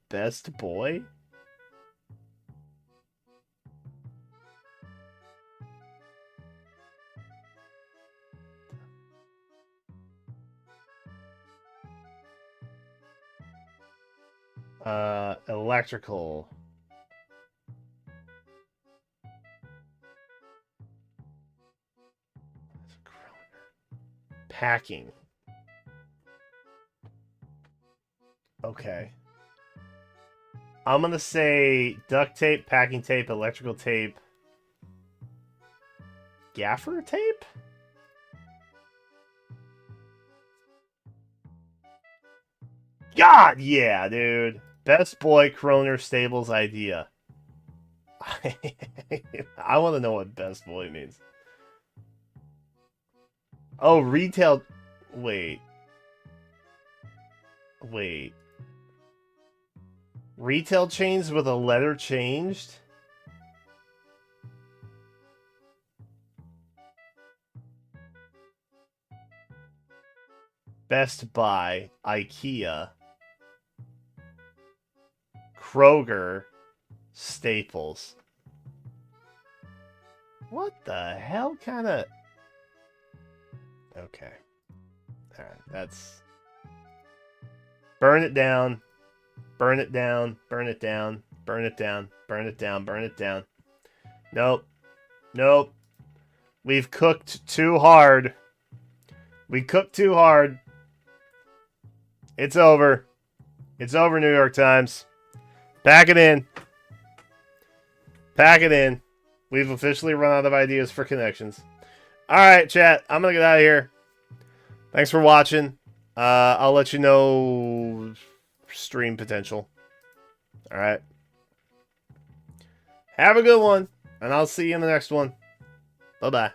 Best boy? Electrical. Packing. Okay. I'm gonna say duct tape, packing tape, electrical tape, gaffer tape? God, yeah, dude. Best boy Kroner Stables idea. I want to know what best boy means. Oh, retail. Wait. Wait. Retail chains with a letter changed? Best Buy, IKEA, Kroger, Staples. What the hell kind of... Okay. Alright, that's... Burn it down. Burn it down. Burn it down. Burn it down. Burn it down. Burn it down. Nope. Nope. We've cooked too hard. We cooked too hard. It's over. It's over, New York Times. Pack it in. Pack it in. We've officially run out of ideas for connections. Alright, chat. I'm going to get out of here. Thanks for watching. I'll let you know stream potential. Alright. Have a good one. And I'll see you in the next one. Bye-bye.